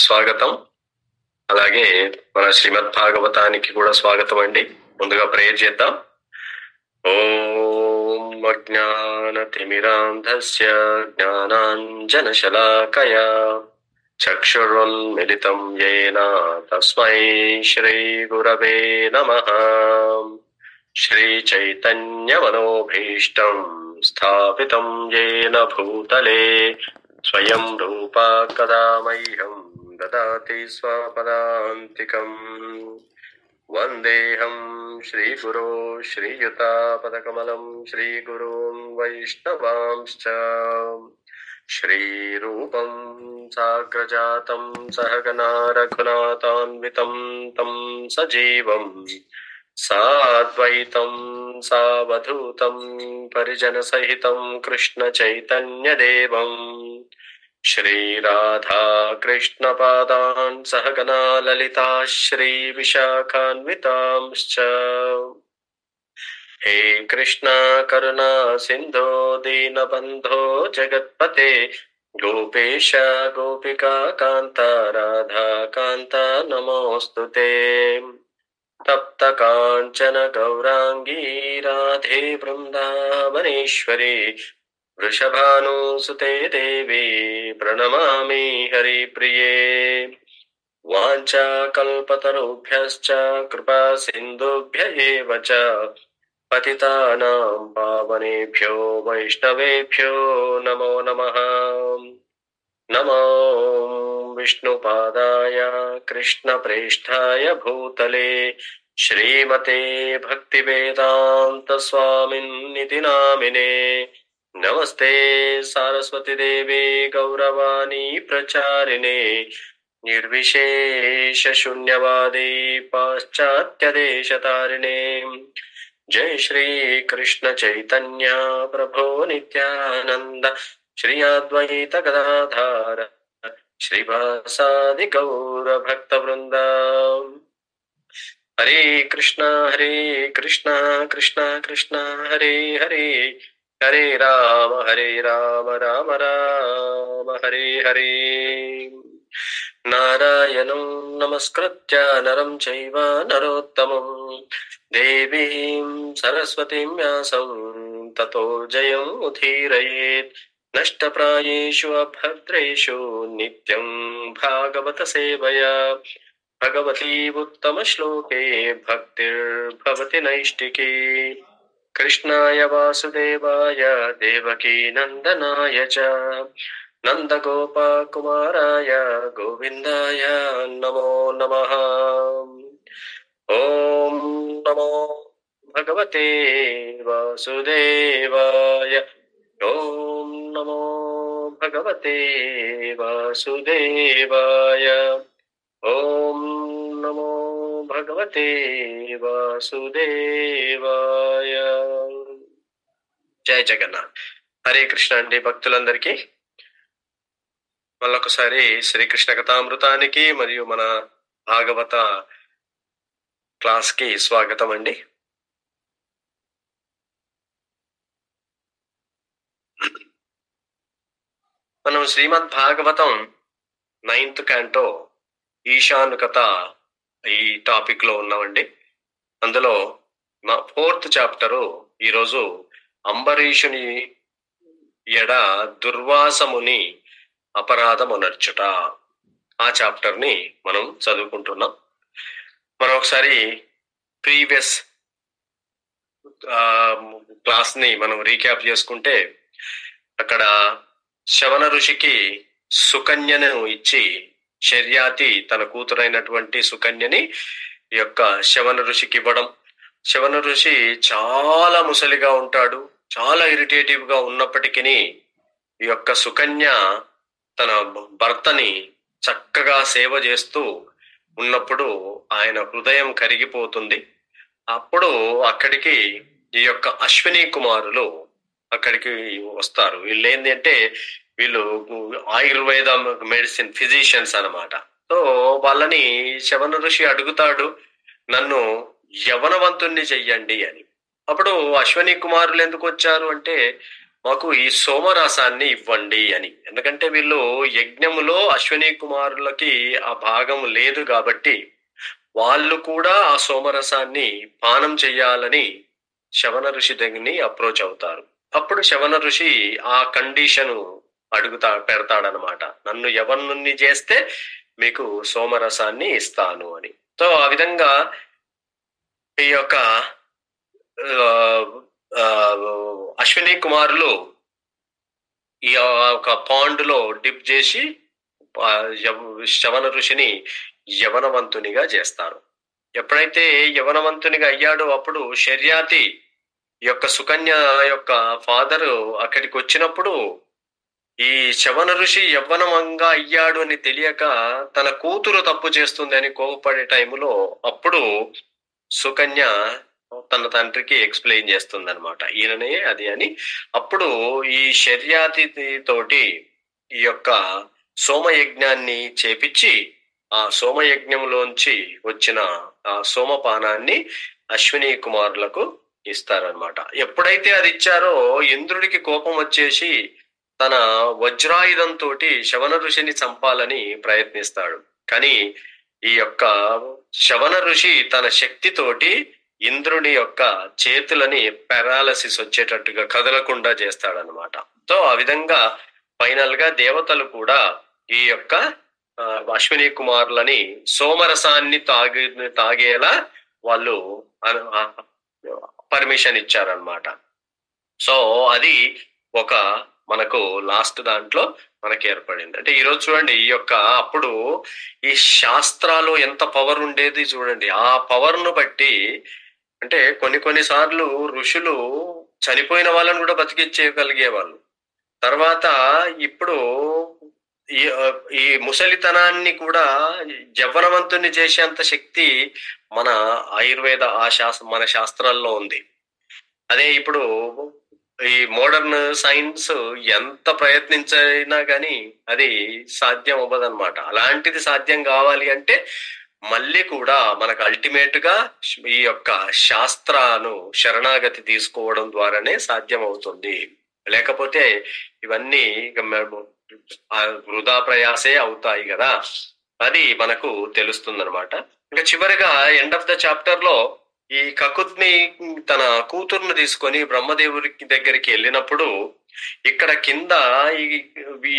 స్వాగతం. అలాగే మన శ్రీమద్ భాగవతానికి కూడా స్వాగతం అండి. ముందుగా ప్రేయర్ చేద్దాం. ఓం అజ్ఞానతిమిరాంధస్య జ్ఞానాంజనశలాకయా చక్షురున్మిలితం యేన తస్మై శ్రీ గురవే నమః. శ్రీచైతన్యమనోభీష్టం స్థాపితం యేన భూతలే స్వయం రూపా కదా మह्यं దదాతి స్వపదాంతికం. వందేహం శ్రీగురో శ్రీయుతాపదకమలం శ్రీగురూన్ వైష్ణవాంశ్చ. శ్రీరూపం సాగ్రజాతం సహగణా రఘునాథాన్వితం తం సజీవం సాద్వైతం సావధూతం పరిజన సహితం కృష్ణ చైతన్యదేవం శ్రీరాధా కృష్ణ పాదాన్ సహగణా లలితా శ్రీ విశాఖాన్వితాంశ్చ. హే కృష్ణ కరుణా సింధో దీనబంధో జగత్పతే గోపేశ గోపికా కాంత రాధా కాంత నమోస్తుతే. తప్త కాంచన గౌరాంగీ రాధే బృందావనేశ్వరి వృషభానుసుతే దేవి ప్రణమామి హరిప్రియే. వాంఛాకల్పతరుభ్యశ్చ కృపా సింధుభ్య ఏవ చ పతితానాం పావనేభ్యో వైష్ణవేభ్యో నమో నమః. నమో విష్ణుపాదాయ కృష్ణప్రేష్ఠాయ భూతలే శ్రీమతే భక్తివేదాంత స్వామిన్నితి నామినే. నమస్తే సారస్వతి దేవి గౌరవాణి ప్రచారిణే నిర్విశేష శూన్యవాది పాశ్చాత్య దేశతారిణే. జై శ్రీ కృష్ణ చైతన్య ప్రభో నిత్యానంద శ్రీ అద్వైత గదాధార శ్రీవాసాది గౌర భక్త వృంద. హరే కృష్ణ కృష్ణ కృష్ణ హరే హరే హరే రామ రామ రామ హరే హరే. నారాయణం నమస్కృత్య నరం చైవ నరోత్తమం దేవీం సరస్వతీం వ్యాసం తతో జయం ఉదీరయేత్. నష్టప్రాయేషు అభద్రేషు నిత్యం భాగవత సేవయా భగవతీ ఉత్తమ శ్లోకే భక్తిర్భవతి నైష్టికీ. కృష్ణాయ వాసుదేవాయ దేవకీ నందనాయ చ నందగోపకుమారాయ గోవిందాయ నమో నమః. ఓం నమో భగవతే వాసుదేవాయ. ఓం నమో భగవతే వాసుదేవాయ. ఓం నమో భగవతే వాసుదేవాయ. జై జగన్నాథ్. హరే కృష్ణ అండి భక్తులందరికీ మళ్ళొకసారి శ్రీకృష్ణ కథామృతానికి మరియు మన భాగవత క్లాస్ కి స్వాగతం అండి. మనం శ్రీమద్ భాగవతం 9th canto ఈశాను కథ ఈ టాపిక్ లో ఉన్నామండి. అందులో 4th చాప్టరు ఈరోజు అంబరీషుని ఎడ దుర్వాసముని అపరాధమునర్చుట, ఆ చాప్టర్ ని మనం చదువుకుంటున్నాం. మనం ఒకసారి ప్రీవియస్ క్లాస్ ని మనం రీక్యాప్ చేసుకుంటే, అక్కడ శవన ఋషికి సుకన్యను ఇచ్చి శర్యాతి తన కూతురైనటువంటి సుకన్యని ఈ యొక్క శవన ఋషికి ఇవ్వడం. శవన ఋషి చాలా ముసలిగా ఉంటాడు, చాలా ఇరిటేటివ్ గా ఉన్నప్పటికీ ఈ యొక్క సుకన్య తన భర్తని చక్కగా సేవ చేస్తూ ఉన్నప్పుడు ఆయన హృదయం కరిగిపోతుంది. అప్పుడు అక్కడికి ఈ యొక్క అశ్విని కుమారులు అక్కడికి వస్తారు. వీళ్ళు ఏంటి అంటే వీళ్ళు ఆయుర్వేద మెడిసిన్ ఫిజిషియన్స్ అన్నమాట. సో వాళ్ళని శవన ఋషి అడుగుతాడు, నన్ను యవనవంతుణ్ణి చెయ్యండి అని. అప్పుడు అశ్విని కుమారులు ఎందుకు వచ్చారు అంటే, మాకు ఈ సోమరసాన్ని ఇవ్వండి అని. ఎందుకంటే వీళ్ళు యజ్ఞములో అశ్విని కుమారులకి ఆ భాగం లేదు కాబట్టి వాళ్ళు కూడా ఆ సోమరసాన్ని పానం చెయ్యాలని శవన ఋషి దగ్గరని అప్రోచ్ అవుతారు. అప్పుడు శవన ఋషి ఆ కండిషను పెడతాడనమాట, నన్ను యవనుణ్ణి చేస్తే మీకు సోమరసాన్ని ఇస్తాను అని. సో ఆ విధంగా ఈ యొక్క అశ్విని కుమారులు ఈ ఒక పాండ్ లో డిప్ చేసి శవన ఋషిని యవనవంతునిగా చేస్తారు. ఎప్పుడైతే యవనవంతునిగా అయ్యాడో అప్పుడు శర్యాతి యొక్క సుకన్య యొక్క ఫాదరు అక్కడికి వచ్చినప్పుడు ఈ శవన ఋషి యవ్వనంగా అయ్యాడు అని తెలియక తన కూతురు తప్పు చేస్తుంది అని కోపపడే టైంలో అప్పుడు సుకన్య తన తండ్రికి ఎక్స్ప్లెయిన్ చేస్తుంది అనమాట, ఈయననే అది అని. అప్పుడు ఈ శర్యాతి తోటి ఈ యొక్క సోమయజ్ఞాన్ని చేపించి ఆ సోమయజ్ఞంలోంచి వచ్చిన ఆ సోమపానాన్ని అశ్విని కుమారులకు ఇస్తారనమాట. ఎప్పుడైతే అది ఇచ్చారో ఇంద్రుడికి కోపం వచ్చేసి తన వజ్రాయుధంతో శవన ఋషిని చంపాలని ప్రయత్నిస్తాడు. కానీ ఈ యొక్క శవన ఋషి తన శక్తితోటి ఇంద్రుడి యొక్క చేతులని పారాలసిస్ వచ్చేటట్టుగా కదలకుండా చేస్తాడనమాట. సో ఆ విధంగా ఫైనల్ గా దేవతలు కూడా ఈ యొక్క అశ్విని కుమారులని సోమరసాన్ని తాగేలా వాళ్ళు పర్మిషన్ ఇచ్చారనమాట. సో అది ఒక మనకు లాస్ట్ దాంట్లో మనకి ఏర్పడింది. అంటే ఈరోజు చూడండి, ఈ యొక్క అప్పుడు ఈ శాస్త్రాలు ఎంత పవర్ ఉండేది చూడండి. ఆ పవర్ ను బట్టి అంటే కొన్నిసార్లు ఋషులు చనిపోయిన వాళ్ళని కూడా బతికించేయగలిగే వాళ్ళు. తర్వాత ఇప్పుడు ఈ ముసలితనాన్ని కూడా యవ్వనవంతుని చేసేంత శక్తి మన ఆయుర్వేద మన శాస్త్రాల్లో ఉంది. అదే ఇప్పుడు ఈ మోడర్న్ సైన్స్ ఎంత ప్రయత్నించినా కానీ అది సాధ్యం అవ్వదన్నమాట. అలాంటిది సాధ్యం కావాలి అంటే మళ్ళీ కూడా మనకు అల్టిమేట్ గా ఈ యొక్క శాస్త్రాను శరణాగతి తీసుకోవడం ద్వారానే సాధ్యం అవుతుంది. లేకపోతే ఇవన్నీ వృధా ప్రయాసే అవుతాయి కదా, అది మనకు తెలుస్తుందన్నమాట. ఇంకా చివరిగా ఎండ్ ఆఫ్ ద చాప్టర్ లో ఈ కకుద్ని తన కూతుర్ను తీసుకొని బ్రహ్మదేవుడికి దగ్గరికి వెళ్ళినప్పుడు ఇక్కడ కింద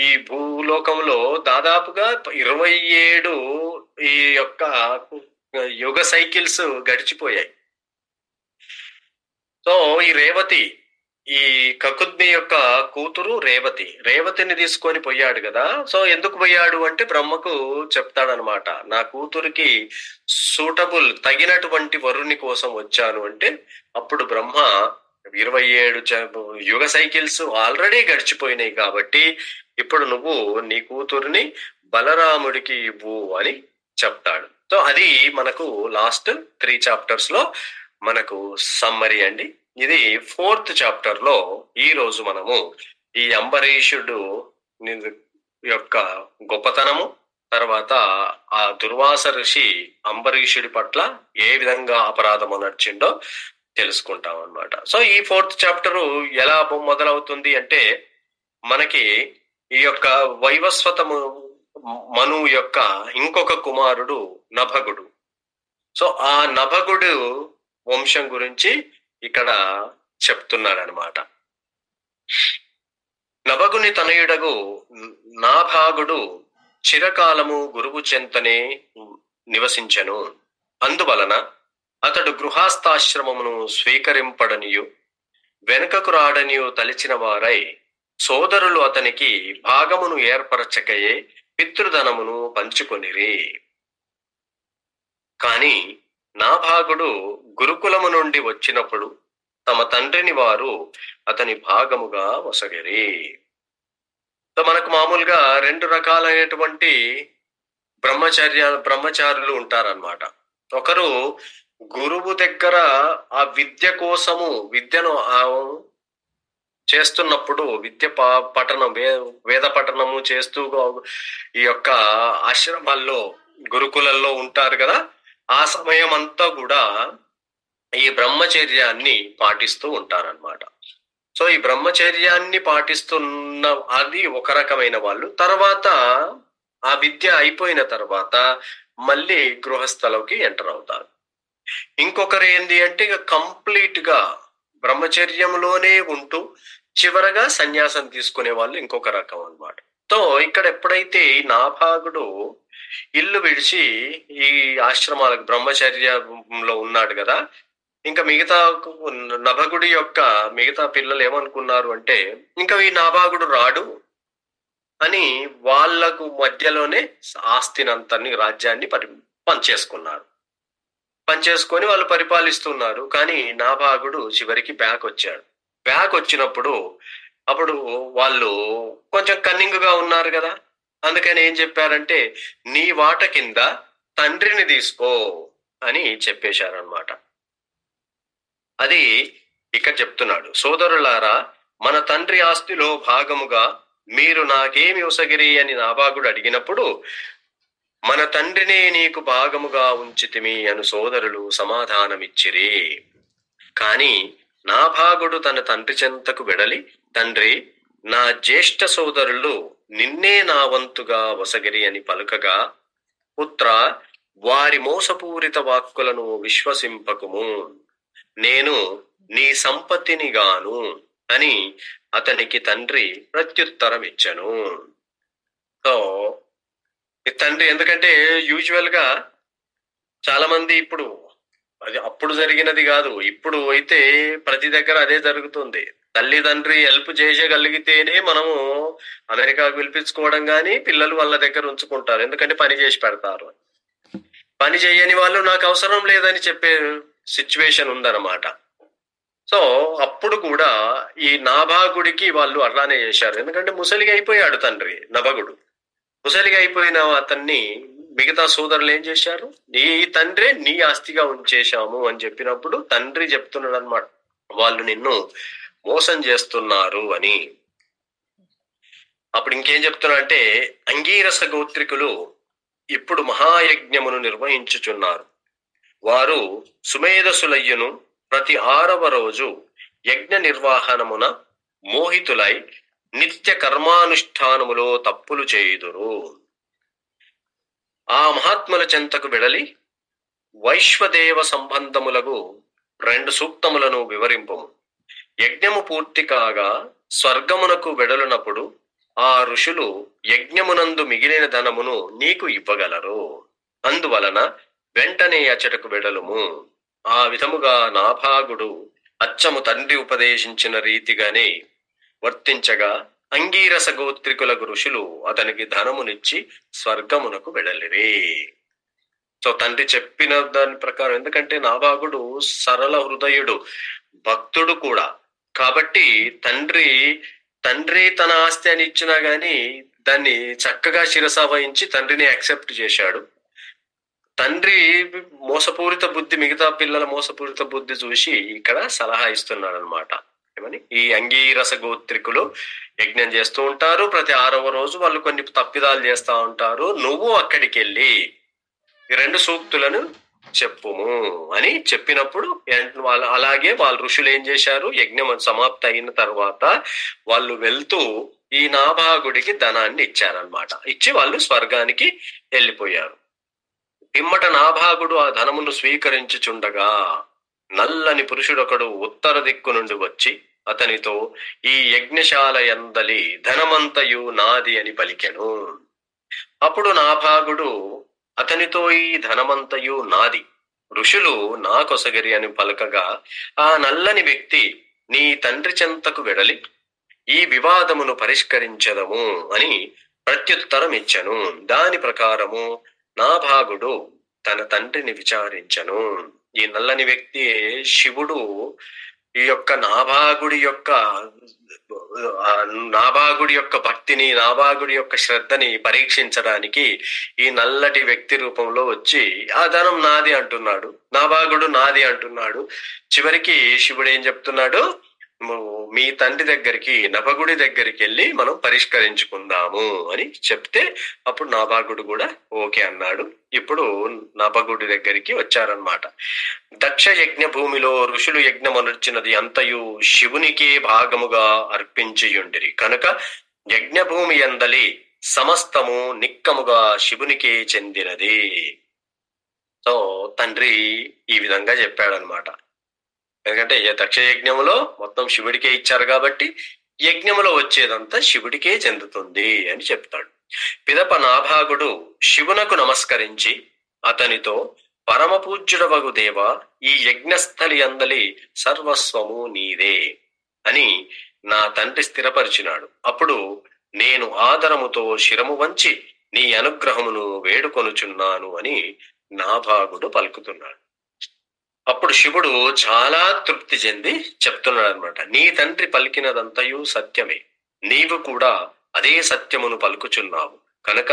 ఈ భూలోకంలో దాదాపుగా 27 ఈ యొక్క యుగ సైకిల్స్ గడిచిపోయాయి. సో ఈ రేవతి, ఈ కకుద్ని యొక్క కూతురు రేవతిని తీసుకొని పోయాడు కదా. సో ఎందుకు పోయాడు అంటే బ్రహ్మకు చెప్తాడనమాట, నా కూతురికి సూటబుల్ తగినటువంటి వరుని కోసం వచ్చాను అంటే అప్పుడు బ్రహ్మ 27 యుగ సైకిల్స్ ఆల్రెడీ గడిచిపోయినాయి కాబట్టి ఇప్పుడు నువ్వు నీ కూతురిని బలరాముడికి ఇవ్వు అని చెప్తాడు. సో అది మనకు లాస్ట్ 3 చాప్టర్స్ లో మనకు సమ్మరీ అండి. ఇది 4th చాప్టర్ లో ఈ రోజు మనము ఈ అంబరీషుడు యొక్క గొప్పతనము, తర్వాత ఆ దుర్వాస ఋషి అంబరీషుడి పట్ల ఏ విధంగా అపరాధము నడిచిండో తెలుసుకుంటాం అన్నమాట. సో ఈ 4th చాప్టరు ఎలా మొదలవుతుంది అంటే మనకి ఈ యొక్క వైవస్వతము మను యొక్క ఇంకొక కుమారుడు నభగుడు. సో ఆ నభగుడు వంశం గురించి ఇక్కడ చెప్తున్నాడనమాట. నభగుని తనయుడగు నాభాగుడు చిరకాలము గురువు చెంతనే నివసించెను. అందువలన అతడు గృహస్థాశ్రమమును స్వీకరింపడనియు వెనుకకు రాడనియు తలిచిన వారై సోదరులు అతనికి భాగమును ఏర్పరచకయే పితృధనమును పంచుకొనిరి. కాని నాభాగుడు గురుకులము నుండి వచ్చినప్పుడు తమ తండ్రిని వారు అతని భాగముగా వసగిరి. మనకు మామూలుగా 2 రకాలైనటువంటి బ్రహ్మచారులు ఉంటారన్నమాట. ఒకరు గురువు దగ్గర ఆ విద్య కోసము విద్యను చేస్తున్నప్పుడు పఠనం వేద పఠనము చేస్తూ ఈ యొక్క ఆశ్రమాల్లో గురుకులల్లో ఉంటారు కదా. ఆ సమయం అంతా కూడా ఈ బ్రహ్మచర్యాన్ని పాటిస్తూ ఉంటారన్నమాట. సో ఈ బ్రహ్మచర్యాన్ని పాటిస్తున్న అది ఒక రకమైన వాళ్ళు. తర్వాత ఆ విద్య అయిపోయిన తర్వాత మళ్ళీ గృహస్థలోకి ఎంటర్ అవుతారు. ఇంకొకరు ఏంది అంటే ఇక కంప్లీట్ గా బ్రహ్మచర్యంలోనే ఉంటూ చివరగా సన్యాసం తీసుకునే వాళ్ళు ఇంకొక రకం అన్నమాట. సో ఇక్కడ ఎప్పుడైతే ఈ నాభాగుడు ఇల్లు విడిచి ఈ ఆశ్రమాలకు బ్రహ్మచర్యంలో ఉన్నాడు కదా, ఇంకా మిగతా నభగుడి యొక్క మిగతా పిల్లలు ఏమనుకున్నారు అంటే ఇంకా ఈ నాభాగుడు రాడు అని వాళ్లకు మధ్యలోనే ఆస్తినంతని రాజ్యాన్ని పనిచేసుకున్నారు. పనిచేసుకొని వాళ్ళు పరిపాలిస్తున్నారు. కానీ నాభాగుడు చివరికి బ్యాక్ వచ్చాడు. బ్యాక్ వచ్చినప్పుడు అప్పుడు వాళ్ళు కొంచెం కన్నింగ్ గా ఉన్నారు కదా, అందుకని ఏం చెప్పారంటే నీ వాట కింద తండ్రిని తీసుకో అని చెప్పేశారనమాట. అది ఇక్కడ చెప్తున్నాడు, సోదరులారా మన తండ్రి ఆస్తిలో భాగముగా మీరు నాకేమి ఉసగిరి అని నాభాగుడు అడిగినప్పుడు మన తండ్రినే నీకు భాగముగా ఉంచితిమి అను సోదరులు సమాధానమిచ్చిరి. కాని నాభాగుడు తన తండ్రి చెంతకు వెడలి, తండ్రి నా జ్యేష్ఠ సోదరులు నిన్నే నా వంతుగా వసగిరి అని పలుకగా, పుత్ర వారి మోసపూరిత వాక్కులను విశ్వసింపకుము, నేను నీ సంపత్తిని గాను అని అతనికి తండ్రి ప్రత్యుత్తరం ఇచ్చను. సో తండ్రి, ఎందుకంటే యూజువల్ గా చాలా మంది ఇప్పుడు అది అప్పుడు జరిగినది కాదు, ఇప్పుడు అయితే ప్రతి దగ్గర అదే జరుగుతుంది. తల్లిదండ్రి హెల్ప్ చేయగలిగితేనే మనము అమెరికాకు పిలిపించుకోవడం కానీ పిల్లలు వాళ్ళ దగ్గర ఉంచుకుంటారు, ఎందుకంటే పని చేసి పెడతారు. పని చేయని వాళ్ళు నాకు అవసరం లేదని చెప్పే సిచ్యువేషన్ ఉందన్నమాట. సో అప్పుడు కూడా ఈ నాభాగుడికి వాళ్ళు అట్లానే చేశారు, ఎందుకంటే ముసలిగా అయిపోయాడు తండ్రి. నభగుడు ముసలిగా అయిపోయిన అతన్ని మిగతా సోదరులు ఏం చేశారు, నీ తండ్రే నీ ఆస్తిగా ఉంచేశాము అని చెప్పినప్పుడు తండ్రి చెప్తున్నాడు అనమాట, వాళ్ళు నిన్ను మోసం చేస్తున్నారు అని. అప్పుడు ఇంకేం చెప్తున్నా అంటే, అంగీరస గోత్రికులు ఇప్పుడు మహాయజ్ఞమును నిర్వహించుచున్నారు. వారు సుమేధసులయ్యును ప్రతి 6వ రోజు యజ్ఞ నిర్వహణమున మోహితులై నిత్య కర్మానుష్ఠానములో తప్పులు చేయుదురు. ఆ మహాత్ముల చెంతకు వెడలి వైశ్వదేవ సంబంధములకు 2 సూక్తములను వివరింపము. యజ్ఞము పూర్తి కాగా స్వర్గమునకు వెడలునప్పుడు ఆ ఋషులు యజ్ఞమునందు మిగిలిన ధనమును నీకు ఇవ్వగలరు. అందువలన వెంటనే అచ్చటకు వెడలుము. ఆ విధముగా నాభాగుడు అచ్చము తండ్రి ఉపదేశించిన రీతిగానే వర్తించగా అంగీరస గోత్రికులకు ఋషులు అతనికి ధనమునిచ్చి స్వర్గమునకు వెడలిరి. సో తండ్రి చెప్పిన దాని ప్రకారం, ఎందుకంటే నాభాగుడు సరళ హృదయుడు, భక్తుడు కూడా కాబట్టి తండ్రి తన ఆస్తి అని ఇచ్చినా గాని దాన్ని చక్కగా శిరస వహించి తండ్రిని యాక్సెప్ట్ చేశాడు. తండ్రి మోసపూరిత బుద్ధి, మిగతా పిల్లల మోసపూరిత బుద్ధి చూసి ఇక్కడ సలహా ఇస్తున్నాడు అనమాట. ఏమని, ఈ అంగీరస గోత్రికులు యజ్ఞం చేస్తూ ఉంటారు, ప్రతి 6వ రోజు వాళ్ళు కొన్ని తప్పిదాలు చేస్తా ఉంటారు, నువ్వు అక్కడికి వెళ్ళి ఈ 2 సూక్తులను చెప్పుము అని చెప్పినప్పుడు అలాగే వాళ్ళ ఋషులు ఏం చేశారు, యజ్ఞం సమాప్తి అయిన తర్వాత వాళ్ళు వెళ్తూ ఈ నాభాగుడికి ధనాన్ని ఇచ్చారనమాట. ఇచ్చి వాళ్ళు స్వర్గానికి వెళ్ళిపోయారు. పిమ్మట నాభాగుడు ఆ ధనమును స్వీకరించుచుండగా నల్లని పురుషుడొకడు ఉత్తర దిక్కు నుండి వచ్చి అతనితో, ఈ యజ్ఞశాల యందలి ధనమంతయు నాది అని పలికెను. అప్పుడు నాభాగుడు అతనితో, ఈ ధనమంతయు నాది, ఋషులు నా కొసగిరి అని పలకగా ఆ నల్లని వ్యక్తి, నీ తండ్రి చెంతకు వెడలి ఈ వివాదమును పరిష్కరించదము అని ప్రత్యుత్తరం ఇచ్చను. దాని ప్రకారము నాభాగుడు తన తండ్రిని విచారించను. ఈ నల్లని వ్యక్తి శివుడు ఈ యొక్క నాభాగుడి యొక్క భక్తిని, నాభాగుడి యొక్క శ్రద్ధని పరీక్షించడానికి ఈ నల్లటి వ్యక్తి రూపంలో వచ్చి ఆ ధనం నాది అంటున్నాడు, నాభాగుడు నాది అంటున్నాడు. చివరికి శివుడు ఏం చెప్తున్నాడు, మీ తండ్రి దగ్గరికి, నభగుడి దగ్గరికి వెళ్ళి మనం పరిష్కరించుకుందాము అని చెప్తే అప్పుడు నాభాగుడు కూడా ఓకే అన్నాడు. ఇప్పుడు నభగుడి దగ్గరికి వచ్చారనమాట. దక్ష యజ్ఞ భూమిలో ఋషులు యజ్ఞమనుర్చినది అంతయు శివునికే భాగముగా అర్పించియుండిరి కనుక యజ్ఞభూమి యందలి సమస్తము నిక్కముగా శివునికే చెందినది. సో తండ్రి ఈ విధంగా చెప్పాడనమాట. ఎందుకంటే దక్ష యజ్ఞములో మొత్తం శివుడికే ఇచ్చారు కాబట్టి యజ్ఞములో వచ్చేదంతా శివుడికే చెందుతుంది అని చెప్తాడు. పిదప నాభాగుడు శివునకు నమస్కరించి అతనితో పరమ పూజ్యుడవగు దేవ, ఈ యజ్ఞస్థలి అందలి సర్వస్వము నీదే అని నా తండ్రి స్థిరపరిచినాడు. అప్పుడు నేను ఆదరముతో శిరము వంచి నీ అనుగ్రహమును వేడుకొనుచున్నాను అని నాభాగుడు పలుకుతున్నాడు. అప్పుడు శివుడు చాలా తృప్తి చెంది చెప్తున్నాడు అనమాట, నీ తండ్రి పలికినదంతయు సత్యమే, నీవు కూడా అదే సత్యమును పలుకుచున్నావు కనుక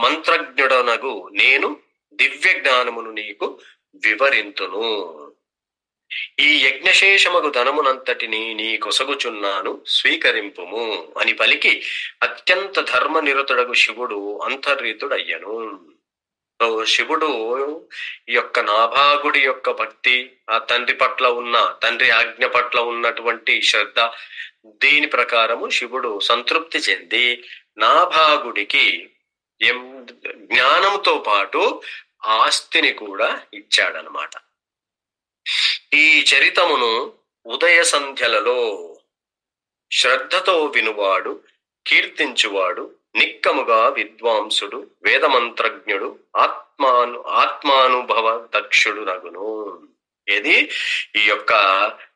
మంత్రజ్ఞుడనగు నేను దివ్య జ్ఞానమును నీకు వివరింతును. ఈ యజ్ఞశేషమగు ధనమునంతటిని నీ కొసగుచున్నాను, స్వీకరింపుము అని పలికి అత్యంత ధర్మ నిరతుడగు శివుడు అంతర్హితుడయ్యను. శివుడు ఈ యొక్క నాభాగుడి యొక్క భక్తి, ఆ తండ్రి పట్ల ఉన్న, తండ్రి ఆజ్ఞ పట్ల ఉన్నటువంటి శ్రద్ధ, దీని ప్రకారము శివుడు సంతృప్తి చెంది నాభాగుడికి జ్ఞానంతో పాటు ఆస్తిని కూడా ఇచ్చాడనమాట. ఈ చరితమును ఉదయ సంధ్యలలో శ్రద్ధతో వినువాడు, కీర్తించువాడు నిక్కముగా విద్వాంసుడు, వేదమంత్రజ్ఞుడు, ఆత్మానుభవ దక్షుడు నగును. ఇది ఈ యొక్క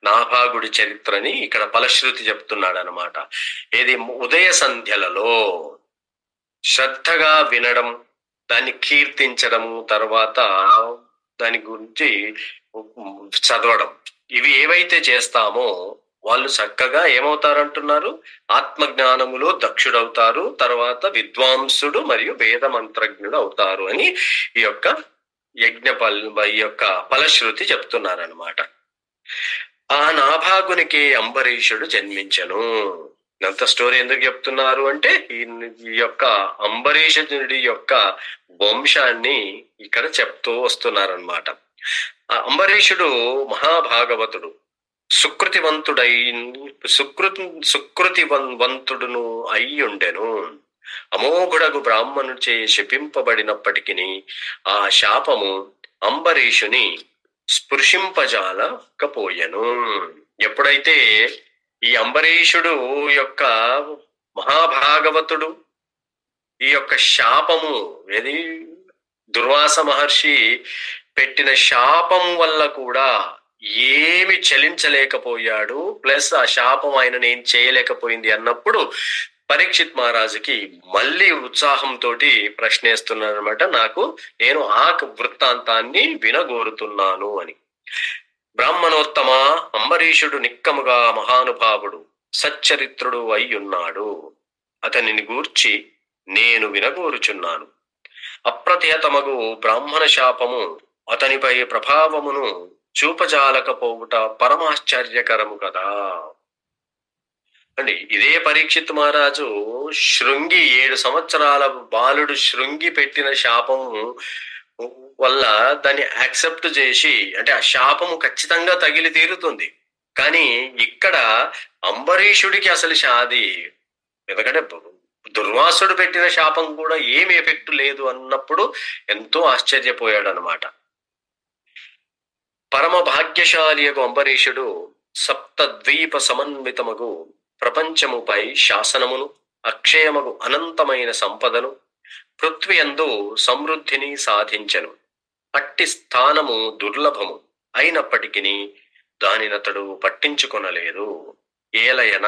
నాభాగుడి చరిత్రని ఇక్కడ ఫలశ్రుతి చెప్తున్నాడు అనమాట. ఇది ఉదయ సంధ్యలలో శ్రద్ధగా వినడం, దాన్ని కీర్తించడము, తర్వాత దాని గురించి చదవడం, ఇవి ఏవైతే చేస్తామో వాళ్ళు చక్కగా ఏమవుతారంటున్నారు, ఆత్మజ్ఞానములో దక్షుడవుతారు, తర్వాత విద్వాంసుడు మరియు వేద మంత్రజ్ఞుడు అవుతారు అని ఈ యొక్క ఈ యొక్క ఫలశ్రుతి చెప్తున్నారనమాట. ఆ నాభాగునికి అంబరీషుడు జన్మించను. అంత స్టోరీ ఎందుకు చెప్తున్నారు అంటే ఈ యొక్క అంబరీషుడి యొక్క వంశాన్ని ఇక్కడ చెప్తూ వస్తున్నారనమాట. ఆ అంబరీషుడు మహాభాగవతుడు, సుకృతివంతుడును అయ్యుండెను. అమోఘుడగు బ్రాహ్మణుచే శపింపబడినప్పటికీ ఆ శాపము అంబరీషుని స్పృశింపజాలకపోయెను. ఎప్పుడైతే ఈ అంబరీషుడు యొక్క మహాభాగవతుడు ఈ యొక్క శాపము, ఏది దుర్వాస మహర్షి పెట్టిన శాపం వల్ల కూడా ఏమి చలించలేకపోయాడు, ప్లస్ ఆ శాపం ఆయన నేను చేయలేకపోయింది అన్నప్పుడు పరీక్షిత్ మహారాజుకి మళ్ళీ ఉత్సాహంతో ప్రశ్నేస్తున్నాడు అనమాట, నేను ఆ వృత్తాంతాన్ని వినగోరుతున్నాను అని. బ్రాహ్మణోత్తమ, అంబరీషుడు నిక్కముగా మహానుభావుడు, సచ్చరిత్రుడు అయ్యున్నాడు. అతనిని గూర్చి నేను వినగోరుచున్నాను. అప్రతిహతమగు బ్రాహ్మణ శాపము అతనిపై ప్రభావమును చూపజాలకపోవుట పరమాశ్చర్యకరము కదా అండి. ఇదే పరీక్షిత్ మహారాజు శృంగి 7 సంవత్సరాల బాలుడు శృంగి పెట్టిన శాపము వల్ల దాన్ని యాక్సెప్ట్ చేసి, అంటే ఆ శాపము ఖచ్చితంగా తగిలి తీరుతుంది, కానీ ఇక్కడ అంబరీషుడికి అసలు షాది, ఎందుకంటే దుర్వాసుడు పెట్టిన శాపం కూడా ఏమి ఎఫెక్ట్ లేదు అన్నప్పుడు ఎంతో ఆశ్చర్యపోయాడు అనమాట. పరమ భాగ్యశాలియగు అంబరీషుడు సప్తద్వీప సమన్వితమగు ప్రపంచముపై శాసనమును, అక్షయమగు అనంతమైన సంపదను, పృథ్వీయందు సమృద్ధిని సాధించెను. అట్టి స్థానము దుర్లభము అయినప్పటికీ దానినతడు పట్టించుకొనలేదు. ఏలయన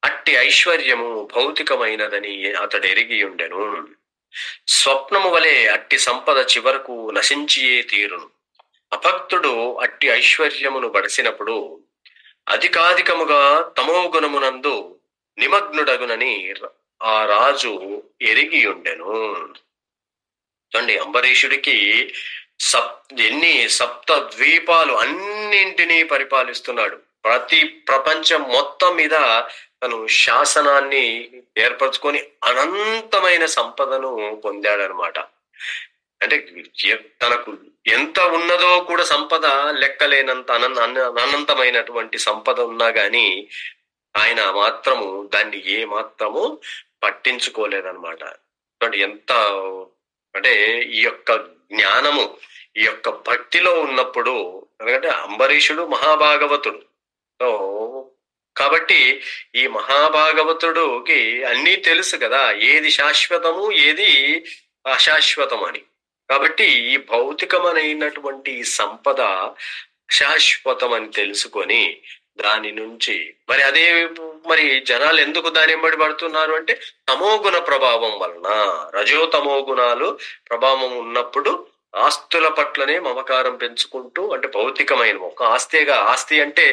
అట్టి ఐశ్వర్యము భౌతికమైనదని అతడెరిగియుండెను. స్వప్నము వలె అట్టి సంపద చివరకు నశించియే తీరును. అభక్తుడు అట్టి ఐశ్వర్యమును బడిసినప్పుడు అధికాధికముగా తమోగుణమునందు నిమగ్నుడగునని ఆ రాజు ఎరిగియుండెను. చూడండి, అంబరీషుడికి సప్త ద్వీపాలు అన్నింటినీ పరిపాలిస్తున్నాడు. ప్రతి ప్రపంచం మొత్తం మీద తను శాసనాన్ని ఏర్పరచుకొని అనంతమైన సంపదను పొందాడనమాట. అంటే తనకు ఎంత ఉన్నదో కూడా సంపద లెక్కలేనంత అనంతమైనటువంటి సంపద ఉన్నా గాని ఆయన మాత్రము దాన్ని ఏ మాత్రము పట్టించుకోలేదన్నమాట. ఎంత అంటే ఈ యొక్క జ్ఞానము, ఈ యొక్క భక్తిలో ఉన్నప్పుడు, ఎందుకంటే అంబరీషుడు మహాభాగవతుడు. సో కాబట్టి ఈ మహాభాగవతుడికి అన్నీ తెలుసు కదా, ఏది శాశ్వతము ఏది అశాశ్వతం అని. కాబట్టి ఈ భౌతికమైనటువంటి సంపద శాశ్వతం అని తెలుసుకొని దాని నుంచి మరి అదే మరి జనాలు ఎందుకు దాని వెంబడి పడుతున్నారు అంటే తమోగుణ ప్రభావం వలన. రజో తమో గుణాలు ప్రభావం ఉన్నప్పుడు ఆస్తుల పట్లనే మమకారం పెంచుకుంటూ, అంటే భౌతికమైన ఒక ఆస్తేగా, ఆస్తి అంటే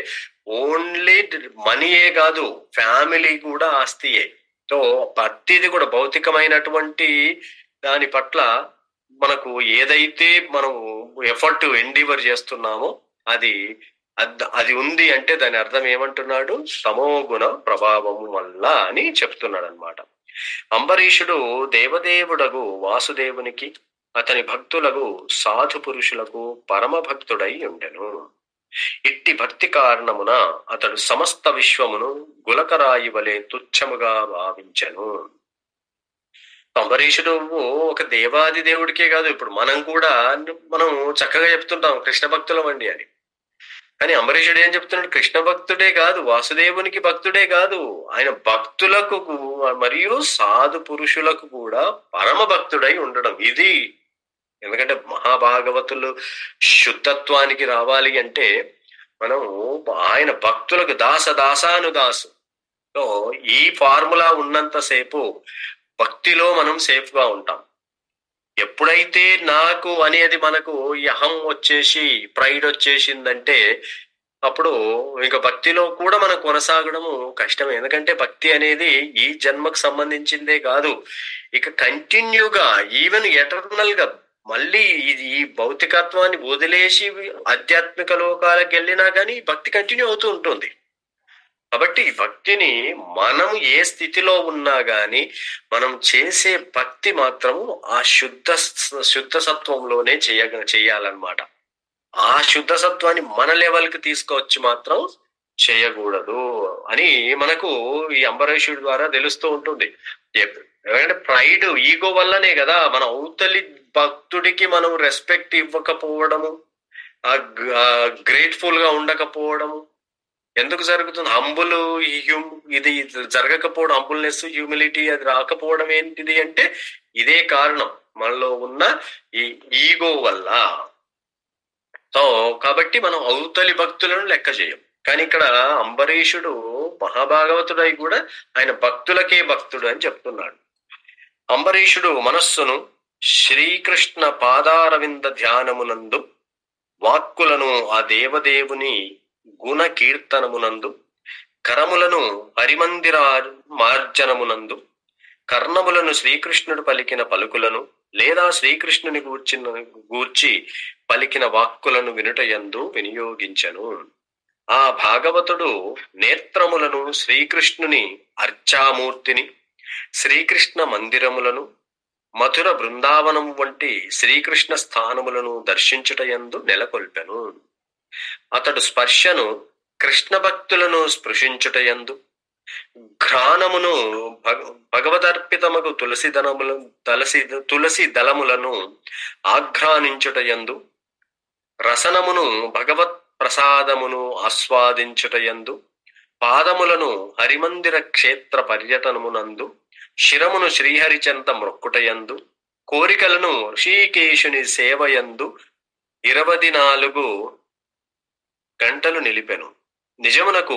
ఓన్లీ మనీయే కాదు, ఫ్యామిలీ కూడా ఆస్తియే. సో ప్రతిది కూడా భౌతికమైనటువంటి దాని పట్ల మనకు ఏదైతే మనం ఎఫర్ట్ ఎండివర్ చేస్తున్నామో అది ఉంది అంటే దాని అర్థం ఏమంటున్నాడు, తమోగుణ ప్రభావము వల్ల అని చెప్తున్నాడు అనమాట. అంబరీషుడు దేవదేవుడగు వాసుదేవునికి అతని భక్తులకు సాధు పురుషులకు పరమ భక్తుడై ఉండెను. ఇట్టి భక్తి కారణమున అతడు సమస్త విశ్వమును గులకరాయి వలె తుచ్చముగా భావించెను. అంబరీషుడు ఒక దేవాది దేవుడికే కాదు, ఇప్పుడు మనం చక్కగా చెప్తుంటాం కృష్ణ భక్తులం అండి అని. కానీ అంబరీషుడు ఏం చెప్తున్నాడు, కృష్ణ భక్తుడే కాదు, వాసుదేవునికి భక్తుడే కాదు, ఆయన భక్తులకు మరియు సాధు పురుషులకు కూడా పరమ భక్తుడై ఉండడం ఇది. ఎందుకంటే మహాభాగవతులు శుద్ధత్వానికి రావాలి అంటే మనం ఆయన భక్తులకు దాసానుదాసు. సో ఈ ఫార్ములా ఉన్నంతసేపు భక్తిలో మనం సేఫ్ గా ఉంటాం. ఎప్పుడైతే నాకు అనేది మనకు ఈ అహం వచ్చేసి ప్రైడ్ వచ్చేసిందంటే అప్పుడు ఇంకా భక్తిలో కూడా మనం కొనసాగడము కష్టమే. ఎందుకంటే భక్తి అనేది ఈ జన్మకు సంబంధించిందే కాదు, ఇక కంటిన్యూగా ఈవెన్ ఎటర్నల్ గా మళ్ళీ ఈ భౌతికత్వాన్ని వదిలేసి ఆధ్యాత్మిక లోకాలకు వెళ్ళినా కానీ భక్తి కంటిన్యూ అవుతూ ఉంటుంది. కాబట్టి ఈ భక్తిని మనం ఏ స్థితిలో ఉన్నా గాని మనం చేసే భక్తి మాత్రము ఆ శుద్ధ సత్వంలోనే చేయాలన్నమాట. ఆ శుద్ధ సత్వాన్ని మన లెవెల్కి తీసుకొచ్చి మాత్రం చేయకూడదు అని మనకు ఈ అంబరీషుడి ద్వారా తెలుస్తూ ఉంటుంది. ఎందుకంటే ప్రైడ్, ఈగో వల్లనే కదా మన అవతలి భక్తుడికి మనం రెస్పెక్ట్ ఇవ్వకపోవడము, గ్రేట్ఫుల్ గా ఉండకపోవడము ఎందుకు జరుగుతుంది. ఇది జరగకపోవడం, హంబుల్నెస్, హ్యూమిలిటీ అది రాకపోవడం ఏంటిది అంటే ఇదే కారణం, మనలో ఉన్న ఈ ఈగో వల్ల. సో కాబట్టి మనం అవతలి భక్తులను లెక్క చేయం. కానీ ఇక్కడ అంబరీషుడు మహాభాగవతుడై కూడా ఆయన భక్తులకే భక్తుడు అని చెప్తున్నాడు. అంబరీషుడు మనస్సును శ్రీకృష్ణ పాదారవింద ధ్యానమునందు, వాక్కులను ఆ దేవదేవుని గుణ కీర్తనమునందు, కరములను హరిమందిర మార్జనమునందు, కర్ణములను శ్రీకృష్ణుడు పలికిన పలుకులను లేదా శ్రీకృష్ణుని గూర్చి పలికిన వాక్కులను వినుటయందు వినియోగించెను. ఆ భాగవతుడు నేత్రములను శ్రీకృష్ణుని అర్చామూర్తిని, శ్రీకృష్ణ మందిరములను, మధుర బృందావనం వంటి శ్రీకృష్ణ స్థానములను దర్శించుటయందు నెలకొల్పెను. అతడు స్పర్శను కృష్ణ భక్తులను స్పృశించుటయందు, ఘ్రాణమును భగవదర్పితమగు తులసి దళములను ఆఘ్రానించుటయందు, రసనమును భగవత్ ప్రసాదమును ఆస్వాదించుటయందు, పాదములను హరిమందిర క్షేత్ర పర్యటనమునందు, శిరమును శ్రీహరిచంత మ్రొక్కుటయందు, కోరికలను ఋషికేశుని సేవయందు 24 గంటలు నిలిపెను. నిజమునకు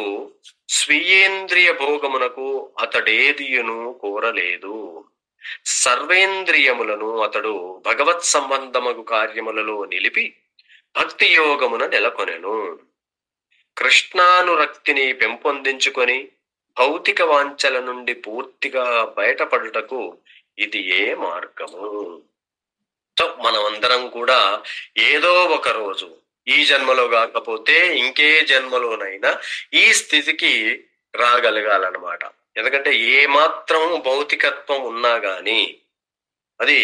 స్వీయేంద్రియ భోగమునకు అతడేదియును కోరలేదు. సర్వేంద్రియములను అతడు భగవత్ సంబంధమగు కార్యములలో నిలిపి భక్తి యోగమున నెలకొనెను. కృష్ణానురక్తిని పెంపొందించుకొని భౌతిక వాంఛల నుండి పూర్తిగా బయటపడుటకు ఇది ఏ మార్గము. మనమందరం కూడా ఏదో ఒక రోజు ఈ జన్మలో కాకపోతే ఇంకే జన్మలోనైనా ఈ స్థితికి రాగలగాలన్నమాట. ఎందుకంటే ఏ మాత్రం భౌతికత్వం ఉన్నా గాని అది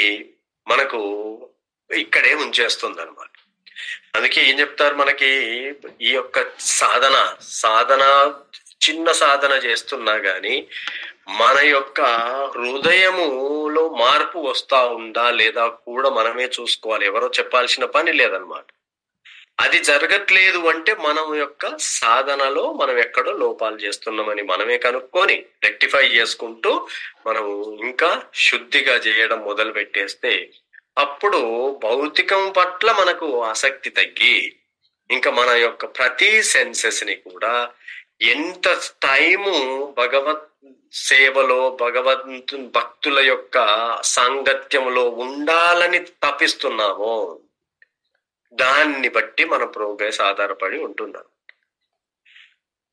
మనకు ఇక్కడే ఉంచేస్తుంది అనమాట. అందుకే ఏం చెప్తారు మనకి, ఈ యొక్క సాధన చిన్న సాధన చేస్తున్నా గాని మన యొక్క హృదయములో మార్పు వస్తా ఉందా లేదా కూడా మనమే చూసుకోవాలి. ఎవరో చెప్పాల్సిన పని లేదనమాట. అది జరగట్లేదు అంటే మనం యొక్క సాధనలో మనం ఎక్కడో లోపాలు చేస్తున్నామని మనమే కనుక్కొని రెక్టిఫై చేసుకుంటూ మనం ఇంకా శుద్ధిగా చేయడం మొదలు పెట్టేస్తే అప్పుడు భౌతికం పట్ల మనకు ఆసక్తి తగ్గి ఇంకా మన యొక్క ప్రతి సెన్సెస్ ని కూడా ఎంత టైము భగవత్ సేవలో భక్తుల యొక్క సాంగత్యంలో ఉండాలని తపిస్తున్నామో దాన్ని బట్టి మన ప్రోగ్రెస్ ఆధారపడి ఉంటున్నాం.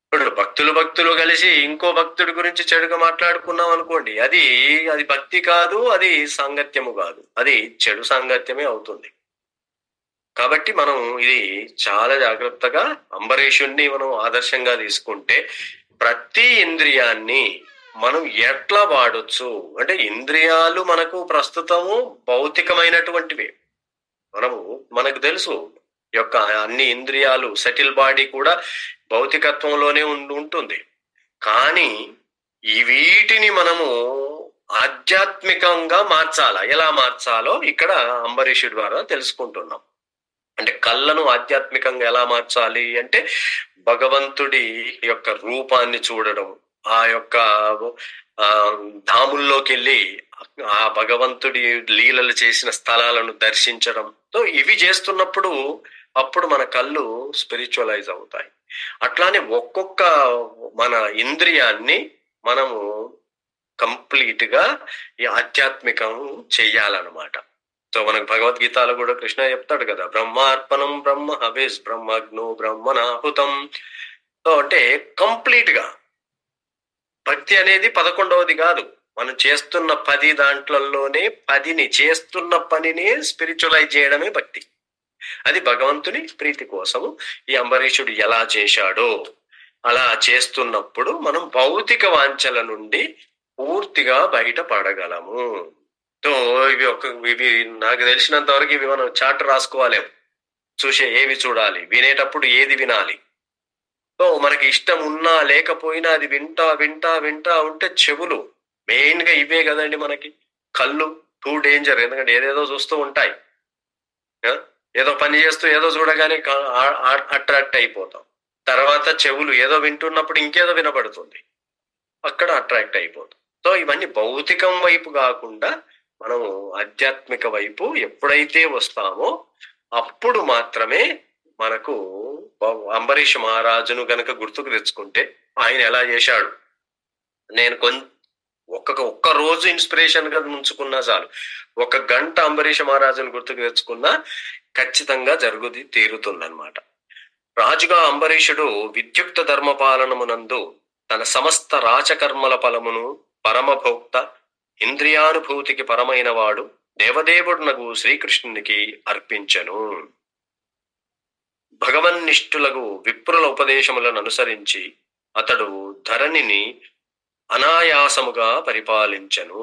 ఇప్పుడు భక్తులు కలిసి ఇంకో భక్తుడి గురించి చెడుగా మాట్లాడుకున్నాం అనుకోండి, అది భక్తి కాదు, అది సాంగత్యము కాదు, అది చెడు సాంగత్యమే అవుతుంది. కాబట్టి మనం ఇది చాలా జాగ్రత్తగా అంబరీషుణ్ణి మనం ఆదర్శంగా తీసుకుంటే ప్రతి ఇంద్రియాన్ని మనం ఎట్లా వాడొచ్చు అంటే, ఇంద్రియాలు మనకు ప్రస్తుతము భౌతికమైనటువంటివి. మనకు తెలుసు యొక్క అన్ని ఇంద్రియాలు సెటిల్ బాడీ కూడా భౌతికత్వంలోనే ఉంటుంది. కానీ ఈ వీటిని మనము ఆధ్యాత్మికంగా మార్చాలా, ఎలా మార్చాలో ఇక్కడ అంబరీషుడి ద్వారా తెలుసుకుంటున్నాం. అంటే కళ్ళను ఆధ్యాత్మికంగా ఎలా మార్చాలి అంటే భగవంతుడి యొక్క రూపాన్ని చూడడం, ఆ యొక్క ధాముల్లోకి వెళ్ళి ఆ భగవంతుడి లీలలు చేసిన స్థలాలను దర్శించడం. సో ఇవి చేస్తున్నప్పుడు అప్పుడు మన కళ్ళు స్పిరిచువలైజ్ అవుతాయి. అట్లానే ఒక్కొక్క మన ఇంద్రియాన్ని మనము కంప్లీట్ గా ఈ ఆధ్యాత్మికం చెయ్యాలన్నమాట. సో మనకు భగవద్గీతలో కూడా కృష్ణ చెప్తాడు కదా, బ్రహ్మార్పణం బ్రహ్మ హవిస్ బ్రహ్మగ్నో బ్రహ్మణాహుతం. సో అంటే కంప్లీట్ గా భక్తి అనేది 11వది కాదు, మనం చేస్తున్న 10 దాంట్లలోనే 10ని చేస్తున్న పనిని స్పిరిచువలైజ్ చేయడమే భక్తి. అది భగవంతుని ప్రీతి కోసము ఈ అంబరీషుడు ఎలా చేశాడో అలా చేస్తున్నప్పుడు మనం భౌతిక వాంఛల నుండి పూర్తిగా బయటపడగలము. సో ఇవి నాకు తెలిసినంత వరకు ఇవి మనం చార్ట్ రాసుకోవాలేము. ఏవి చూడాలి, వినేటప్పుడు ఏది వినాలి. సో మనకి ఇష్టం ఉన్నా లేకపోయినా అది వింటా ఉంటే చెవులు మెయిన్ గా ఇవే కదండి. మనకి కళ్ళు టూ డేంజర్, ఎందుకంటే ఏదేదో చూస్తూ ఉంటాయి. ఏదో పని చేస్తూ ఏదో చూడగానే అట్రాక్ట్ అయిపోతాం. తర్వాత చెవులు ఏదో వింటున్నప్పుడు ఇంకేదో వినపడుతుంది, అక్కడ అట్రాక్ట్ అయిపోతాం. సో ఇవన్నీ భౌతికం వైపు కాకుండా మనము ఆధ్యాత్మిక వైపు ఎప్పుడైతే వస్తామో అప్పుడు మాత్రమే మనకు అంబరీష్ మహారాజును గనక గుర్తుకు తెచ్చుకుంటే ఆయన ఎలా చేశాడు, నేను ఒక్క రోజు ఇన్స్పిరేషన్ గా ఉంచుకున్నా చాలు, 1 గంట అంబరీష్ మహారాజును గుర్తుకు తెచ్చుకున్నా ఖచ్చితంగా తీరుతుందన్నమాట. రాజుగా అంబరీషుడు విద్యుక్త ధర్మపాలనమునందు తన సమస్త రాచకర్మల ఫలమును పరమభోక్త ఇంద్రియానుభూతికి పరమైన వాడు దేవదేవుడునగు శ్రీకృష్ణునికి అర్పించెను. భగవన్నిష్ఠులకు విప్రుల ఉపదేశములను అనుసరించి అతడు ధరణిని అనాయాసముగా పరిపాలించెను.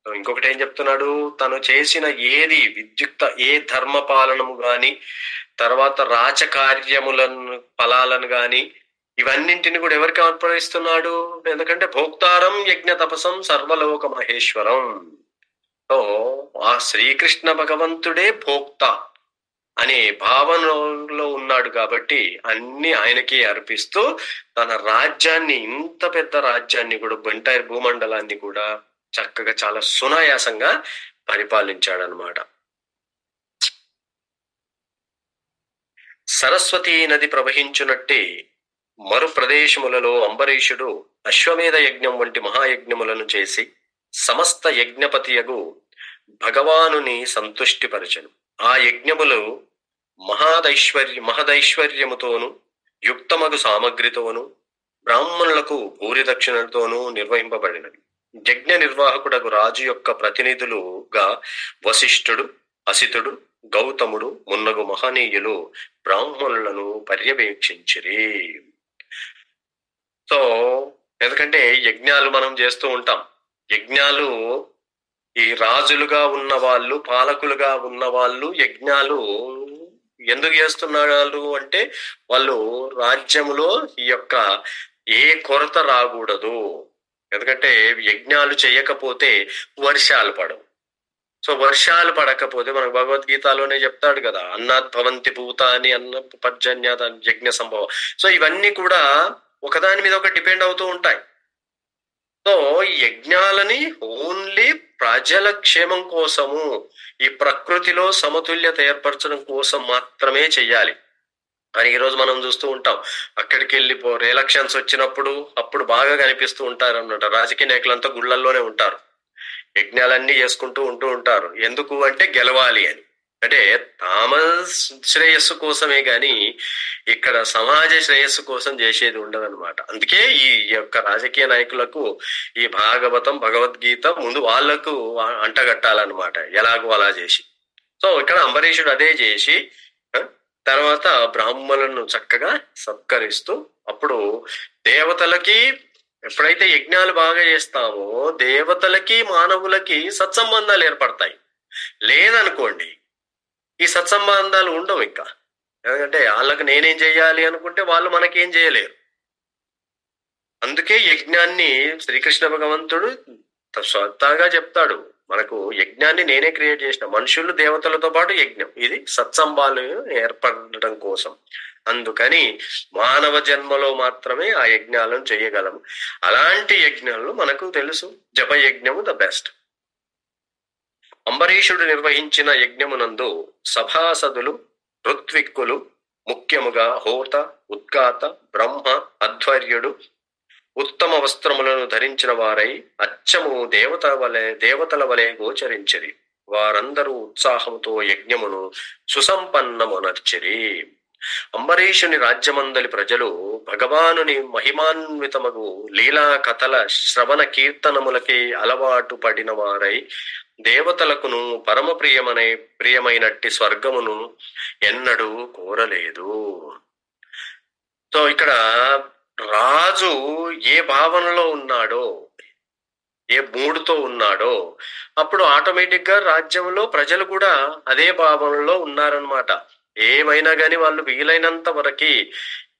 ఇంకొకటి ఏం చెప్తున్నాడు, తను చేసిన ఏది ఏ ధర్మ పాలనము గాని తర్వాత రాచకార్యములను ఫలాలను గాని ఇవన్నింటిని కూడా ఎవరికి అర్పణిస్తున్నాడు, ఎందుకంటే భోక్తారం యజ్ఞ తపసం సర్వలోక మహేశ్వరం. సో ఆ శ్రీకృష్ణ భగవంతుడే భోక్త అనే భావనలో ఉన్నాడు కాబట్టి అన్ని ఆయనకి అర్పిస్తూ తన రాజ్యాన్ని, ఇంత పెద్ద రాజ్యాన్ని కూడా, ఎంటైర్ భూమండలాన్ని కూడా చక్కగా చాలా సునాయాసంగా పరిపాలించాడనమాట. సరస్వతీ నది ప్రవహించునట్టే మరు ప్రదేశములలో అంబరీషుడు అశ్వమేధ యజ్ఞం వంటి మహాయజ్ఞములను చేసి సమస్త యజ్ఞపతియగు భగవానుని సంతుష్టిపరచెను. ఆ యజ్ఞములు మహదైశ్వర్యముతోను యుక్తమగు సామగ్రితోను బ్రాహ్మణులకు భూరి దక్షిణలతోనూ నిర్వహింపబడినవి. యజ్ఞ నిర్వాహకుడకు రాజు యొక్క ప్రతినిధులుగా వశిష్ఠుడు, అసితుడు, గౌతముడు మున్నగు మహనీయులు బ్రాహ్మణులను పర్యవేక్షించిరి. సో ఎందుకంటే యజ్ఞాలు మనం చేస్తూ ఉంటాం. యజ్ఞాలు ఈ రాజులుగా ఉన్న వాళ్ళు, పాలకులుగా ఉన్న వాళ్ళు యజ్ఞాలు ఎందుకు చేస్తున్నారు అంటే వాళ్ళు రాజ్యములో ఈ యొక్క ఏ కొరత రాకూడదు. ఎందుకంటే యజ్ఞాలు చేయకపోతే వర్షాలు పడవు. సో వర్షాలు పడకపోతే మనకు భగవద్గీతలోనే చెప్తాడు కదా, అన్నాత్ భవంతి భూతాని అన్న పర్జన్యాత యజ్ఞ సంభవం. సో ఇవన్నీ కూడా ఒకదాని మీద ఒక డిపెండ్ అవుతూ ఉంటాయి. సో ఈ యజ్ఞాలని ఓన్లీ ప్రజల క్షేమం కోసము, ఈ ప్రకృతిలో సమతుల్యత ఏర్పరచడం కోసం మాత్రమే చెయ్యాలి అని ఈరోజు మనం చూస్తూ ఉంటాం. అక్కడికి వెళ్ళి ఎలక్షన్స్ వచ్చినప్పుడు అప్పుడు బాగా కనిపిస్తూ ఉంటారు అన్నమాట. రాజకీయ నాయకులంతా గుళ్ళల్లోనే ఉంటారు, యజ్ఞాలన్నీ చేసుకుంటూ ఉంటారు. ఎందుకు అంటే గెలవాలి అని. అంటే తామ శ్రేయస్సు కోసమే గాని ఇక్కడ సమాజ శ్రేయస్సు కోసం చేసేది ఉండదన్నమాట. అందుకే ఈ యొక్క రాజకీయ నాయకులకు ఈ భాగవతం, భగవద్గీత ముందు వాళ్లకు అంటగట్టాలన్నమాట, ఎలాగో అలా చేసి. సో ఇక్కడ అంబరీషుడు అదే చేసి తర్వాత బ్రాహ్మణులను చక్కగా సత్కరిస్తూ, అప్పుడు దేవతలకి ఎప్పుడైతే యజ్ఞాలు బాగా చేస్తామో దేవతలకి మానవులకి సత్సంబంధాలు ఏర్పడతాయి. లేదనుకోండి ఈ సత్సంబంధాలు ఉండవు ఇంకా. ఎందుకంటే వాళ్ళకి నేనేం చేయాలి అనుకుంటే వాళ్ళు మనకేం చేయలేరు. అందుకే యజ్ఞాన్ని శ్రీకృష్ణ భగవంతుడు స్వతహాగా చెప్తాడు, మనకు యజ్ఞాన్ని నేనే క్రియేట్ చేసిన, మనుషులు దేవతలతో పాటు యజ్ఞం, ఇది సత్సంబాలు ఏర్పడడం కోసం. అందుకని మానవ జన్మలో మాత్రమే ఆ యజ్ఞాలను చేయగలము. అలాంటి యజ్ఞాలు మనకు తెలుసు, జపయజ్ఞము ద బెస్ట్. అంబరీషుడు నిర్వహించిన యజ్ఞమునందు సభాసదులు, ఋత్విక్కులు, ముఖ్యముగా హోత, ఉద్గాత, బ్రహ్మ, అధ్వర్యుడు ఉత్తమ వస్త్రములను ధరించిన వారై అచ్చము దేవతల వలె గోచరించిరి. వారందరూ ఉత్సాహముతో యజ్ఞమును సుసంపన్నమునర్చిరి. అంబరీషుని రాజ్యమందలి ప్రజలు భగవానుని మహిమాన్వితమగు లీలా కథల శ్రవణ కీర్తనములకి అలవాటు పడిన వారై దేవతలకును పరమ ప్రియమైనట్టి స్వర్గమును ఎన్నడూ కోరలేదు. సో ఇక్కడ రాజు ఏ భావనలో ఉన్నాడో, ఏ మూడుతో ఉన్నాడో, అప్పుడు ఆటోమేటిక్ గా రాజ్యంలో ప్రజలు కూడా అదే భావనలో ఉన్నారనమాట. ఏమైనా గాని వాళ్ళు వీలైనంత వరకు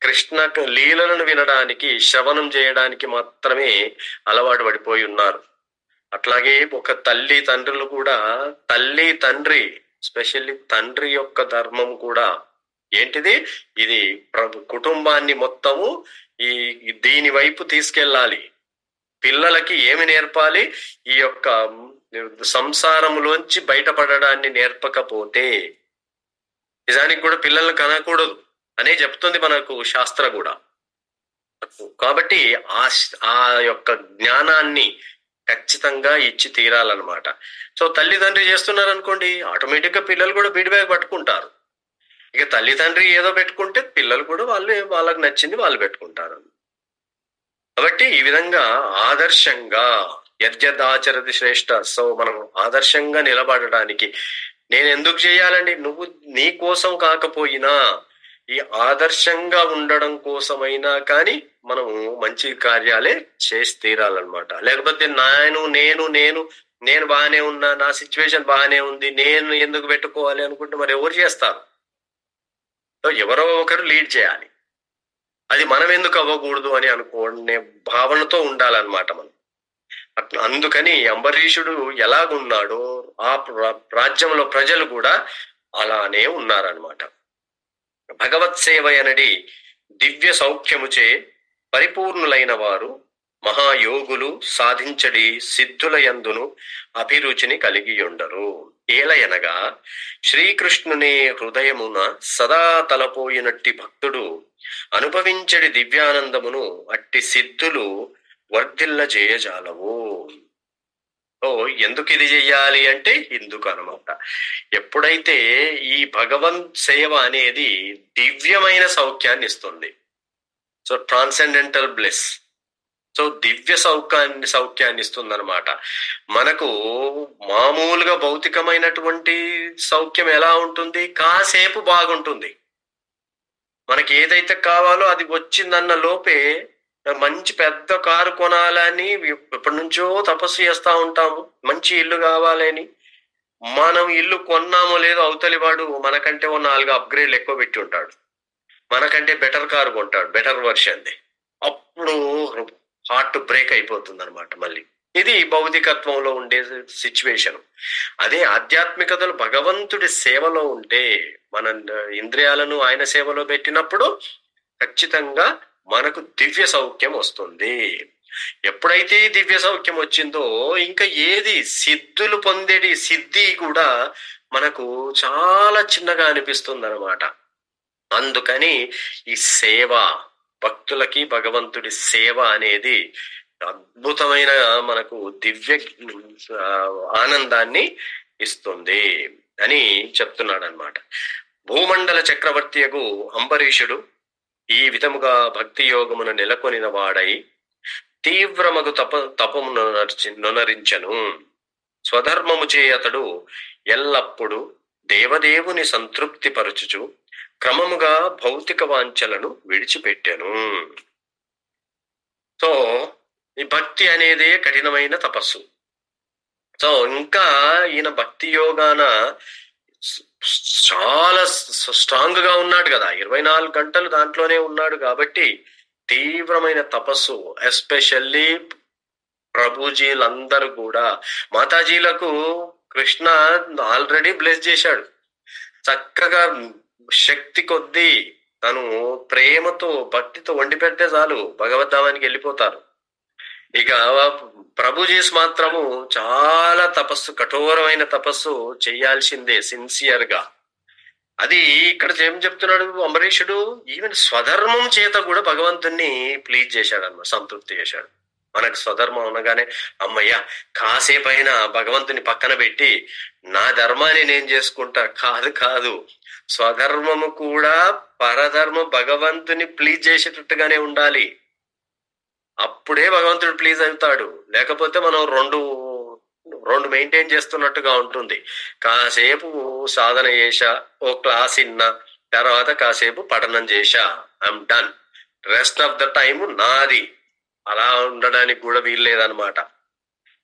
కృష్ణ లీలలను వినడానికి, శ్రవణం చేయడానికి మాత్రమే అలవాటు పడిపోయి ఉన్నారు. అట్లాగే ఒక తల్లి తండ్రులు కూడా, తల్లి తండ్రి స్పెషల్లీ తండ్రి యొక్క ధర్మం కూడా ఏంటిది, ఇది కుటుంబాన్ని మొత్తము దీని వైపు తీసుకెళ్ళాలి. పిల్లలకి ఏమి నేర్పాలి, ఈ యొక్క సంసారములోంచి బయటపడడాన్ని నేర్పకపోతే నిజానికి కూడా పిల్లల్ని కనకూడదు అనే చెప్తుంది మనకు శాస్త్ర కూడా. కాబట్టి ఆ యొక్క జ్ఞానాన్ని ఖచ్చితంగా ఇచ్చి తీరాలన్నమాట. సో తల్లిదండ్రి చేస్తున్నారు అనుకోండి, ఆటోమేటిక్ గా పిల్లలు కూడా బీడ్ బ్యాగ్ పట్టుకుంటారు. ఇక తల్లిదండ్రి ఏదో పెట్టుకుంటే పిల్లలు కూడా వాళ్ళకి నచ్చింది వాళ్ళు పెట్టుకుంటారు. కాబట్టి ఈ విధంగా ఆదర్శంగా యద్యదాచరతి శ్రేష్ఠ. సో మనం ఆదర్శంగా నిలబడడానికి నేను ఎందుకు చేయాలండి, నువ్వు నీ కోసం కాకపోయినా ఈ ఆదర్శంగా ఉండడం కోసమైనా కానీ మనము మంచి కార్యాలే చేసి తీరాలన్నమాట. లేకపోతే నేను బాగానే ఉన్నా, నా సిచ్యువేషన్ బాగానే ఉంది, నేను ఎందుకు పెట్టుకోవాలి అనుకుంటే మరి ఎవరు చేస్తారు? ఎవరో ఒకరు లీడ్ చేయాలి, అది మనం ఎందుకు అవ్వకూడదు అని అనుకునే భావనతో ఉండాలన్నమాట మనం. అందుకని అంబరీషుడు ఎలాగున్నాడో ఆ రాజ్యంలో ప్రజలు కూడా అలానే ఉన్నారనమాట. భగవత్ సేవ అనడి దివ్య సౌఖ్యముచే పరిపూర్ణులైన వారు మహాయోగులు సాధించడి సిద్ధుల యందును అభిరుచిని కలిగి ఉండరు. ఏలయనగా శ్రీకృష్ణుని హృదయమున సదా తలపోయినట్టి భక్తుడు అనుభవించడి దివ్యానందమును అట్టి సిద్ధులు వర్ధిల్ల చేయజాలవు. ఎందుకు ఇది చెయ్యాలి అంటే ఇందుకు అనమాట. ఎప్పుడైతే ఈ భగవంత్ సేవ అనేది దివ్యమైన సౌఖ్యాన్ని ఇస్తుంది, సో ట్రాన్సెండెంటల్ బ్లెస్. సో దివ్య సౌఖ్యాన్ని ఇస్తుందన్నమాట. మనకు మామూలుగా భౌతికమైనటువంటి సౌఖ్యం ఎలా ఉంటుంది? కాసేపు బాగుంటుంది. మనకి ఏదైతే కావాలో అది వచ్చిందన్న లోపే మంచి పెద్ద కారు కొనాలని ఎప్పటి నుంచో తపస్సు చేస్తా ఉంటాము. మంచి ఇల్లు కావాలని. మనం ఇల్లు కొన్నామో లేదో అవతలి వాడు మనకంటే ఓ 4 అప్గ్రేడ్లు ఎక్కువ పెట్టి ఉంటాడు. మనకంటే బెటర్ కారు కొంటాడు, బెటర్ వర్షన్ది. అప్పుడు హార్ట్ బ్రేక్ అయిపోతుంది అనమాట. మళ్ళీ ఇది భౌతికత్వంలో ఉండే సిచ్యువేషన్. అదే ఆధ్యాత్మికతలు భగవంతుడి సేవలో ఉంటే, మన ఇంద్రియాలను ఆయన సేవలో పెట్టినప్పుడు ఖచ్చితంగా మనకు దివ్య సౌఖ్యం వస్తుంది. ఎప్పుడైతే దివ్య సౌఖ్యం వచ్చిందో ఇంకా ఏది సిద్ధులు పొందేది సిద్ధి కూడా మనకు చాలా చిన్నగా అనిపిస్తుంది అనమాట. అందుకని ఈ సేవ, భక్తులకి భగవంతుడి సేవ అనేది అద్భుతమైన మనకు దివ్య ఆనందాన్ని ఇస్తుంది అని చెప్తున్నాడు అనమాట. భూమండల చక్రవర్తియగు అంబరీషుడు ఈ విధముగా భక్తి యోగమును నెలకొనిన వాడై తీవ్రమగు తపమును నొనరించను. స్వధర్మము చే అతడు ఎల్లప్పుడూ దేవదేవుని సంతృప్తి పరచుచు క్రమముగా భౌతిక వాంఛలను విడిచిపెట్టెను. సో ఈ భక్తి అనేదే కఠినమైన తపస్సు. సో ఇంకా ఈయన భక్తి యోగాన చాలా స్ట్రాంగ్ గా ఉన్నాడు కదా, 24 గంటలు దాంట్లోనే ఉన్నాడు కాబట్టి తీవ్రమైన తపస్సు. ఎస్పెషల్లీ ప్రభుజీలందరూ కూడా, మాతాజీలకు కృష్ణ ఆల్రెడీ బ్లెస్ చేశాడు. చక్కగా శక్తి కొద్దీ తను ప్రేమతో భక్తితో వండి పెడితే చాలు భగవద్ధామానికి వెళ్ళిపోతారు. ఇక ప్రభుజీస్ మాత్రము చాలా తపస్సు, కఠోరమైన తపస్సు చేయాల్సిందే సిన్సియర్ గా. అది ఇక్కడ ఏం చెప్తున్నాడు అంబరీషుడు, ఈవెన్ స్వధర్మం చేత కూడా భగవంతుణ్ణి ప్లీజ్ చేశాడు అన్నమాట, సంతృప్తి చేశాడు. మనకు స్వధర్మం అనగానే అమ్మయ్యా కాసేపైనా భగవంతుని పక్కన పెట్టి నా ధర్మాన్ని నేను చేసుకుంటా, కాదు కాదు, స్వధర్మము కూడా పరధర్మం భగవంతుని ప్లీజ్ చేసేటట్టుగానే ఉండాలి. అప్పుడే భగవంతుడు ప్లీజ్ అవుతాడు. లేకపోతే మనం రెండు మెయింటైన్ చేస్తున్నట్టుగా ఉంటుంది. కాసేపు సాధన చేశా, ఓ క్లాస్ ఇన్నా, తర్వాత కాసేపు పఠనం చేశా, I'm done, rest of the time నాది. అలా ఉండడానికి కూడా వీల్లేదనమాట.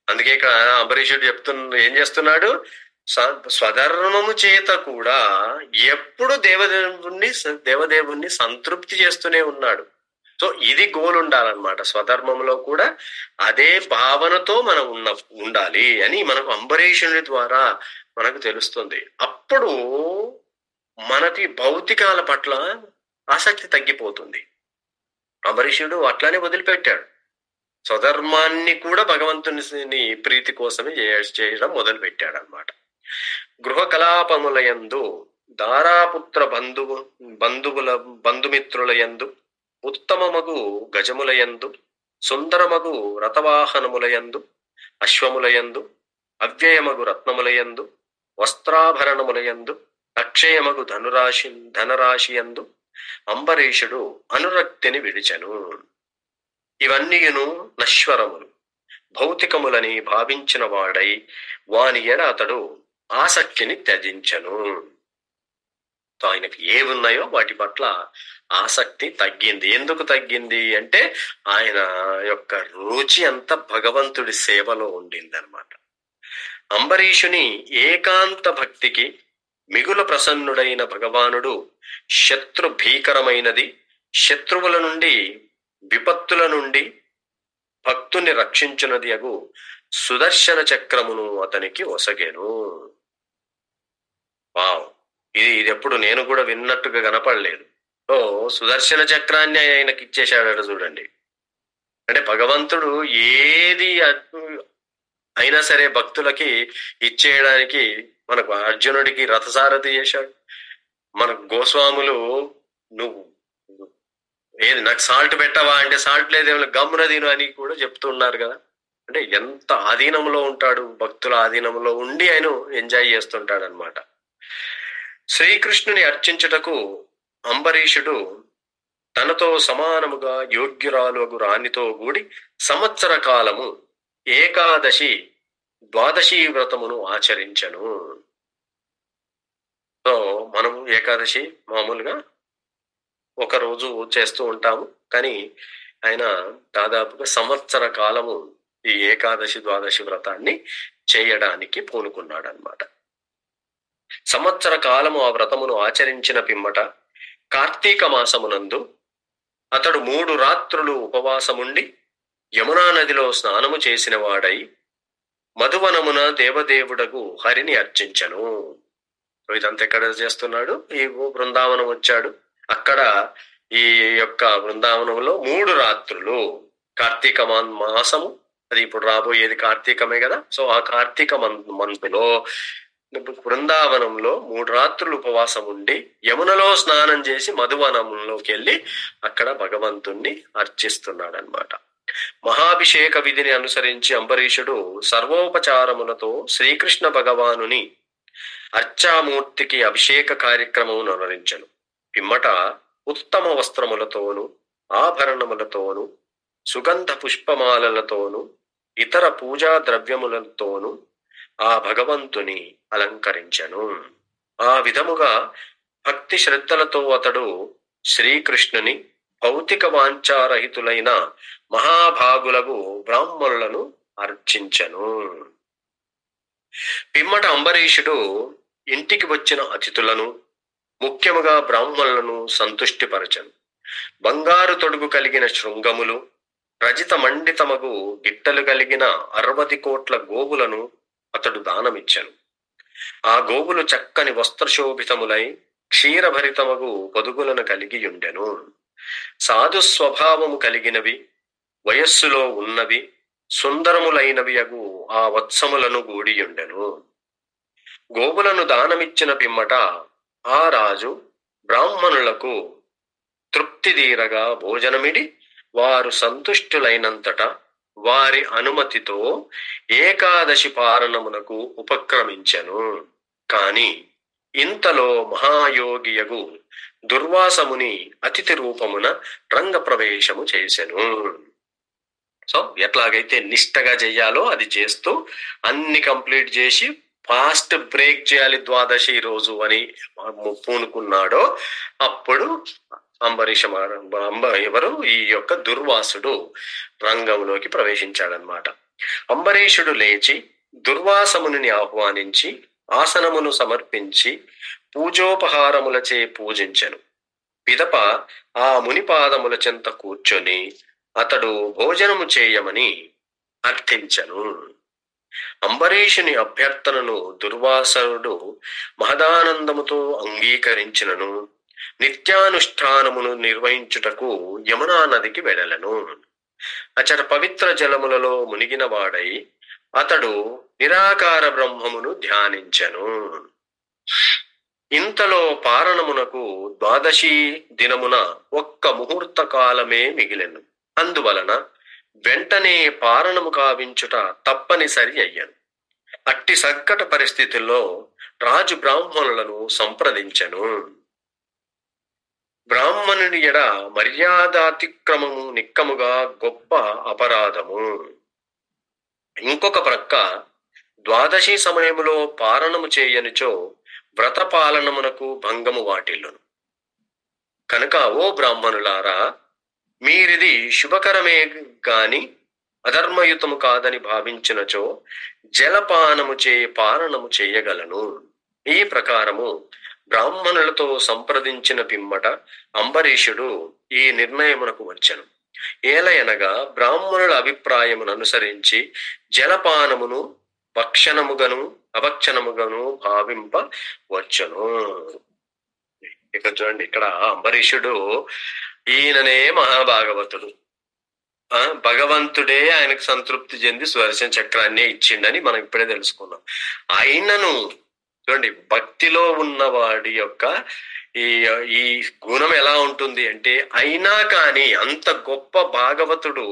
అందుకే ఇక్కడ అంబరీషుడు ఏం చేస్తున్నాడు, స్వధర్మము చేత కూడా ఎప్పుడు దేవదేవుణ్ణి సంతృప్తి చేస్తూనే ఉన్నాడు. సో ఇది గోల్ ఉండాలన్నమాట. స్వధర్మంలో కూడా అదే భావనతో మనం ఉండాలి అని మనకు అంబరీషుని ద్వారా మనకు తెలుస్తుంది. అప్పుడు మనకి భౌతికాల పట్ల ఆసక్తి తగ్గిపోతుంది. అంబరీషుడు అట్లానే వదిలిపెట్టాడు. స్వధర్మాన్ని కూడా భగవంతుని ప్రీతి కోసమే చేయడం మొదలు పెట్టాడు అనమాట. గృహ కలాపములయందు, దారాపుత్ర బంధుమిత్రులయందు, ఉత్తమమగు గజములయందు, సుందరమగు రథవాహనములయందు, అశ్వములయందు, అవ్యయమగు రత్నములయందు, వస్త్రాభరణములయందు, అక్షయమగు ధనరాశియందు అంబరీషుడు అనురక్తిని విడిచెను. ఇవన్నీయును నశ్వరములు, భౌతికములని భావించిన వాడై వాని ఎడ అతడు ఆసక్తిని త్యజించను. ఆయనకి ఏమున్నాయో వాటి పట్ల ఆసక్తి తగ్గింది. ఎందుకు తగ్గింది అంటే ఆయన యొక్క రుచి అంతా భగవంతుడి సేవలో ఉండింది అనమాట. అంబరీషుని ఏకాంత భక్తికి మిగుల ప్రసన్నుడైన భగవానుడు శత్రు భీకరమైనది, శత్రువుల నుండి విపత్తుల నుండి భక్తుని రక్షించున్నది అగు సుదర్శన చక్రమును అతనికి ఒసగెను. వావ్, ఇది ఎప్పుడు నేను కూడా విన్నట్టుగా కనపడలేదు. సో సుదర్శన చక్రాన్ని ఆయనకి ఇచ్చేశాడట చూడండి. అంటే భగవంతుడు ఏది అయినా సరే భక్తులకి ఇచ్చేయడానికి మనకు అర్జునుడికి రథసారథి చేశాడు. మనకు గోస్వాములు నువ్వు ఏది నాకు సాల్ట్ పెట్టవా అంటే సాల్ట్ లేదేమో గమ్మున తిను అని కూడా చెప్తున్నారు కదా. అంటే ఎంత ఆధీనంలో ఉంటాడు, భక్తుల ఆధీనంలో ఉండి ఆయన ఎంజాయ్ చేస్తుంటాడు అనమాట. శ్రీకృష్ణుని అర్చించుటకు అంబరీషుడు తనతో సమానముగా యోగ్యురాలు రాణితో కూడి సంవత్సర కాలము ఏకాదశి ద్వాదశి వ్రతమును ఆచరించను. సో మనము ఏకాదశి మామూలుగా ఒక రోజు చేస్తూ ఉంటాము, కానీ ఆయన దాదాపుగా సంవత్సర కాలము ఈ ఏకాదశి ద్వాదశి వ్రతాన్ని చేయడానికి పూనుకున్నాడు అన్నమాట. సంవత్సర కాలము ఆ వ్రతమును ఆచరించిన పిమ్మట కార్తీక మాసమునందు అతడు 3 రాత్రులు ఉపవాసముండి యమునా నదిలో స్నానము చేసిన వాడై మధువనమున దేవదేవుడగు హరిని అర్చించను. ఇదంతా ఎక్కడ చేస్తున్నాడు? ఈ బృందావనం వచ్చాడు, అక్కడ ఈ యొక్క బృందావనంలో 3 రాత్రులు కార్తీక మాసము, అది ఇప్పుడు రాబోయేది కార్తీకమే కదా. సో ఆ కార్తీక మంతులో బృందావనంలో 3 రాత్రులు ఉపవాసం ఉండి యమునలో స్నానం చేసి మధువనంలోకి వెళ్ళి అక్కడ భగవంతుణ్ణి అర్చిస్తున్నాడు అన్నమాట. మహాభిషేక విధిని అనుసరించి అంబరీషుడు సర్వోపచారములతో శ్రీకృష్ణ భగవానుని అర్చామూర్తికి అభిషేక కార్యక్రమం నిర్వహించను. పిమ్మట ఉత్తమ వస్త్రములతోను ఆభరణములతోను సుగంధ పుష్పమాలలతోను ఇతర పూజా ద్రవ్యములతోను ఆ భగవంతుని అలంకరించను. ఆ విధముగా భక్తి శ్రద్ధలతో అతడు శ్రీకృష్ణుని భౌతిక వాంఛారహితులైన మహాభాగులకు బ్రాహ్మణులను అర్చించను. పిమ్మట అంబరీషుడు ఇంటికి వచ్చిన అతిథులను, ముఖ్యముగా బ్రాహ్మణులను సంతుష్టిపరచను. బంగారు తొడుగు కలిగిన శృంగములు, రజిత మండితమగు గిట్టలు కలిగిన 60 కోట్ల గోవులను అతడు దానమిచ్చను. ఆ గోవులు చక్కని వస్త్రశోభితములై క్షీరభరితమగు పొదుగులను కలిగియుండెను. సాధు స్వభావము కలిగినవి, వయస్సులో ఉన్నవి, సుందరములైనవి అగు ఆ వత్సములను గూడియుండెను. గోవులను దానమిచ్చిన పిమ్మట ఆ రాజు బ్రాహ్మణులకు తృప్తిదీరగా భోజనమిడి వారు సంతుష్టులైనంతట వారి అనుమతితో ఏకాదశి పారణమునకు ఉపక్రమించెను. కాని ఇంతలో మహాయోగియగు దుర్వాసముని అతిథి రూపమున రంగ ప్రవేశము చేసెను. సో ఎట్లాగైతే నిష్టగా చెయ్యాలో అది చేస్తూ అన్ని కంప్లీట్ చేసి ఫాస్ట్ బ్రేక్ చేయాలి ద్వాదశి రోజు అని పూనుకున్నాడో అప్పుడు ఎవరు ఈ యొక్క దుర్వాసుడు రంగంలోకి ప్రవేశించాడనమాట. అంబరీషుడు లేచి దుర్వాసముని ఆహ్వానించి ఆసనమును సమర్పించి పూజోపహారములచే పూజించెను. పిదప ఆ మునిపాదముల చెంత కూర్చొని అతడు భోజనము చేయమని అర్థించెను. అంబరీషుని అభ్యర్థనను దుర్వాసుడు మహదానందముతో అంగీకరించినను నిత్యానుష్ఠానమును నిర్వహించుటకు యమునా నదికి వెడలను. అచట పవిత్ర జలములలో మునిగిన వాడై అతడు నిరాకార బ్రహ్మమును ధ్యానించెను. ఇంతలో పారణమునకు ద్వాదశి దినమున ఒక్క ముహూర్త కాలమే మిగిలెను. అందువలన వెంటనే పారణము కావించుట తప్పనిసరి అయ్యను. అట్టి సంకట పరిస్థితుల్లో రాజు బ్రాహ్మణులను సంప్రదించెను. బ్రాహ్మణుని ఎడ మర్యాదాతిక్రమము నిక్కముగా గొప్ప అపరాధము. ఇంకొక ప్రక్క ద్వాదశి సమయములో పారణము చేయనిచో వ్రత పాలనమునకు భంగము వాటిల్లును. కనుక ఓ బ్రాహ్మణులారా, మీరిది శుభకరమే గాని అధర్మయుతము కాదని భావించినచో జలపానము చే పారణము చేయగలను. ఈ ప్రకారము బ్రాహ్మణులతో సంప్రదించిన పిమ్మట అంబరీషుడు ఈ నిర్ణయమునకు వచ్చెను. ఏలయనగా బ్రాహ్మణుల అభిప్రాయమును అనుసరించి జలపానమును భక్షణముగను అభక్షణముగను భావింపవచ్చును. ఇక చూడండి, ఇక్కడ అంబరీషుడు ఈయననే మహాభాగవతుడు, భగవంతుడే ఆయనకు సంతృప్తి చెంది సుదర్శన చక్రాన్నే ఇచ్చిండని మనం ఇప్పుడే తెలుసుకున్నాం. ఆయనను చూడండి, భక్తిలో ఉన్నవాడి యొక్క ఈ గుణం ఎలా ఉంటుంది అంటే, అయినా కానీ అంత గొప్ప భాగవతుడు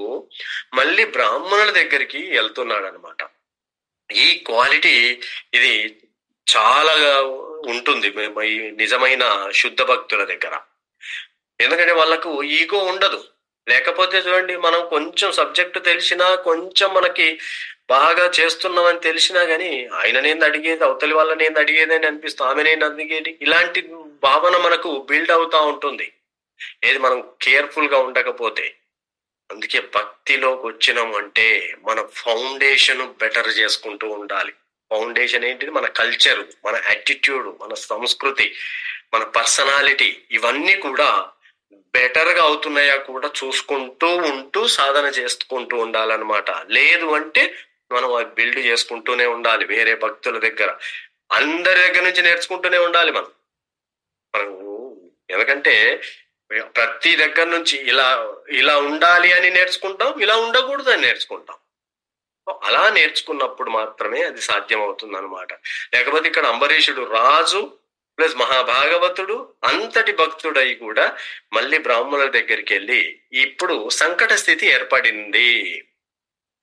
మళ్ళీ బ్రాహ్మణుల దగ్గరికి వెళ్తున్నాడు అనమాట. ఈ క్వాలిటీ ఇది చాలా ఉంటుంది ఈ నిజమైన శుద్ధ భక్తుల దగ్గర. ఎందుకంటే వాళ్ళకు ఈగో ఉండదు. లేకపోతే చూడండి, మనం కొంచెం సబ్జెక్ట్ తెలిసినా, కొంచెం మనకి బాగా చేస్తున్నామని తెలిసినా గానీ ఆయననేంది అడిగేది, అవతలి వాళ్ళనేంది అడిగేది అని అనిపిస్తుంది, ఆమెనేంది అడిగేది, ఇలాంటి భావన మనకు బిల్డ్ అవుతా ఉంటుంది ఏది మనం కేర్ఫుల్ గా ఉండకపోతే. అందుకే భక్తిలోకి వచ్చినాం అంటే మన ఫౌండేషన్ బెటర్ చేసుకుంటూ ఉండాలి. ఫౌండేషన్ ఏంటిది? మన కల్చర్, మన యాటిట్యూడ్, మన సంస్కృతి, మన పర్సనాలిటీ, ఇవన్నీ కూడా బెటర్ గా అవుతున్నాయా కూడా చూసుకుంటూ ఉంటూ సాధన చేసుకుంటూ ఉండాలన్నమాట. లేదు అంటే మనం అది బిల్డ్ చేసుకుంటూనే ఉండాలి. వేరే భక్తుల దగ్గర, అందరి దగ్గర నుంచి నేర్చుకుంటూనే ఉండాలి మనం. ఎందుకంటే ప్రతి దగ్గర నుంచి ఇలా ఇలా ఉండాలి అని నేర్చుకుంటాం, ఇలా ఉండకూడదు అని నేర్చుకుంటాం. అలా నేర్చుకున్నప్పుడు మాత్రమే అది సాధ్యం అవుతుంది అనమాట. లేకపోతే ఇక్కడ అంబరీషుడు రాజు ప్లస్ మహాభాగవతుడు అంతటి భక్తుడై కూడా మళ్ళీ బ్రాహ్మణుల దగ్గరికి వెళ్ళి ఇప్పుడు సంకట స్థితి ఏర్పడింది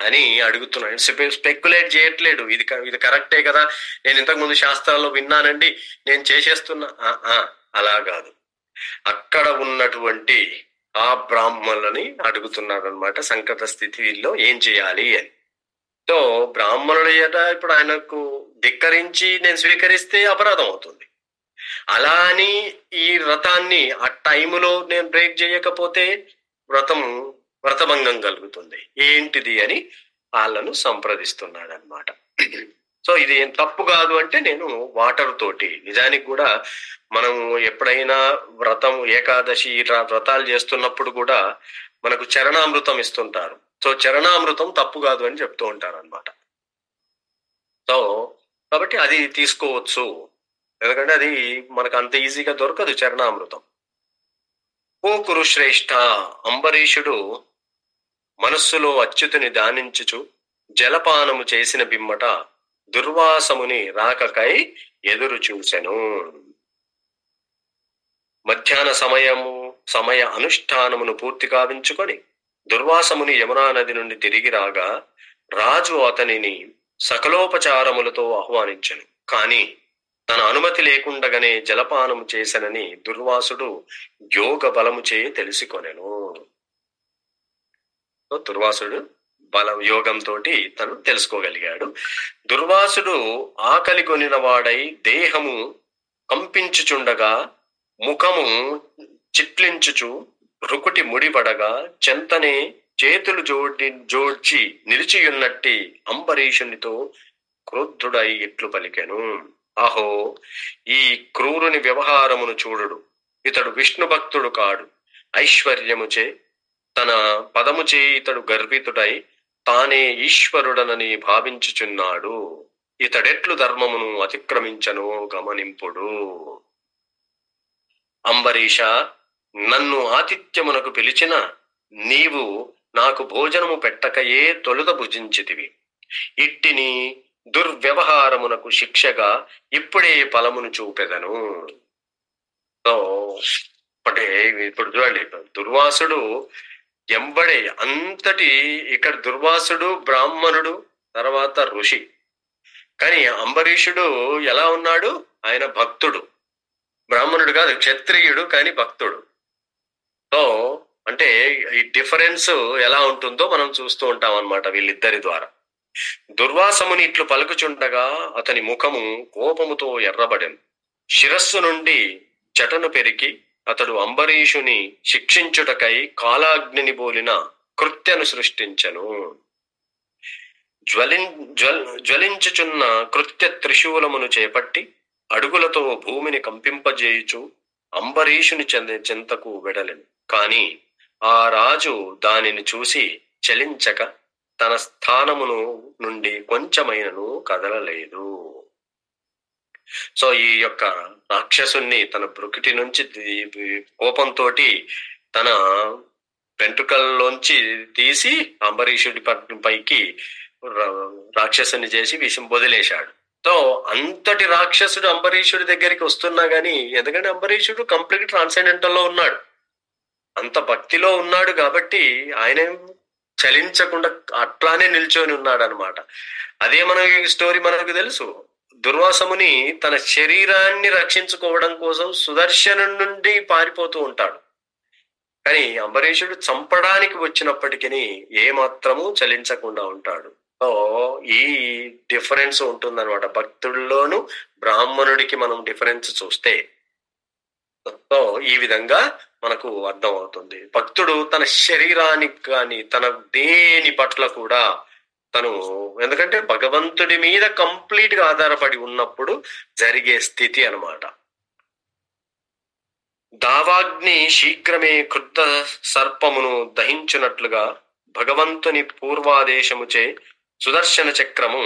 అని అడుగుతున్నాడు. స్పెక్యులేట్ చేయట్లేడు, ఇది కరెక్టే కదా, నేను ఇంతకు ముందు శాస్త్రాల్లో విన్నానండి, నేను చేసేస్తున్నా, అలా కాదు. అక్కడ ఉన్నటువంటి ఆ బ్రాహ్మణులని అడుగుతున్నాడు అనమాట, సంకట స్థితిలో ఏం చేయాలి అని. సో బ్రాహ్మణుడు ఇప్పుడు ఆయనకు ధిక్కరించి నేను స్వీకరిస్తే అపరాధం అవుతుంది. అలా అని ఈ వ్రతాన్ని ఆ టైములో నేను బ్రేక్ చేయకపోతే వ్రతభంగం కలుగుతుంది. ఏంటిది అని వాళ్ళను సంప్రదిస్తున్నాడు అనమాట. సో ఇది ఏం తప్పు కాదు అంటే, నేను వాటర్ తోటి, నిజానికి కూడా మనం ఎప్పుడైనా వ్రతం ఏకాదశి వ్రతాలు చేస్తున్నప్పుడు కూడా మనకు చరణామృతం ఇస్తుంటారు. సో చరణామృతం తప్పు కాదు అని చెప్తూ ఉంటారు అనమాట. సో కాబట్టి అది తీసుకోవచ్చు, ఎందుకంటే అది మనకు అంత ఈజీగా దొరకదు చరణామృతం. ఓ కురుశ్రేష్ఠ, అంబరీషుడు మనస్సులో అచ్యుతుని ధ్యానించుచు జలపానము చేసిన బిమ్మట దుర్వాసముని రాకకై ఎదురు చూసెను. మధ్యాహ్న సమయ అనుష్ఠానమును పూర్తి కావించుకొని దుర్వాసముని యమునా నది నుండి తిరిగి రాగా రాజు అతనిని సకలోపచారములతో ఆహ్వానించెను. కాని తన అనుమతి లేకుండగానే జలపానము చేసెనని దుర్వాసుడు యోగ బలము చే తెలిసికొనెను. దుర్వాసుడు యోగంతో తను తెలుసుకోగలిగాడు. దుర్వాసుడు ఆకలి కొనిన వాడై దేహము కంపించుచుండగా ముఖము చిట్లించుచు రుకుటి ముడిపడగా చెంతనే చేతులు జోడ్చి నిలిచియున్నట్టి అంబరీషునితో క్రుద్ధుడై ఇట్లు పలికెను. అహో, ఈ క్రూరుని వ్యవహారమును చూడుడు. ఇతడు విష్ణు భక్తుడు కాడు. ఐశ్వర్యముచే తన పదముచే ఇతడు గర్వితుడై తానే ఈశ్వరుడనని భావించుచున్నాడు. ఇతడెట్లు ధర్మమును అతిక్రమించను గమనింపుడు. అంబరీష, నన్ను ఆతిథ్యమునకు పిలిచిన నీవు నాకు భోజనము పెట్టకయే తొలుత భుజించితివి. ఇట్టిని దుర్వ్యవహారమునకు శిక్షగా ఇప్పుడే ఫలమును చూపెదను. సో అంటే ఇప్పుడు చూడండి, దుర్వాసుడు ఎంబడే అంతటి, ఇక్కడ దుర్వాసుడు బ్రాహ్మణుడు, తర్వాత ఋషి. కానీ అంబరీషుడు ఎలా ఉన్నాడు? ఆయన భక్తుడు, బ్రాహ్మణుడు కాదు, క్షత్రియుడు కానీ భక్తుడు. సో అంటే ఈ డిఫరెన్స్ ఎలా ఉంటుందో మనం చూస్తూ ఉంటాం అన్నమాట వీళ్ళిద్దరి ద్వారా. దుర్వాసముని ఇట్లు పలుకుచుండగా అతని ముఖము కోపముతో ఎర్రబడెను. శిరస్సు నుండి చెటను పెరికి అతడు అంబరీషుని శిక్షించుటకై కాలాగ్నిని బోలిన కృత్యను సృష్టించెను. జ్వలించుచున్న కృత్య త్రిశూలమును చేపట్టి అడుగులతో భూమిని కంపింపజేయుచు అంబరీషుని చెంతకు వెడలెను. కాని ఆ రాజు దానిని చూసి చలించక తన స్థానమును నుండి కొంచెమైనను కదలలేదు. సో ఈ యొక్క రాక్షసుని తన బ్రుకిటి నుంచి కోపంతో తన వెంట్రుకల్లోంచి తీసి అంబరీషుడి పైకి రాక్షసుని చేసి విషం వదిలేశాడు. సో అంతటి రాక్షసుడు అంబరీషుడి దగ్గరికి వస్తున్నా గాని, ఎందుకంటే అంబరీషుడు కంప్లీట్ ట్రాన్సెండెంటల్ లో ఉన్నాడు, అంత భక్తిలో ఉన్నాడు కాబట్టి ఆయన చలించకుండా అట్లానే నిల్చొని ఉన్నాడు అనమాట. అదే మనకి స్టోరీ మనకు తెలుసు. దుర్వాసముని తన శరీరాన్ని రక్షించుకోవడం కోసం సుదర్శను నుండి పారిపోతూ ఉంటాడు. కానీ అంబరీషుడు చంపడానికి వచ్చినప్పటికీ ఏమాత్రము చలించకుండా ఉంటాడు. సో ఈ డిఫరెన్స్ ఉంటుందన్నమాట భక్తుల్లోను బ్రాహ్మణుడికి మనం డిఫరెన్స్ చూస్తే. సో ఈ విధంగా మనకు అర్థం అవుతుంది. భక్తుడు తన శరీరానికి కానీ తన దేని పట్ల కూడా తను, ఎందుకంటే భగవంతుడి మీద కంప్లీట్ గా ఆధారపడి ఉన్నప్పుడు జరిగే స్థితి అన్నమాట. దావాగ్ని శీఘ్రమే క్రుద్ధ సర్పమును దహించునట్లుగా భగవంతుని పూర్వాదేశముచే సుదర్శన చక్రము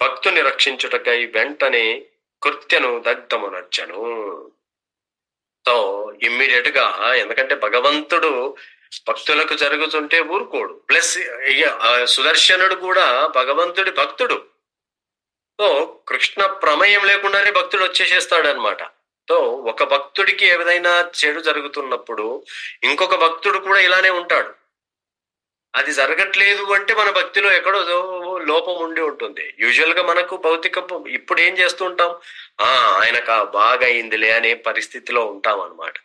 భక్తుని రక్షించుటకై వెంటనే కృత్యను దగ్ధమునర్చను. సో ఇమ్మీడియట్ గా, ఎందుకంటే భగవంతుడు భక్తులకు జరుగుతుంటే ఊరుకోడు. ప్లస్ సుదర్శనుడు కూడా భగవంతుడి భక్తుడు. సో కృష్ణ ప్రమేయం లేకుండానే భక్తుడు వచ్చేసేస్తాడు అనమాట. సో ఒక భక్తుడికి ఏదైనా చెడు జరుగుతున్నప్పుడు ఇంకొక భక్తుడు కూడా ఇలానే ఉంటాడు. అది జరగట్లేదు అంటే మన భక్తిలో ఎక్కడో లోపం ఉండి ఉంటుంది. యూజువల్ గా మనకు భౌతిక ఇప్పుడు ఏం చేస్తూ ఉంటాం, ఆయనకు బాగా అయిందిలే అనే పరిస్థితిలో ఉంటాం అనమాట.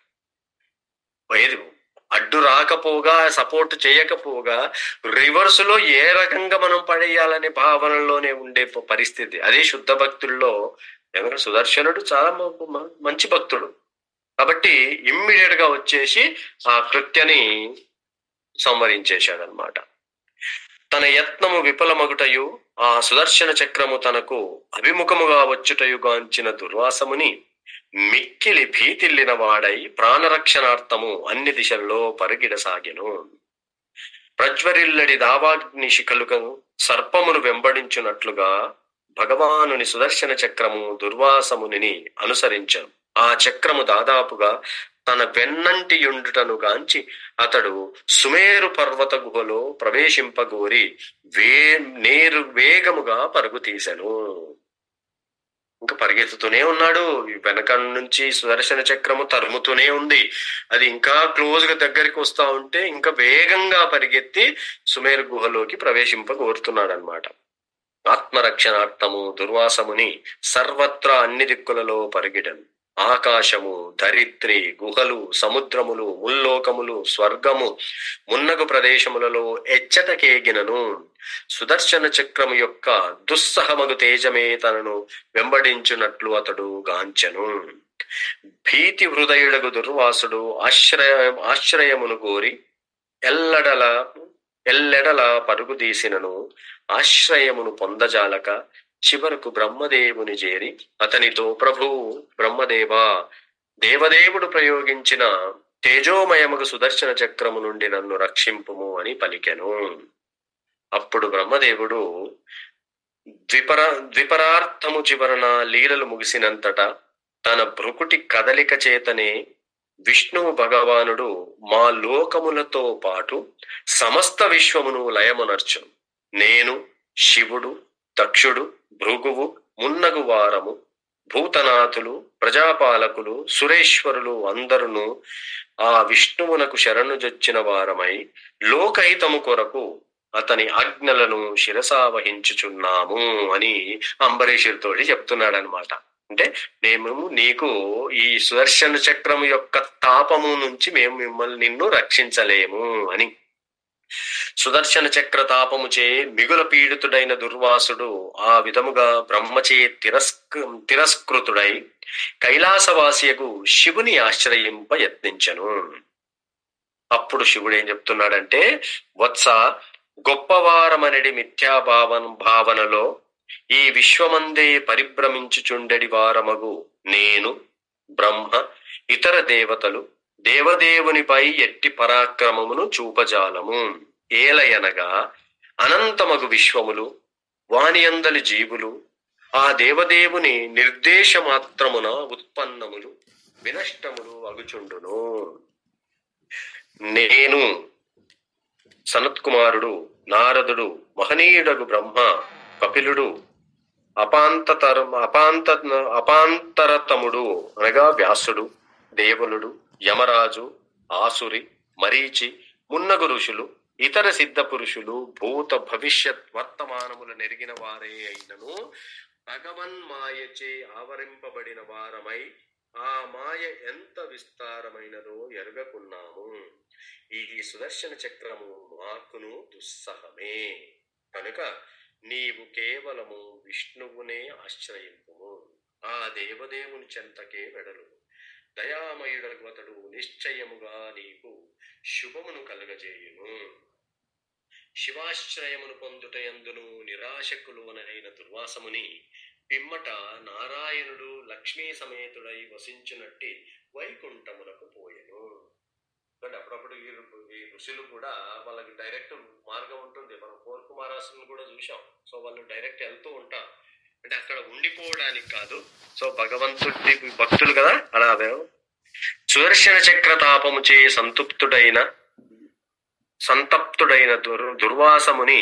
ఏది అడ్డు రాకపోగా సపోర్ట్ చేయకపోగా రివర్స్ లో ఏ రకంగా మనం పడేయాలనే భావనలోనే ఉండే పరిస్థితి. అదే శుద్ధ భక్తుల్లో, ఎందుకంటే సుదర్శనుడు చాలా మంచి భక్తుడు కాబట్టి ఇమ్మీడియట్ గా వచ్చేసి ఆ కృత్యని సంవరించేశాడనమాట. తన యత్నము విఫలమగుటయు ఆ సుదర్శన చక్రము తనకు అభిముఖముగా వచ్చుటయు గాంచిన దుర్వాసముని మిక్కిలి భీతిల్లిన వాడై ప్రాణరక్షణార్థము అన్ని దిశల్లో పరుగిడసాగెను. ప్రజ్వరిల్లడి దావాగ్ని శిఖలుగా సర్పమును వెంబడించున్నట్లుగా భగవానుని సుదర్శన చక్రము దుర్వాసముని అనుసరించను. ఆ చక్రము దాదాపుగా తన వెన్నంటియుండుటను గాంచి అతడు సుమేరు పర్వత గుహలో ప్రవేశింపగోరి నేరు వేగముగా పరుగు తీసెను. ఇంకా పరిగెత్తుతూనే ఉన్నాడు. వెనక నుంచి సుదర్శన చక్రము తరుముతూనే ఉంది. అది ఇంకా క్లోజ్ గా దగ్గరికి వస్తా ఉంటే ఇంకా వేగంగా పరిగెత్తి సుమేరు గుహలోకి ప్రవేశింపగోరుతున్నాడు అనమాట. ఆత్మరక్షణార్థము దుర్వాసముని సర్వత్రా అన్ని దిక్కులలో పరిగెడను. ఆకాశము, ధరిత్రి, గుహలు, సముద్రములు, ముల్లోకములు, స్వర్గము మున్నగు ప్రదేశములలో ఎచ్చటకేగినను సుదర్శన చక్రము యొక్క దుస్సహమగు తేజమే తనను వెంబడించున్నట్లు అతడు గాంచెను. భీతి హృదయుడగు దుర్వాసుడు ఆశ్రయమును కోరి ఎల్లెడల పరుగు తీసినను ఆశ్రయమును పొందజాలక చివరకు బ్రహ్మదేవుని చేరి అతనితో, ప్రభువు బ్రహ్మదేవా, దేవదేవుడు ప్రయోగించిన తేజోమయముగు సుదర్శన చక్రము నుండి నన్ను రక్షింపుము అని పలికెను. అప్పుడు బ్రహ్మదేవుడు ద్విపరార్థము చివరన లీలలు ముగిసినంతటా తన భృకుటి కదలిక చేతనే విష్ణువు భగవానుడు మా లోకములతో పాటు సమస్త విశ్వమును లయమునర్చు. నేను, శివుడు, దక్షుడు, భృగువు మున్నగు వారము, భూతనాథులు, ప్రజాపాలకులు, సురేశ్వరులు అందరును ఆ విష్ణువునకు శరణుజొచ్చిన వారమై లోకహితము కొరకు అతని ఆజ్ఞలను శిరసావహించుచున్నాము అని అంబరీషుడితోటి చెప్తున్నాడు అనమాట. అంటే మేము నీకు ఈ సుదర్శన చక్రము యొక్క తాపము నుంచి మేము నిన్ను రక్షించలేము అని. సుదర్శన చక్ర తాపముచే మిగుల పీడితుడైన దుర్వాసుడు ఆ విధముగా బ్రహ్మచే తిరస్కృతుడై కైలాసవాసియకు శివుని ఆశ్రయింప యత్నించను. అప్పుడు శివుడు ఏం చెప్తున్నాడంటే, వత్స, గొప్పవారమనడి భావనలో ఈ విశ్వమందే పరిభ్రమించుచుండెడి వారమగు నేను, బ్రహ్మ, ఇతర దేవతలు దేవదేవునిపై ఎట్టి పరాక్రమమును చూపజాలము. ఏలయనగా అనంతమగు విశ్వములు, వానియందలి జీవులు ఆ దేవదేవుని నిర్దేశమాత్రమున ఉత్పన్నములు వినష్టములు అగుచుండును. నేను, సనత్కుమారుడు, నారదుడు, మహనీయుడగు బ్రహ్మ, కపిలుడు, అపాంతరతముడు అనగా వ్యాసుడు, దేవులుడు, యమరాజు, ఆసురి, మరీచి మున్నగు ఋషులు, ఇతర సిద్ధ పురుషులు, భూత భవిష్యత్ వర్తమానములు నెరిగిన వారే అయినను భగవన్మాయచే ఆవరింపబడిన వారమై ఆ మాయ ఎంత విస్తారమైనదో ఎరుగకున్నాము. ఈ సుదర్శన చక్రము మాకును దుస్సహమే. కనుక నీవు కేవలము విష్ణువునే ఆశ్రయింపుము. ఆ దేవదేవుని చెంతకే వెడలు. దయామయుడగతడు నిశ్చయముగా నీకు శుభమును కలగజేయును. శివాశ్రయమును పొందుటయందును నిరాశకులువనైన దుర్వాసముని పిమ్మట నారాయణుడు లక్ష్మీ సమేతుడై వసించునట్టి వైకుంఠమునకు పోయెను. అప్పుడప్పుడు ఈ ఋషులు కూడా వాళ్ళకి డైరెక్ట్ మార్గం ఉంటుంది. మనం కోర్కుమారాసులను కూడా చూసాం. సో వాళ్ళు డైరెక్ట్ వెళ్తూ ఉంటారు. అంటే అక్కడ ఉండిపోవడానికి కాదు. సో భగవంతుడి భక్తులు కదా అలా. సుదర్శన చక్ర తాపము చే సంతప్తుడైన దుర్వాసముని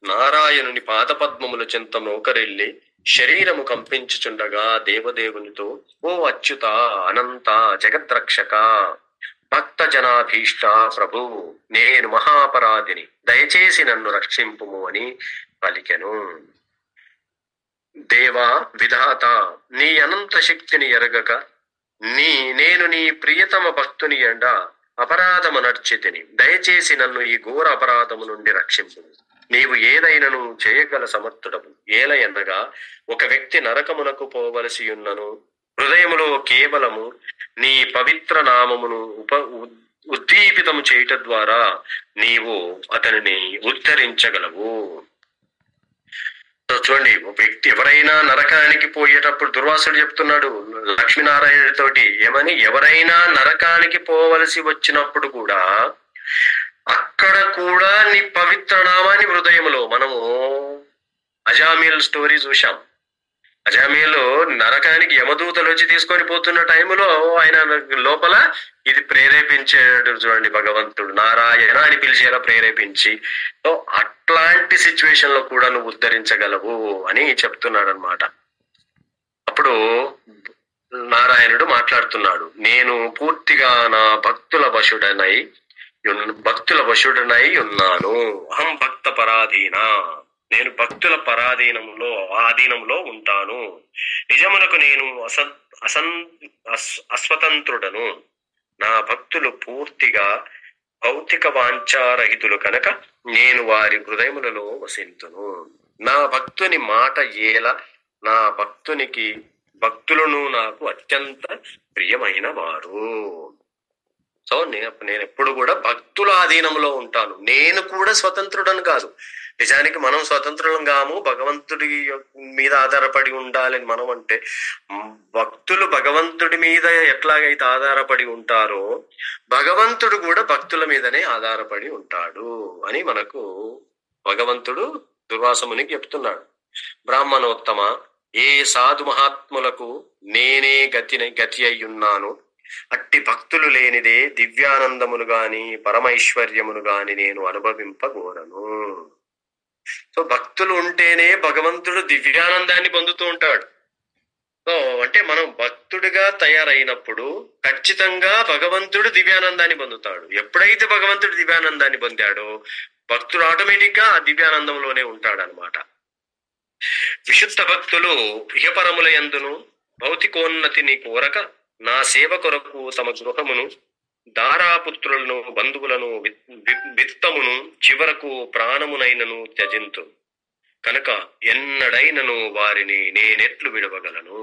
నారాయణుని పాదపద్మముల చెంత మోకరెల్లి శరీరము కంపించుచుండగా దేవదేవునితో, ఓ అచ్యుత, అనంత, జగద్రక్షక, భక్త జనాభీష్ట ప్రభు, నేను మహాపరాధిని, దయచేసి నన్ను రక్షింపుము అని పలికెను. దేవా విధాత, నీ అనంత శక్తిని ఎరగక నేను నీ ప్రియతమ భక్తుని ఎండ అపరాధము నర్చితిని. దయచేసి నన్ను ఈ ఘోర అపరాధము నుండి రక్షింపు. నీవు ఏదైనను చేయగల సమర్థుడవు. ఏలయనగా ఒక వ్యక్తి నరకమునకు పోవలసి ఉన్నను హృదయములో కేవలము నీ పవిత్ర నామమును ఉద్దీపితము చేయట ద్వారా నీవు అతనిని ఉద్ధరించగలవు. చూడండి, ఒక వ్యక్తి ఎవరైనా నరకానికి పోయేటప్పుడు దుర్వాసుడు చెప్తున్నాడు లక్ష్మీనారాయణుడితోటి ఏమని, ఎవరైనా నరకానికి పోవలసి వచ్చినప్పుడు కూడా అక్కడ కూడా నీ పవిత్ర నామాన్ని హృదయంలో. మనము అజామీల్ స్టోరీ చూశాం. అజామీలు నరకానికి యమదూతలు వచ్చి తీసుకొని పోతున్న టైంలో ఆయన లోపల ఇది ప్రేరేపించాడు. చూడండి, భగవంతుడు నారాయణ అని పిలిచేలా ప్రేరేపించి, సో అట్లాంటి సిచ్యువేషన్ లో కూడా నువ్వు ఉద్ధరించగలవు అని చెప్తున్నాడు అనమాట. అప్పుడు నారాయణుడు మాట్లాడుతున్నాడు, నేను పూర్తిగా నా భక్తుల వశుడనై ఉన్నాను. అహం భక్త పరాధీన, నేను భక్తుల ఆధీనంలో ఉంటాను. నిజమునకు నేను అస్వతంత్రుడను. నా భక్తులు పూర్తిగా భౌతిక వాంఛారహితులు కనుక నేను వారి హృదయములలో వసింతును. నా భక్తుని మాట ఏల, నా భక్తులను నాకు అత్యంత ప్రియమైన వారు. సో నేను ఎప్పుడు కూడా భక్తుల ఆధీనంలో ఉంటాను. నేను కూడా స్వతంత్రుడని కాదు. నిజానికి మనం స్వతంత్రులం కాము, భగవంతుడి మీద ఆధారపడి ఉండాలని మనం అంటే, భక్తులు భగవంతుడి మీద ఎట్లాగైతే ఆధారపడి ఉంటారో భగవంతుడు కూడా భక్తుల మీదనే ఆధారపడి ఉంటాడు అని మనకు భగవంతుడు దుర్వాసమునికి చెప్తున్నాడు. బ్రాహ్మణోత్తమ, ఏ సాధు మహాత్ములకు నేనే గతి అయ్యున్నాను. అట్టి భక్తులు లేనిదే దివ్యానందమును గాని పరమైశ్వర్యమును గాని నేను అనుభవింపగోరను. సో భక్తులు ఉంటేనే భగవంతుడు దివ్యానందాన్ని పొందుతూ ఉంటాడు. సో అంటే మనం భక్తుడిగా తయారైనప్పుడు ఖచ్చితంగా భగవంతుడు దివ్యానందాన్ని పొందుతాడు. ఎప్పుడైతే భగవంతుడు దివ్యానందాన్ని పొందాడో భక్తుడు ఆటోమేటిక్ గా ఆ దివ్యానందంలోనే ఉంటాడు అనమాట. విశుద్ధ భక్తులు ఇహపరముల యందును భౌతికోన్నతిని కోరక నా సేవ కొరకు తమ గృహమును, దారాపుత్రులను, బంధువులను, విత్తమును, చివరకు ప్రాణమునైనను త్యజింతు. కనుక ఎన్నడైనను వారిని నేనెట్లు విడవగలను.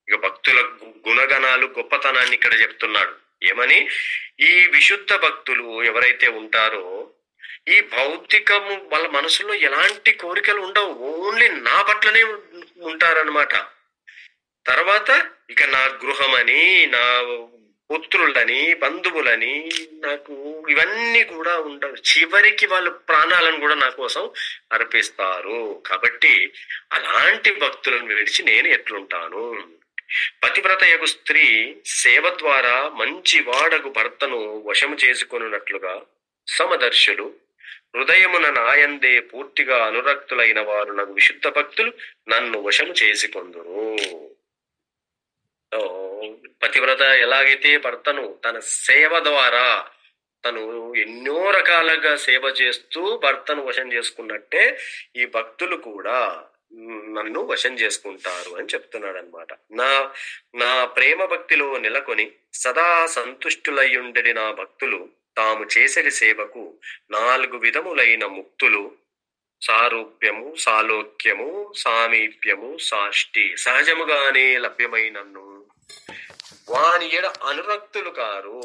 ఇక భక్తుల గుణగణాలు, గొప్పతనాన్ని ఇక్కడ చెప్తున్నాడు. ఏమని, ఈ విశుద్ధ భక్తులు ఎవరైతే ఉంటారో ఈ భౌతికము వాళ్ళ మనసులో ఎలాంటి కోరికలు ఉండవు, ఓన్లీ నా పట్లనే ఉంటారనమాట. తర్వాత ఇక నా గృహమని, నా పుత్రులని, బంధువులని, నాకు ఇవన్నీ కూడా ఉండవు. చివరికి వాళ్ళు ప్రాణాలను కూడా నా కోసం అర్పిస్తారు. కాబట్టి అలాంటి భక్తులను విడిచి నేను ఎట్లుంటాను. పతివ్రతయగు స్త్రీ సేవ ద్వారా మంచి వాడగు భర్తను వశము చేసుకొనున్నట్లుగా సమదర్శులు హృదయమున నాయందే పూర్తిగా అనురక్తులైన వారు నాకు విశుద్ధ భక్తులు నన్ను వశము చేసుకొందురు. పతివ్రత ఎలాగైతే భర్తను తన సేవ ద్వారా తను ఎన్నో రకాలుగా సేవ చేస్తూ భర్తను వశం చేసుకున్నట్టే ఈ భక్తులు కూడా నన్ను వశం చేసుకుంటారు అని చెప్తున్నాడు అనమాట. నా నా ప్రేమ భక్తిలో నెలకొని సదా సంతుష్టులయ్యుండెడి నా భక్తులు తాము చేసెడి సేవకు 4 విధములైన ముక్తులు సారూప్యము, సాలోక్యము, సామీప్యము, సాష్టి సహజముగానే లభ్యమైనను వాని ఎడ అనురక్తులు కారు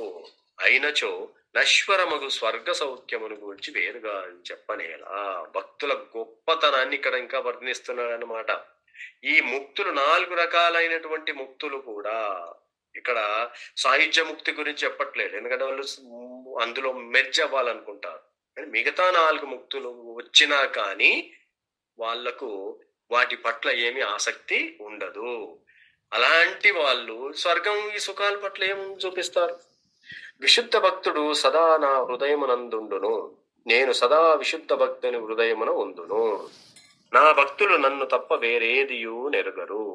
అయినచో నశ్వరమగు స్వర్గ సౌఖ్యమును గురించి వేరుగా అని చెప్పనేలా. భక్తుల గొప్పతనాన్ని ఇక్కడ ఇంకా వర్ణిస్తున్నాడు అనమాట. ఈ ముక్తులు 4 రకాలైనటువంటి ముక్తులు కూడా ఇక్కడ సాయుధ్య ముక్తి గురించి చెప్పట్లేదు, ఎందుకంటే వాళ్ళు అందులో మెర్జ్ అవ్వాలనుకుంటారు. మిగతా 4 ముక్తులు వచ్చినా కానీ వాళ్లకు వాటి పట్ల ఏమి ఆసక్తి ఉండదు. అలాంటి వాళ్ళు స్వర్గం ఈ సుఖాల పట్ల ఏం చూపిస్తారు? విశుద్ధ భక్తుడు సదా నా హృదయమునందుండును, నేను సదా విశుద్ధ భక్తుని హృదయమున ఉందును. నా భక్తులు నన్ను తప్ప వేరేదియూ నెరుగరు,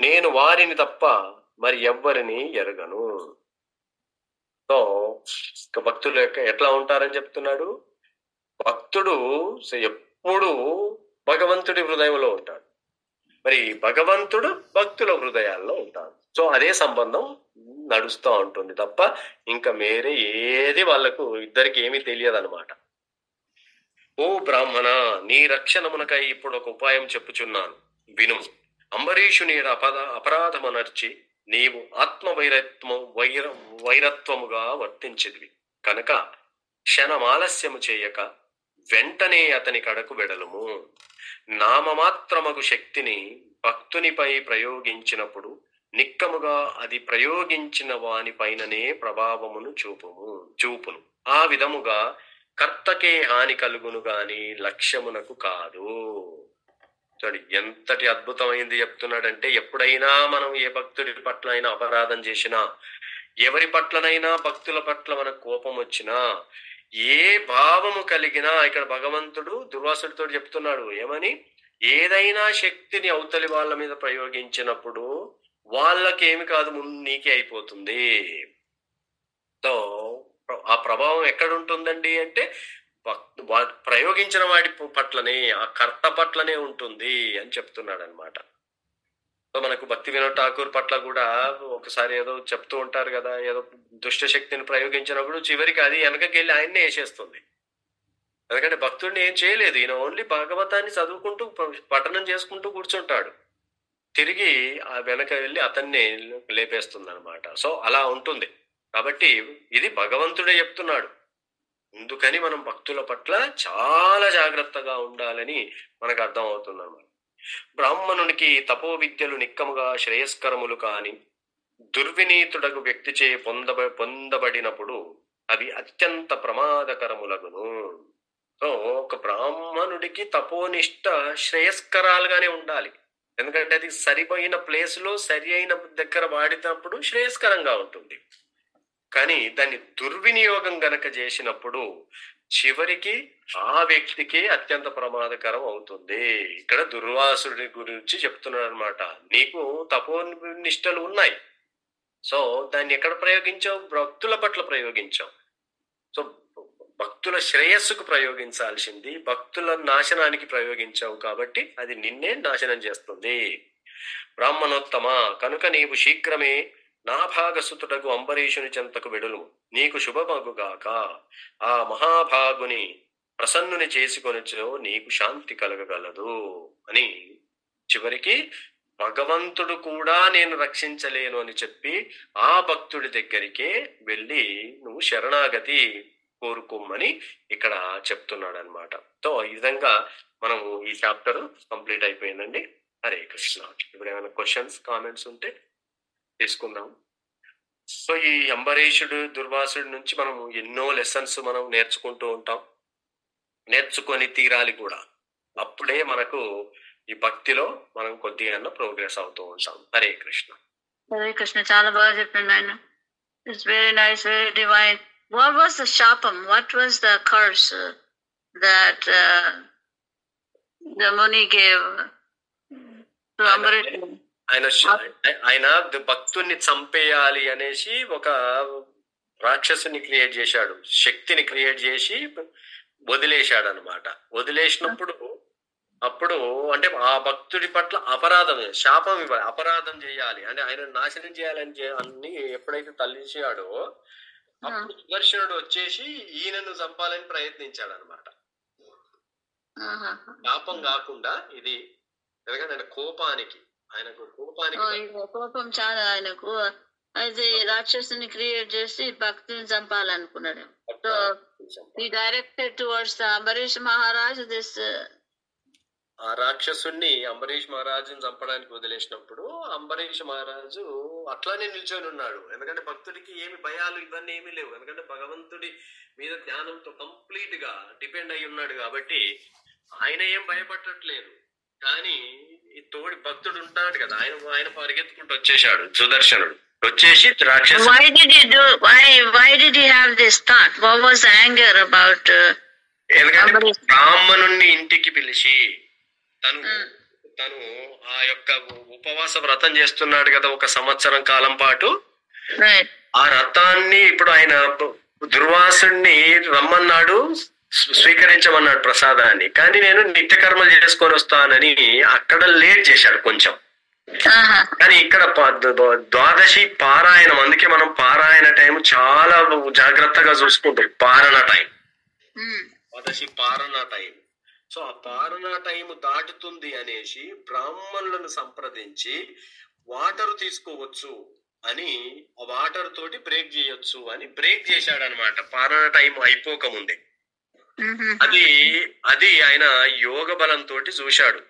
నేను వారిని తప్ప మరి ఎవ్వరిని ఎరగను. సో భక్తులు ఎట్లా ఉంటారని చెప్తున్నాడు. భక్తుడు ఎప్పుడు భగవంతుడి హృదయంలో ఉంటాడు, మరి భగవంతుడు భక్తుల హృదయాల్లో ఉంటాడు. సో అదే సంబంధం నడుస్తూ ఉంటుంది తప్ప ఇంకా వేరే ఏది వాళ్ళకు ఇద్దరికి ఏమీ తెలియదు అనమాట. ఓ బ్రాహ్మణ, నీ రక్షణమునకై ఇప్పుడు ఒక ఉపాయం చెప్పుచున్నాను, విను. అంబరీషుని అపరాధమనర్చి నీవు ఆత్మ వైరత్వముగా వర్తించిదివి కనుక క్షణమాలస్యము చేయక వెంటనే అతని కడకు వెడలుము. నామమాత్రమగు శక్తిని భక్తునిపై ప్రయోగించినప్పుడు నిక్కముగా అది ప్రయోగించిన వాని పైననే ప్రభావమును చూపును. ఆ విధముగా కర్తకే హాని కలుగును గాని లక్ష్యమునకు కాదు. చూడండి ఎంతటి అద్భుతమైంది చెప్తున్నాడంటే, ఎప్పుడైనా మనం ఏ భక్తుడి పట్ల అయినా అపరాధం చేసినా, ఎవరి పట్లనైనా భక్తుల పట్ల మనకు కోపం వచ్చినా, ఏ భావము కలిగినా, ఇక్కడ భగవంతుడు దుర్వాసుడితో చెప్తున్నాడు ఏమని, ఏదైనా శక్తిని అవతలి వాళ్ళ మీద ప్రయోగించినప్పుడు వాళ్ళకేమి కాదు, ముందు నీకే అయిపోతుంది. సో ఆ ప్రభావం ఎక్కడ ఉంటుందండి అంటే ప్రయోగించిన వాడి పట్లనే, ఆ కర్త పట్లనే ఉంటుంది అని చెప్తున్నాడు అనమాట. సో మనకు భక్తి వినోద్ ఠాకూర్ పట్ల కూడా ఒకసారి ఏదో చెప్తూ ఉంటారు కదా, ఏదో దుష్ట శక్తిని ప్రయోగించినప్పుడు చివరికి అది వెనకకి వెళ్ళి ఆయన్నే వేసేస్తుంది. ఎందుకంటే భక్తుడిని ఏం చేయలేదు, ఈయన ఓన్లీ భాగవతాన్ని చదువుకుంటూ పఠనం చేసుకుంటూ కూర్చుంటాడు, తిరిగి ఆ వెనక వెళ్ళి అతన్ని లేపేస్తుంది అనమాట. సో అలా ఉంటుంది. కాబట్టి ఇది భగవంతుడే చెప్తున్నాడు. అందుకని మనం భక్తుల పట్ల చాలా జాగ్రత్తగా ఉండాలని మనకు అర్థం అవుతుంది అన్నమాట. బ్రాహ్మణునికి తపో విద్యలు నిక్కముగా శ్రేయస్కరములు కాని దుర్వినీతుడకు వ్యక్తిచే పొందబడినప్పుడు అవి అత్యంత ప్రమాదకరములగును. సో ఒక బ్రాహ్మణుడికి తపోనిష్ట శ్రేయస్కరాలుగానే ఉండాలి, ఎందుకంటే అది సరిపోయిన ప్లేస్ లో సరి అయిన దగ్గర వాడినప్పుడు శ్రేయస్కరంగా ఉంటుంది. కానీ దాన్ని దుర్వినియోగం గనక చేసినప్పుడు చివరికి ఆ వ్యక్తికి అత్యంత ప్రమాదకరం అవుతుంది. ఇక్కడ దుర్వాసుడి గురించి చెప్తున్నాడు అనమాట. నీకు తపోనిష్టలు ఉన్నాయి, సో దాన్ని ఎక్కడ ప్రయోగించావు? భక్తుల పట్ల ప్రయోగించావు. సో భక్తుల శ్రేయస్సుకు ప్రయోగించాల్సింది భక్తుల నాశనానికి ప్రయోగించావు, కాబట్టి అది నిన్నే నాశనం చేస్తుంది. బ్రాహ్మణోత్తమ, కనుక నీవు శీఘ్రమే నా భాగసుతుడకు అంబరీషుని చెంతకు వెడులు, నీకు శుభమగుగాక. ఆ మహాభాగుని ప్రసన్నుని చేసుకొనిచో నీకు శాంతి కలగగలదు అని చివరికి భగవంతుడు కూడా నేను రక్షించలేను అని చెప్పి ఆ భక్తుడి దగ్గరికే వెళ్ళి నువ్వు శరణాగతి కోరుకోమని ఇక్కడ చెప్తున్నాడు అనమాట. సో ఈ విధంగా మనము ఈ చాప్టర్ కంప్లీట్ అయిపోయిందండి. హరే కృష్ణ. ఇప్పుడు ఏమైనా క్వశ్చన్స్ కామెంట్స్ ఉంటే తీసుకుందాం. సో ఈ అంబరీషుడు దుర్వాసుడి నుంచి మనం ఎన్నో లెసన్స్ మనం నేర్చుకుంటూ ఉంటాం, నేర్చుకొని తీరాలి కూడా. అప్పుడే మనకు ఈ భక్తిలో మనం కొద్దిగా ప్రోగ్రెస్ అవుతూ ఉంటాం. హరే కృష్ణ. హరే కృష్ణ. చాలా బాగా చెప్పండి ఆయన. It's very nice, very divine. What was the shapam? What was the curse that the Muni gave to Ambarish? ఆయన భక్తుల్ని చంపేయాలి అనేసి ఒక రాక్షసుని క్రియేట్ చేశాడు, శక్తిని క్రియేట్ చేసి వదిలేశాడు అనమాట. వదిలేసినప్పుడు అప్పుడు అంటే ఆ భక్తుడి పట్ల అపరాధం, శాపం ఇవ్వాలి, అపరాధం చేయాలి అంటే ఆయన నాశనం చేయాలని అన్ని ఎప్పుడైతే తల్లించాడో అప్పుడు సుదర్శనుడు వచ్చేసి ఈయనను చంపాలని ప్రయత్నించాడు అనమాట. శాపం కాకుండా ఇది ఎందుకంటే ఆయన కోపానికి కోపం చాలా ఆయనకు. అయితే రాక్షసుని క్రియేట్ చేసి భక్తిని చంపాలనుకున్నాడు. So he directed towards the Ambarish Maharaj this. ఆ రాక్షసుని అంబరీష్ మహారాజుని చంపడానికి వదిలేసినప్పుడు అంబరీష్ మహారాజు అట్లానే నిల్చొని ఉన్నాడు. ఎందుకంటే భక్తుడికి ఏమి భయాలు ఇవన్నీ ఏమీ లేవు, ఎందుకంటే భగవంతుడి మీద జ్ఞానంతో కంప్లీట్ గా డిపెండ్ అయి ఉన్నాడు కాబట్టి ఆయన ఏం భయపడట్లేదు. కానీ ఈ తోడి భక్తుడు ఉంటాడు కదా, ఆయన పరిగెత్తుకుంటూ వచ్చేసాడు సుదర్శనుడు. వచ్చేసి రాక్షసు why did he have this thought? What was the anger about? ఎందుకంటే బ్రాహ్మణుణ్ణి ఇంటికి పిలిచి తను ఆ యొక్క ఉపవాస వ్రతం చేస్తున్నాడు కదా 1 సంవత్సరం కాలం పాటు. ఆ వ్రతాన్ని ఇప్పుడు ఆయన దుర్వాసుని రమ్మన్నాడు, స్వీకరించమన్నాడు ప్రసాదాన్ని. కానీ నేను నిత్యకర్మలు చేసుకొని వస్తానని అక్కడ లేట్ చేశాడు కొంచెం. కానీ ఇక్కడ ద్వాదశి పారాయణం, అందుకే మనం పారాయణ టైం చాలా జాగ్రత్తగా చూసుకుంటాం. పారణ టైం, ద్వాదశి పారణ టైం. సో ఆ పారణ టైం దాటుతుంది అనేసి బ్రాహ్మణులను సంప్రదించి వాటర్ తీసుకోవచ్చు అని, ఆ వాటర్ తోటి బ్రేక్ చేయొచ్చు అని బ్రేక్ చేశాడు అనమాట పారణ టైం అయిపోకముందే. అది ఆయన యోగ బలంతో చూశాడు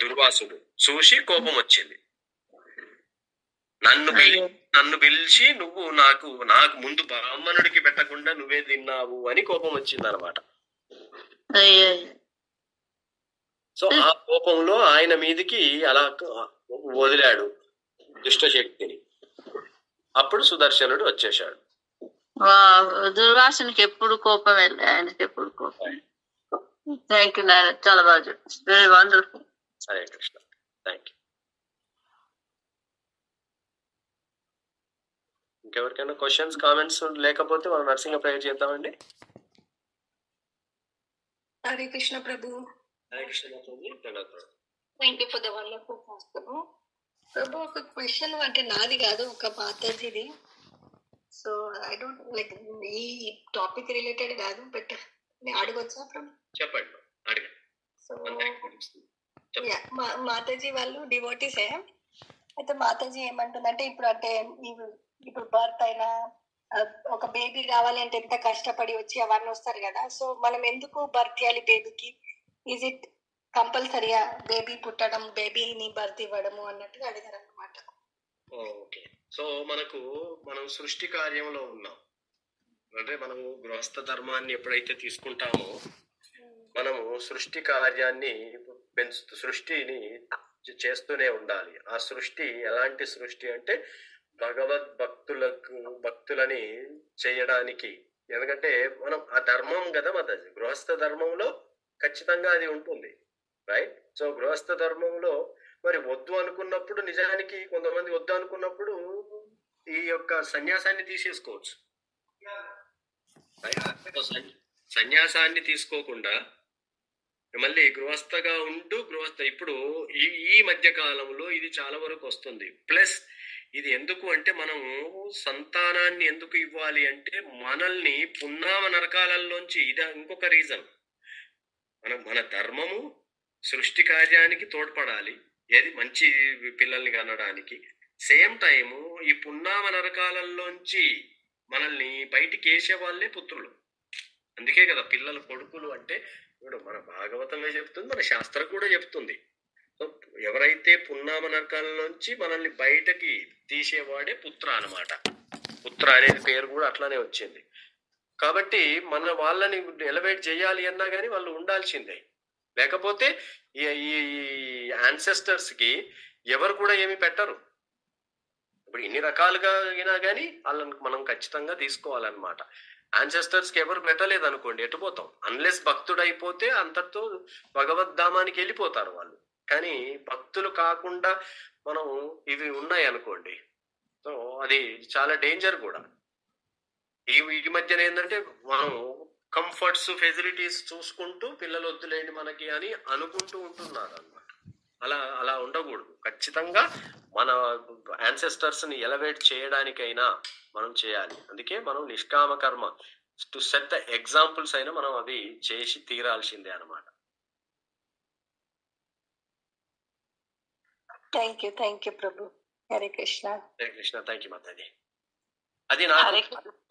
దుర్వాసుడు. చూసి కోపం వచ్చింది. నన్ను పిలిచి నువ్వు నాకు ముందు బ్రాహ్మణుడికి పెట్టకుండా నువ్వే తిన్నావు అని కోపం వచ్చింది అనమాట. సో ఆ కోపంలో ఆయన మీదికి అలా వదిలాడు దుష్టశక్తిని. అప్పుడు సుదర్శనుడు వచ్చేసాడు. దుర్వాసునికి ఎప్పుడు కోపం వెళ్ళి ఆయనకి ఎప్పుడు కోపం. థ్యాంక్ యూ నాయన, చాలా బాగా చెప్పారు. Very wonderful. Hare Krishna. Thank you. ఇంకెవరికైనా క్వశ్చన్స్ కామెంట్స్ లేకపోతే మనం నర్సింగ్ ప్రేయర్ చేద్దామండి. హరే కృష్ణ ప్రభు. Hare Krishna. Thank you for the wonderful పుస్తకం ప్రభు. ఒక క్వశ్చన్ అంటే నాది కాదు, ఒక మాతాజీది. సో ఐ డోంట్ లైక్ ఈ టాపిక్ రిలేటెడ్ కాదు, బట్ నేను అడగొచ్చా ప్రభు? చెప్పండి. సో మాతాజీ వాళ్ళు డివోటీసే. అయితే మాతాజీ ఏమంటుందంటే ఇప్పుడు బర్త్ అయినా ఒక బేబీ కావాలి అంటే ఎంత కష్టపడి వచ్చి అవన్నీ వస్తారు కదా. సో మనం ఎందుకు బర్త్ ఇవ్వాలి బేబీకి? ఈజ్ ఇట్ కంపల్సరీగా బేబీ పుట్టడం, బేబీని బర్త్ ఇవ్వడము అన్నట్టుగా అడిగారు అనమాట. ఓకే. సో మనం సృష్టి కార్యంలో ఉన్నాం అంటే మనము గృహస్థ ధర్మాన్ని ఎప్పుడైతే తీసుకుంటామో మనము సృష్టి కార్యాన్ని సృష్టిని చేస్తూనే ఉండాలి. ఆ సృష్టి ఎలాంటి సృష్టి అంటే భక్తులని చేయడానికి. ఎందుకంటే మనం ఆ ధర్మం కదా మాతాజీ, గృహస్థ ధర్మంలో ఖచ్చితంగా అది ఉంటుంది, రైట్? సో గృహస్థ ధర్మంలో మరి వద్దు అనుకున్నప్పుడు, నిజానికి కొంతమంది వద్దు అనుకున్నప్పుడు ఈ యొక్క సన్యాసాన్ని తీసేసుకోవచ్చు. సన్యాసాన్ని తీసుకోకుండా మళ్ళీ గృహస్థగా ఉంటూ ఇప్పుడు ఈ మధ్య కాలంలో ఇది చాలా వరకు వస్తుంది. ప్లస్ ఇది ఎందుకు అంటే మనము సంతానాన్ని ఎందుకు ఇవ్వాలి అంటే మనల్ని పున్నామ నరకాలలోంచి, ఇది ఇంకొక రీజన్. మన ధర్మము సృష్టి కార్యానికి తోడ్పడాలి, ఏది మంచి పిల్లల్ని కనడానికి. సేమ్ టైము ఈ పున్నామ నరకాలలోంచి మనల్ని బయటికి వేసే వాళ్ళే పుత్రులు. అందుకే కదా పిల్లలు కొడుకులు అంటే ఇప్పుడు మన భాగవతమే చెప్తుంది, మన శాస్త్రం కూడా చెప్తుంది. సో ఎవరైతే పున్నామ నరకాలలోంచి మనల్ని బయటకి తీసేవాడే పుత్ర అన్నమాట. పుత్ర అనేది పేరు కూడా అట్లానే వచ్చింది. కాబట్టి మన వాళ్ళని ఎలివేట్ చేయాలి అన్నా కానీ వాళ్ళు ఉండాల్సిందే. లేకపోతే ఈ యాన్సెస్టర్స్ కి ఎవరు కూడా ఏమి పెట్టరు. ఇప్పుడు ఇన్ని రకాలుగా అయినా కానీ వాళ్ళని మనం ఖచ్చితంగా తీసుకోవాలన్నమాట. యాన్సెస్టర్స్ కి ఎవరు పెట్టలేదు అనుకోండి, ఎటుపోతాం? అన్లెస్ భక్తుడు అయిపోతే అంతటితో భగవద్ధామానికి వెళ్ళిపోతారు వాళ్ళు. కానీ భక్తులు కాకుండా మనం ఇవి ఉన్నాయి అనుకోండి, సో అది చాలా డేంజర్ కూడా. ఈ మధ్యన ఏంటంటే మనం కంఫర్ట్స్ ఫెసిలిటీస్ చూసుకుంటూ పిల్లలు వద్దులేండి మనకి అని అనుకుంటూ ఉంటున్నారు అన్నమాట. అలా ఉండకూడదు. ఖచ్చితంగా మన యాన్సెస్టర్స్ ని ఎలవేట్ చేయడానికైనా మనం చేయాలి. అందుకే మనం నిష్కామ కర్మ టు సెట్ ద ఎగ్జాంపుల్స్ అయినా మనం అవి చేసి తీరాల్సిందే అన్నమాట. Thank you Prabhu. Hare Krishna. Hare Krishna. Thank you Mataji. అది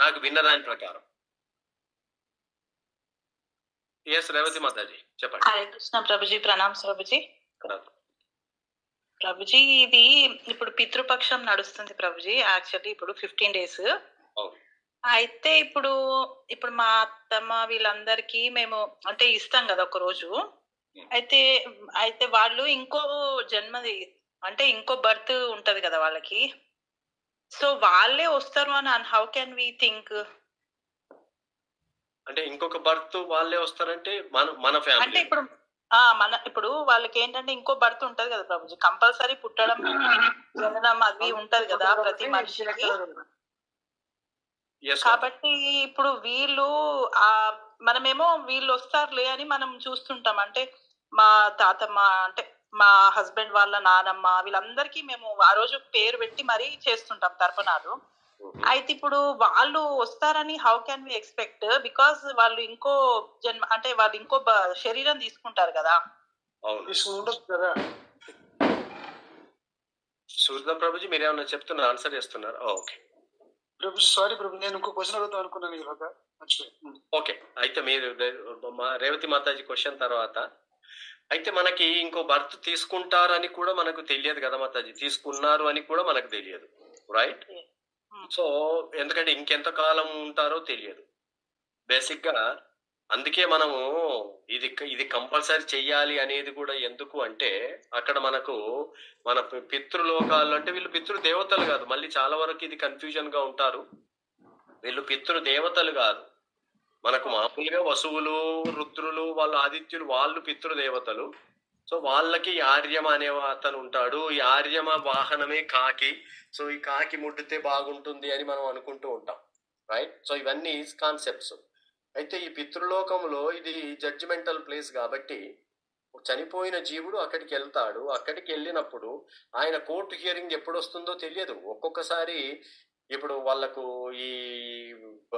నాకు విన్నదాని ప్రకారం. ఎస్ రేవతి మాతాజీ చెప్పండి. హరే కృష్ణ ప్రభుజీ. ప్రణామ్ ప్రభుజీ. ప్రభుజీ ఇది ఇప్పుడు పితృపక్షం నడుస్తుంది ప్రభుజీ. యాక్చువల్లీ ఇప్పుడు 15 days. అయితే ఇప్పుడు మా అత్తమ్మ వీళ్ళందరికీ మేము అంటే ఇస్తాం కదా ఒక రోజు. అయితే వాళ్ళు ఇంకో జన్మది అంటే ఇంకో బర్త్ ఉంటది కదా వాళ్ళకి. సో వాళ్ళే వస్తారు అని హౌ కెన్ వి థింక్? అంటే ఇంకొక బర్త్ వాళ్ళే వస్తారంటే మన ఫ్యామిలీ అంటే ఇప్పుడు వాళ్ళకి ఏంటంటే ఇంకో బర్త్ ఉంటది కదా ప్రభుజీ. కంపల్సరీ పుట్టడం జననం అది ఉంటది కదా ప్రతి మనిషికి. కాబట్టి ఇప్పుడు వీళ్ళు మనమేమో వీళ్ళు వస్తారులే అని మనం చూస్తుంటాం. అంటే మా తాతమ్మ అంటే మా హస్బెండ్ వాళ్ళ నానమ్మ వీళ్ళందరికీ మేము ఆ రోజు పేరు పెట్టి మరీ చేస్తుంటాం తర్పణాలు. అయితే ఇప్పుడు వాళ్ళు వస్తారని how can we expect? Because వాళ్ళు ఇంకో జన్మ అంటే వాళ్ళు ఇంకో శరీరం తీసుకుంటారు కదా. సూర్య ప్రభుజీ మీరేమన్నా చెప్తున్నారు, ఆన్సర్ చేస్తున్నారు? ఓకే ప్రభు. సారీ ప్రభు, నేను ఇంకో క్వశ్చన్ అడుగుతాను అనుకున్నాను. ఓకే, అయితే మీరు రేవతి మాతాజీ క్వశ్చన్ తర్వాత అయితే మనకి ఇంకో బర్త్ తీసుకుంటారని కూడా మనకు తెలియదు కదా మాతాజీ. తీసుకున్నారు అని కూడా మనకు తెలియదు, రైట్? సో ఎందుకంటే ఇంకెంత కాలం ఉంటారో తెలియదు బేసిక్ గా. అందుకే మనము ఇది కంపల్సరీ చెయ్యాలి అనేది కూడా ఎందుకు అంటే అక్కడ మనకు మన పితృలోకాలు అంటే వీళ్ళు పితృదేవతలు కాదు. మళ్ళీ చాలా వరకు ఇది కన్ఫ్యూజన్ గా ఉంటారు. వీళ్ళు పితృదేవతలు కాదు. మనకు మామూలుగా వసువులు రుద్రులు వాళ్ళు ఆదిత్యులు వాళ్ళు పితృదేవతలు. సో వాళ్ళకి ఆర్యమ అనే అతను ఉంటాడు. ఈ ఆర్యమ వాహనమే కాకి. సో ఈ కాకి ముట్టితే బాగుంటుంది అని మనం అనుకుంటూ ఉంటాం, రైట్? సో ఇవన్నీ కాన్సెప్ట్స్. అయితే ఈ పితృలోకంలో ఇది జడ్జిమెంటల్ ప్లేస్ కాబట్టి చనిపోయిన జీవుడు అక్కడికి వెళ్తాడు. అక్కడికి వెళ్ళినప్పుడు ఆయన కోర్టు హియరింగ్ ఎప్పుడు వస్తుందో తెలియదు. ఒక్కొక్కసారి ఇప్పుడు వాళ్ళకు ఈ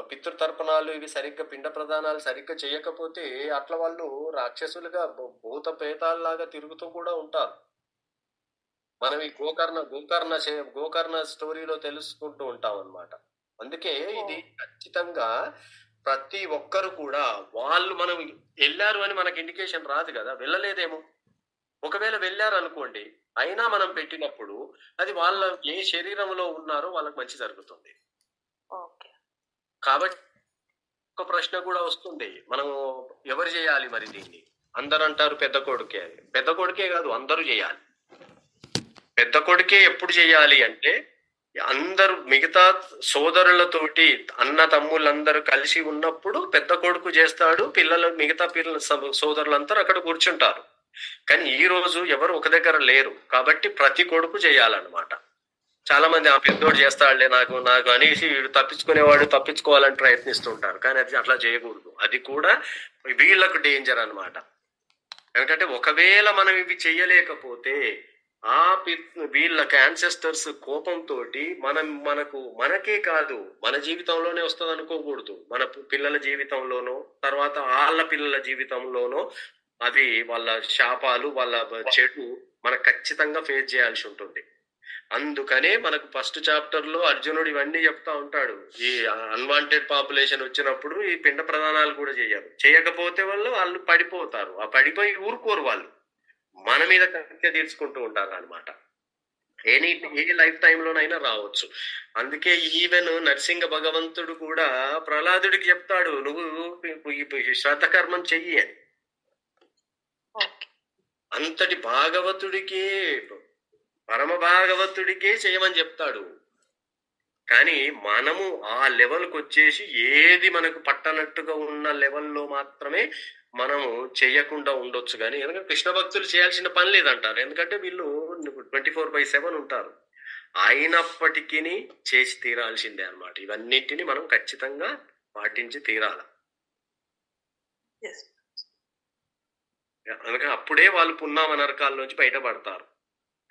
పితృతర్పణాలు ఇవి సరిగ్గా పిండ ప్రదానాలు సరిగ్గా చేయకపోతే అట్లా వాళ్ళు రాక్షసులుగా భూత ప్రేతాల్లాగా తిరుగుతూ కూడా ఉంటారు. మనం ఈ గోకర్ణ స్టోరీలో తెలుసుకుంటూ ఉంటాం అన్నమాట. అందుకే ఇది ఖచ్చితంగా ప్రతి ఒక్కరు కూడా వాళ్ళు మనం వెళ్ళారు అని మనకి ఇండికేషన్ రాదు కదా, వెళ్ళలేదేమో. ఒకవేళ వెళ్ళారు అనుకోండి, అయినా మనం పెట్టినప్పుడు అది వాళ్ళ ఏ శరీరంలో ఉన్నారో వాళ్ళకి మంచి జరుగుతుంది. కాబట్టి ఒక ప్రశ్న కూడా వస్తుంది, మనం ఎవరు చేయాలి మరి దీన్ని? అందరు అంటారు పెద్ద కొడుకే. పెద్ద కొడుకే కాదు, అందరూ చేయాలి. పెద్ద కొడుకే ఎప్పుడు చేయాలి అంటే అందరూ మిగతా సోదరులతోటి అన్న తమ్ముళ్ళందరూ కలిసి ఉన్నప్పుడు పెద్ద కొడుకు చేస్తాడు. మిగతా సోదరులందరూ అక్కడ కూర్చుంటారు. కానీ ఈ రోజు ఎవరు ఒక దగ్గర లేరు కాబట్టి ప్రతి కొడుకు చేయాలన్నమాట. చాలా మంది ఆ పెద్దోడు చేస్తాడులే నాకు అనేసి వీడు తప్పించుకోవాలని ప్రయత్నిస్తుంటారు. కానీ అది అట్లా చేయకూడదు. అది కూడా వీళ్ళకు డేంజర్ అన్నమాట. ఎందుకంటే ఒకవేళ మనం ఇవి చెయ్యలేకపోతే వీళ్ళకి యాన్సెస్టర్స్ కోపంతో మనకే కాదు మన జీవితంలోనే వస్తుంది అనుకోకూడదు. మన పిల్లల జీవితంలోనో తర్వాత వాళ్ళ పిల్లల జీవితంలోనో అది వాళ్ళ శాపాలు వాళ్ళ చెడు మనకు ఖచ్చితంగా ఫేస్ చేయాల్సి ఉంటుంది. అందుకనే మనకు ఫస్ట్ చాప్టర్ లో అర్జునుడు ఇవన్నీ చెప్తా ఉంటాడు. ఈ అన్వాంటెడ్ పాపులేషన్ వచ్చినప్పుడు ఈ పిండ ప్రదానాలు కూడా చేయకపోతే వాళ్ళు పడిపోతారు. ఆ పడిపోయి ఊరుకోరు, వాళ్ళు మన మీద కత్య తీర్చుకుంటూ ఉంటారు అనమాట. ఏ లైఫ్ టైంలోనైనా రావచ్చు. అందుకే ఈవెన్ నరసింహ భగవంతుడు కూడా ప్రహ్లాదుడికి చెప్తాడు, నువ్వు శ్రద్ధ కర్మం చెయ్యి అని. అంతటి భాగవతుడికే పరమ భాగవతుడికే చేయమని చెప్తాడు. కానీ మనము ఆ లెవెల్కి వచ్చేసి ఏది మనకు పట్టనట్టుగా ఉన్న లెవెల్లో మాత్రమే మనము చేయకుండా ఉండొచ్చు. కానీ ఎందుకంటే కృష్ణ భక్తులు చేయాల్సిన పని లేదంటారు. ఎందుకంటే వీళ్ళు 24/7 ఉంటారు. అయినప్పటికీ చేసి తీరాల్సిందే అన్నమాట. ఇవన్నింటినీ మనం ఖచ్చితంగా పాటించి తీరాలి. Yes. అందుకని అప్పుడే వాళ్ళు పున్నామ నరకాల నుంచి బయటపడతారు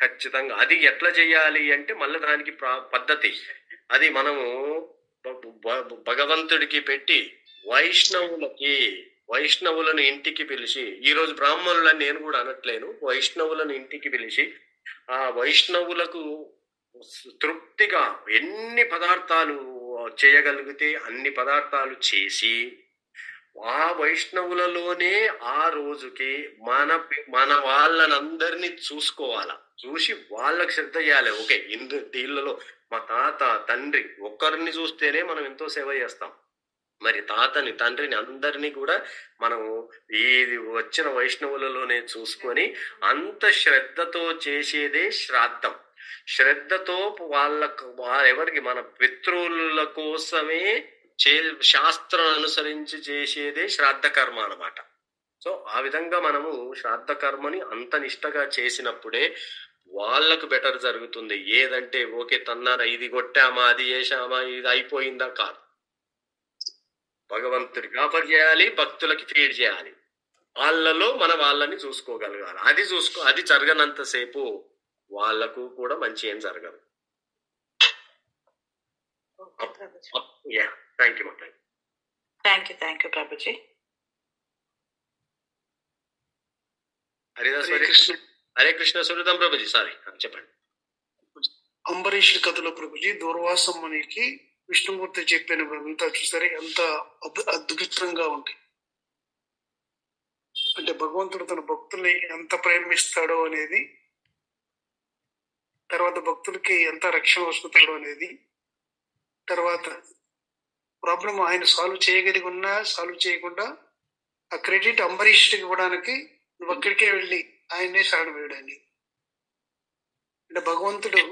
ఖచ్చితంగా. అది ఎట్లా చేయాలి అంటే మళ్ళీ దానికి పద్ధతి అది మనము భగవంతుడికి పెట్టి వైష్ణవులను ఇంటికి పిలిచి, ఈరోజు బ్రాహ్మణులని నేను కూడా అనట్లేను, వైష్ణవులను ఇంటికి పిలిచి ఆ వైష్ణవులకు తృప్తిగా ఎన్ని పదార్థాలు చేయగలిగితే అన్ని పదార్థాలు చేసి ఆ వైష్ణవులలోనే ఆ రోజుకి మన వాళ్ళనందరినీ చూసుకోవాలా, చూసి వాళ్ళకి శ్రద్ధ చేయాలి. ఓకే, వీళ్ళలో మా తాత తండ్రి ఒక్కరిని చూస్తేనే మనం ఎంతో సేవ చేస్తాం, మరి తాతని తండ్రిని అందరినీ కూడా మనం ఈ వచ్చిన వైష్ణవులలోనే చూసుకొని అంత శ్రద్ధతో చేసేదే శ్రాద్ధం. శ్రద్ధతో ఎవరికి మన పితృల కోసమే శాస్త్రం అనుసరించి చేసేదే శ్రాద్ధ కర్మ అన్నమాట. సో ఆ విధంగా మనము శ్రాద్ధ కర్మని అంత నిష్టగా చేసినప్పుడే వాళ్ళకు బెటర్ జరుగుతుంది. ఏదంటే ఓకే తన్నారా, ఇది కొట్టామా, అది చేశామా, ఇది అయిపోయిందా కాదు. భగవంతుడికి ఆఫర్ చేయాలి, భక్తులకి ఫీడ్ చేయాలి, వాళ్ళలో వాళ్ళని చూసుకోగలగాలి. అది జరగనంతసేపు వాళ్లకు కూడా మంచి ఏం జరగదు. Thank you Prabhuji. Hare Krishna సురతం Prabhuji. Sorry, చెప్పండి. అంబరీషుడి కథలో ప్రభుజీ దూర్వాసం మనకి విష్ణుమూర్తి చెప్పిన అంతా చూసారే ఎంత అద్భుతంగా ఉంది. అంటే భగవంతుడు తన భక్తుల్ని ఎంత ప్రేమిస్తాడో అనేది, తర్వాత భక్తులకి ఎంత రక్షణ వస్తుంటాడో అనేది, తర్వాత ప్రాబ్లం ఆయన సాల్వ్ చేయగలిగి ఉన్నా సాల్వ్ చేయకుండా ఆ క్రెడిట్ అంబరీషుడికి ఇవ్వడానికి నువ్వు అక్కడికే వెళ్ళి ఆయన్నే శరణు వేయడాన్ని. అంటే భగవంతుడు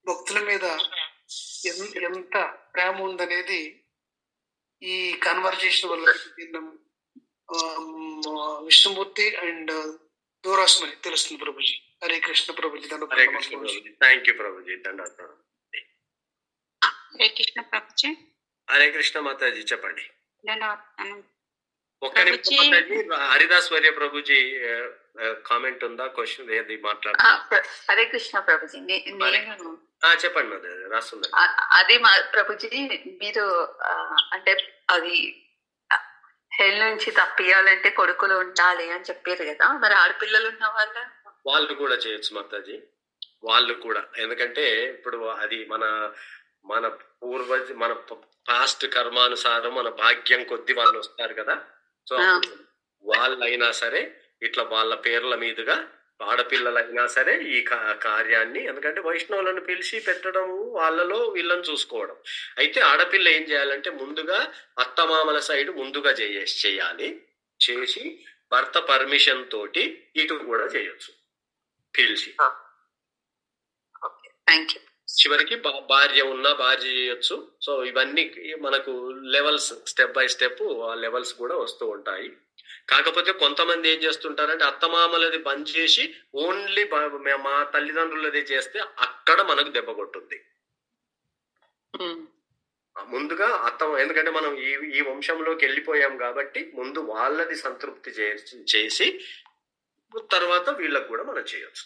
భక్తుల మీద ఎంత ప్రేమ ఉందనేది ఈ కన్వర్జేషన్ వల్ల విష్ణుమూర్తి అండ్ దూరాస్మని తెలుస్తుంది ప్రభుజీ. హరే కృష్ణ ప్రభుజీ. Thank you Prabhuji. హరే కృష్ణ ప్రభుజీ. హరే కృష్ణ మాతాజీ. చెప్పండి. ఒక్క నిమిషం మాతాజీ. హరిదాస్ వర్య ప్రభుజీ కామెంట్ ఉందా, క్వశ్చన్ ఏది మాట్లాడుతున్నా? హరే కృష్ణ ప్రభుజీ. చెప్పండి మాతాజీ, రాస్తుంది. అదే ప్రభుజీ, మీరు అంటే అది హెల్ నుంచి తప్పియాలంటే కొడుకులు ఉండాలి అని చెప్పారు కదా, మరి ఆడపిల్లలు ఉన్న వాళ్ళు కూడా చేయొచ్చు మాతాజీ. వాళ్ళు కూడా, ఎందుకంటే ఇప్పుడు అది మన పాస్ట్ కర్మానుసారం మన భాగ్యం కొద్ది వాళ్ళు వస్తారు కదా. సో వాళ్ళైనా సరే ఇట్లా వాళ్ళ పేర్ల మీదుగా ఆడపిల్లలైనా సరే ఈ కార్యాన్ని, ఎందుకంటే వైష్ణవులను పిలిచి పెట్టడం, వాళ్ళలో వీళ్ళని చూసుకోవడం. అయితే ఆడపిల్ల ఏం చేయాలంటే ముందుగా అత్తమామల సైడ్ ముందుగా చేయాలి. చేసి భర్త పర్మిషన్ తోటి ఇటు కూడా చేయొచ్చు పిలిచి. చివరికి భార్య ఉన్నా భార్య చేయొచ్చు. సో ఇవన్నీ మనకు లెవెల్స్, స్టెప్ బై స్టెప్ ఆ లెవెల్స్ కూడా వస్తూ ఉంటాయి. కాకపోతే కొంతమంది ఏం చేస్తుంటారంటే అత్తమామలది బంద్ చేసి ఓన్లీ మా తల్లిదండ్రులది చేస్తే అక్కడ మనకు దెబ్బ కొట్టుద్ది. ముందుగా ఎందుకంటే మనం ఈ వంశంలోకి వెళ్ళిపోయాం కాబట్టి ముందు వాళ్ళది సంతృప్తి చేసి తర్వాత వీళ్ళకు కూడా మనం చేయొచ్చు.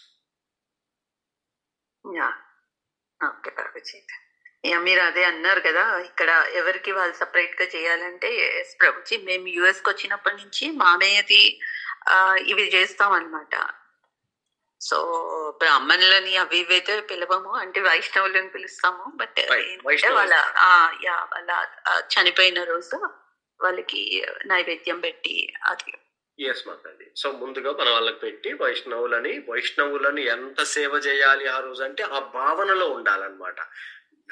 మీరు అదే అన్నారు కదా, ఇక్కడ ఎవరికి వాళ్ళు సపరేట్ గా చేయాలంటే ఎస్ ప్రభుజీ, మేము యుఎస్ కి వచ్చినప్పటి నుంచి మామయ్యది ఇవి చేస్తాం అన్నమాట. సో బ్రాహ్మణులని అవి ఇవైతే పిలవము, అంటే వైష్ణవులను పిలుస్తాము. బట్ వాళ్ళ చనిపోయిన రోజు వాళ్ళకి నైవేద్యం పెట్టి అది. ఎస్ మాతాజీ. సో ముందుగా మన వాళ్ళకి పెట్టి వైష్ణవులని ఎంత సేవ చేయాలి ఆ రోజు అంటే ఆ భావనలో ఉండాలన్నమాట.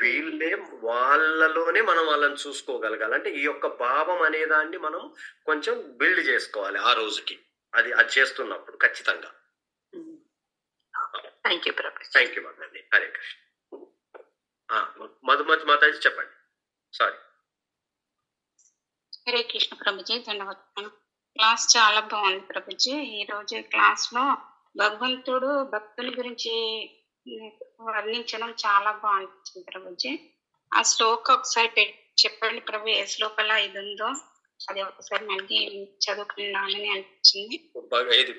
వీళ్ళే వాళ్ళలోనే మనం వాళ్ళని చూసుకోగలగాలి. అంటే ఈ యొక్క భావం అనే దాన్ని మనం కొంచెం బిల్డ్ చేసుకోవాలి ఆ రోజుకి, అది చేస్తున్నప్పుడు ఖచ్చితంగా. థ్యాంక్ యూ మాతాజీ. హరే కృష్ణ. మధుమతి మాతాజీ చెప్పండి. సారీ. హరే కృష్ణ ప్రభుజీ, ధన్యవాదాలు. క్లాస్ చాలా బాగుంది ప్రభుజీ. ఈ రోజు క్లాస్ లో భగవంతుడు భక్తుల గురించి వర్ణించడం చాలా బాగుంది ప్రభుజీ. ఆ శ్లోక ఒకసారి చెప్పండి ప్రభు, ఏ శ్లోకలా ఇది ఉందో. అది ఒకసారి మళ్ళీ చదువుకున్నానని అనిపించింది. ఇది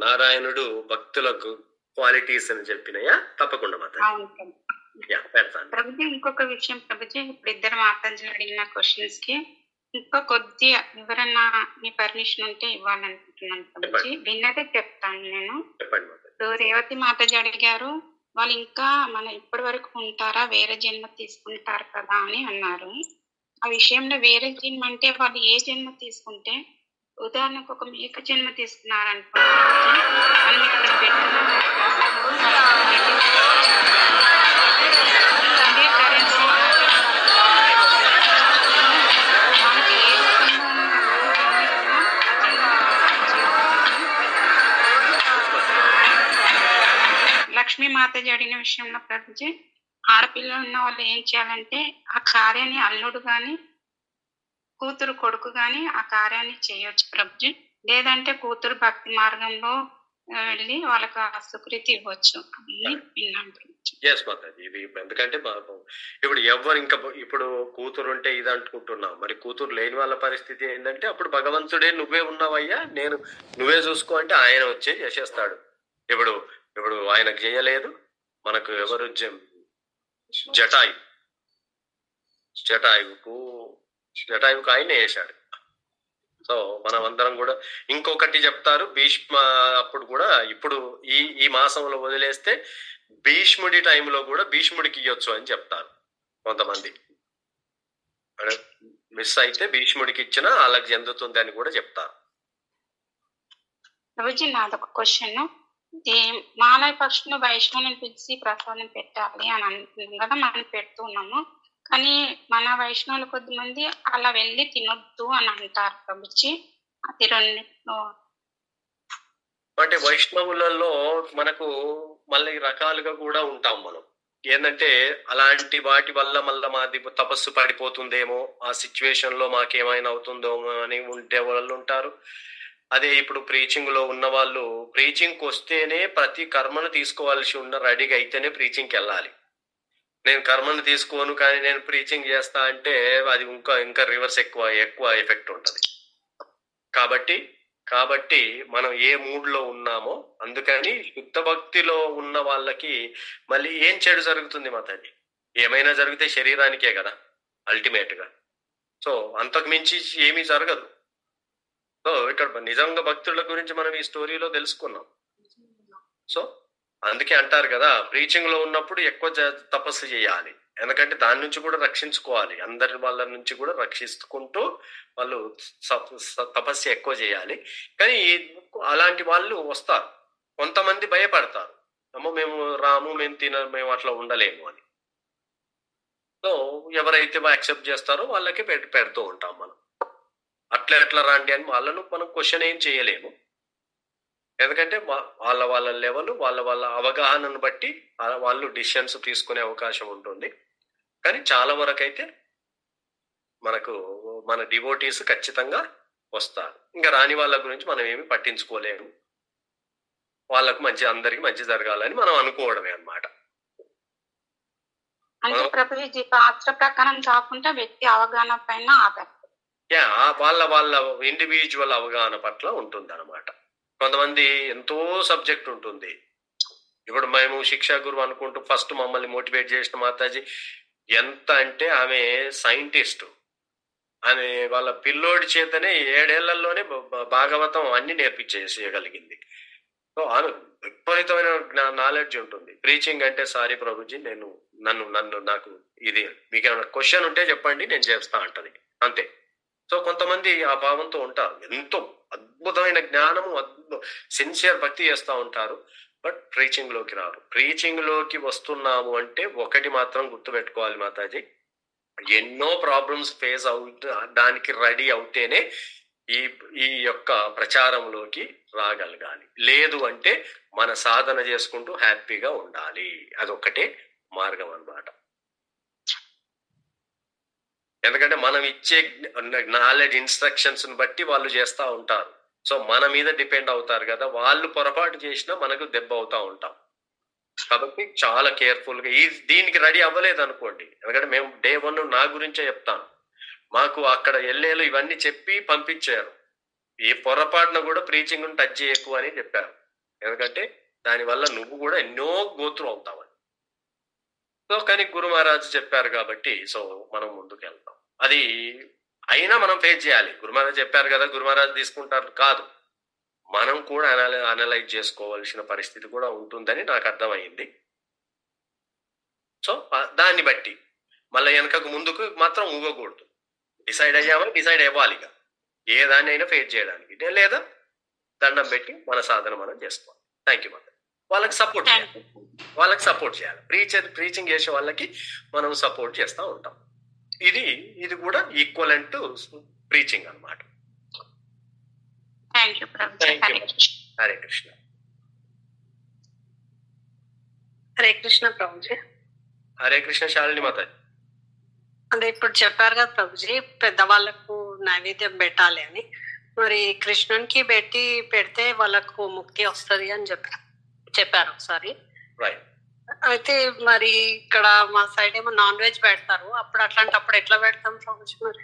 నారాయణుడు భక్తులకు క్వాలిటీస్ అని చెప్పినయా? తప్పకుండా అవును పెడతాను. ప్రభుజీ ఇంకొక విషయం ప్రభుజీ, ఇప్పుడు ఇద్దరు మాతాజీలు అడిగిన క్వశ్చన్స్ కి ఇంకా కొద్ది వివరణ మీ పర్మిషన్ ఉంటే ఇవ్వాలనుకుంటున్నాను ప్రభుజీ. విన్నదే చెప్తాను నేను. ఇప్పుడు రేవతి మాతాజీ అడిగారు, వాళ్ళు ఇంకా మన ఇప్పటి వరకు ఉంటారా, వేరే జన్మ తీసుకుంటారు కదా అని అన్నారు. ఆ విషయంలో వేరే జన్మ అంటే వాళ్ళు ఏ జన్మ తీసుకుంటే, ఉదాహరణకు ఒక మేక జన్మ తీసుకున్నారనుకోండి, మనం ఇక్కడ పెట్టిన అదే కరెన్సీ మనకి ఏ లక్ష్మీ మాతాజీ అడిగిన విషయంలో ప్రభుజీ, ఆడపిల్లలు ఉన్న వాళ్ళు ఏం చేయాలంటే ఆ కార్యాన్ని అల్లుడు గాని కూతురు కొడుకు గాని ఆ కార్యాన్ని చేయొచ్చు ప్రభుజీ. లేదంటే కూతురు భక్తి మార్గంలో వెళ్ళి వాళ్ళకి ఆ సుకృతి ఇవ్వచ్చు అని విన్నాను ప్రభుజీ. ఎందుకంటే ఇప్పుడు ఎవరు ఇంకా ఇప్పుడు కూతురు ఉంటే ఇది అంటుకుంటున్నావు, మరి కూతురు లేని వాళ్ళ పరిస్థితి ఏంటంటే అప్పుడు భగవంతుడే నువ్వే ఉన్నావయ్యా, నువ్వే చూసుకో అంటే ఆయన వచ్చే చేసేస్తాడు. ఇప్పుడు ఆయనకు చేయలేదు, మనకు ఎవరు జటాయువుకు ఆయన వేశాడు. సో మనం అందరం కూడా ఇంకొకటి చెప్తారు, భీష్మ అప్పుడు కూడా ఇప్పుడు ఈ మాసంలో వదిలేస్తే భీష్ముడి టైంలో కూడా భీష్ముడికి ఇవ్వచ్చు అని చెప్తారు కొంతమంది. మిస్ అయితే భీష్ముడికి ఇచ్చినా వాళ్ళకి చెందుతుంది అని కూడా చెప్తారు. ప్రభుజీ నాదొక క్వశ్చన్, మాలయ పక్షులు వైష్ణవులను పిలిచి ప్రసాదం పెట్టాలి అని అంటున్నాం కదా, మనం పెడుతున్నాము. కానీ మన వైష్ణవులు కొద్దిమంది అలా వెళ్ళి తినొద్దు అని అంటారు ప్రభుజీ. అది రెండిట్లో అంటే వైష్ణవులలో మనకు మళ్ళీ రకాలుగా కూడా ఉంటాం మనం. ఏంటంటే అలాంటి వాటి వల్ల మళ్ళీ మాది తపస్సు పడిపోతుందేమో, ఆ సిచ్యువేషన్ లో మాకేమైనా అవుతుందేమో అని ఉండే వాళ్ళు ఉంటారు. అదే ఇప్పుడు ప్రీచింగ్ లో ఉన్న వాళ్ళు ప్రీచింగ్ వస్తేనే ప్రతి కర్మను తీసుకోవాల్సి ఉన్న రెడీగా అయితేనే ప్రీచింగ్కి వెళ్ళాలి. నేను కర్మను తీసుకోను కానీ నేను ప్రీచింగ్ చేస్తా అంటే అది ఇంకా రివర్స్ ఎక్కువ ఎఫెక్ట్ ఉంటుంది. కాబట్టి మనం ఏ మూడ్ లో ఉన్నామో, అందుకని శుద్ధ భక్తిలో ఉన్న వాళ్ళకి మళ్ళీ ఏం చెడు జరుగుతుంది మాతాజీ? ఏమైనా జరిగితే శరీరానికే కదా అల్టిమేట్ గా. సో అంతకు మించి ఏమీ జరగదు. సో ఇక్కడ నిజంగా భక్తుల గురించి మనం ఈ స్టోరీలో తెలుసుకున్నాం. సో అందుకే అంటారు కదా, ప్రీచింగ్ లో ఉన్నప్పుడు ఎక్కువ తపస్సు చేయాలి, ఎందుకంటే దాని నుంచి కూడా రక్షించుకోవాలి, అందరి వాళ్ళ నుంచి కూడా రక్షించుకుంటూ వాళ్ళు తపస్సు ఎక్కువ చేయాలి. కానీ అలాంటి వాళ్ళు వస్తారు, కొంతమంది భయపడతారు, అమ్మో మేము రాము, మేము అట్లా ఉండలేము అని. సో ఎవరైతే యాక్సెప్ట్ చేస్తారో వాళ్ళకి పెడుతూ ఉంటాం మనం. ఎట్లా రాండి అని వాళ్ళను మనం క్వశ్చన్ ఏం చేయలేము, ఎందుకంటే వాళ్ళ లెవెల్ వాళ్ళ అవగాహనను బట్టి వాళ్ళు డిసిషన్స్ తీసుకునే అవకాశం ఉంటుంది. కానీ చాలా వరకు అయితే మన డివోటీస్ ఖచ్చితంగా వస్తారు. ఇంకా రాని వాళ్ళ గురించి మనం ఏమి పట్టించుకోలేము, వాళ్ళకు అందరికి మంచి జరగాలని మనం అనుకోవడమే అన్నమాట. అంటే ప్రభుజీ శాస్త్ర ప్రకారం కాకుండా వ్యక్తి అవగాహన పైన వాళ్ళ ఇండివిజువల్ అవగాహన పట్ల ఉంటుంది అన్నమాట. కొంతమంది ఎంతో సబ్జెక్ట్ ఉంటుంది. ఇప్పుడు మేము శిక్షా గురువు అనుకుంటూ ఫస్ట్ మమ్మల్ని మోటివేట్ చేసిన మాతాజీ ఎంత అంటే ఆమె సైంటిస్ట్, ఆమె వాళ్ళ పిల్లోడి చేతనే 7 ఏళ్లలోనే భాగవతం అన్ని నేర్పించేసేయగలిగింది. సో ఆమె విపరీతమైన నాలెడ్జ్ ఉంటుంది. ప్రీచింగ్ అంటే సారీ ప్రభుజీ నాకు ఇది మీకు ఏమైనా క్వశ్చన్ ఉంటే చెప్పండి నేను చేస్తా అంటది, అంతే. సో కొంతమంది ఆ భావంతో ఉంటారు, ఎంతో అద్భుతమైన జ్ఞానము సిన్సియర్ భక్తి చేస్తూ ఉంటారు, బట్ ప్రీచింగ్ లోకి రారు. ప్రీచింగ్ లోకి వస్తున్నాము అంటే ఒకటి మాత్రం గుర్తుపెట్టుకోవాలి మాతాజీ, ఎన్నో ప్రాబ్లమ్స్ ఫేస్ దానికి రెడీ అవుతేనే ఈ యొక్క ప్రచారంలోకి రాగలగాలి. లేదు అంటే మన సాధన చేసుకుంటూ హ్యాపీగా ఉండాలి, అదొక్కటే మార్గం అన్నమాట. ఎందుకంటే మనం ఇచ్చే నాలెడ్జ్ ఇన్స్ట్రక్షన్స్ బట్టి వాళ్ళు చేస్తూ ఉంటారు. సో మన మీద డిపెండ్ అవుతారు కదా, వాళ్ళు పొరపాటు చేసినా మనకు దెబ్బ అవుతా ఉంటాం. కాబట్టి చాలా కేర్ఫుల్ గా దీనికి రెడీ అవ్వలేదు అనుకోండి, ఎందుకంటే మేము డే 1 నా గురించే చెప్తాను, మాకు అక్కడ ఎల్ఏలు ఇవన్నీ చెప్పి పంపించారు. ఏ పొరపాటున కూడా ప్రీచింగ్ టచ్ చేయకు అని చెప్పారు. ఎందుకంటే దానివల్ల నువ్వు కూడా ఎన్నో గోత్రం అవుతావని. సో కానీ గురు మహారాజ్ చెప్పారు కాబట్టి సో మనం ముందుకు వెళ్తాం. అది అయినా మనం ఫేస్ చేయాలి. గురు మహారాజ్ చెప్పారు కదా, గురు మహారాజ్ తీసుకుంటారు కాదు, మనం కూడా అనలైజ్ చేసుకోవాల్సిన పరిస్థితి కూడా ఉంటుందని నాకు అర్థమైంది. సో దాన్ని బట్టి మళ్ళీ వెనకకు ముందుకు మాత్రం ఊగకూడదు. డిసైడ్ అయ్యామని డిసైడ్ అవ్వాలిగా, ఏ దాన్ని అయినా ఫేస్ చేయడానికి. లేదా దండం పెట్టి మన సాధన మనం చేసుకోవాలి. Thank you. వాళ్ళకి సపోర్ట్ చేయాలి. ప్రీచింగ్ చేసే వాళ్ళకి మనం సపోర్ట్ చేస్తూ ఉంటాం. ఇది కూడా ఈక్వలెంట్ టు ప్రీచింగ్ అన్నమాట. హరే కృష్ణ. హరే కృష్ణ ప్రభుజీ. హరే కృష్ణ శాలిని మాతాజీ. అదే ఇప్పుడు చెప్పారు కదా ప్రభుజీ, పెద్దవాళ్ళకు నైవేద్యం పెట్టాలి అని. మరి కృష్ణునికి పెడితే వాళ్ళకు ముక్తి వస్తుంది అని చెప్పారు ఒకసారి. అయితే మరి ఇక్కడ మా సైడ్ ఏమో నాన్ వెజ్ పెడతారు, అప్పుడు అట్లాంటప్పుడు ఎట్లా పెడతాం ప్రభుజీ? మరి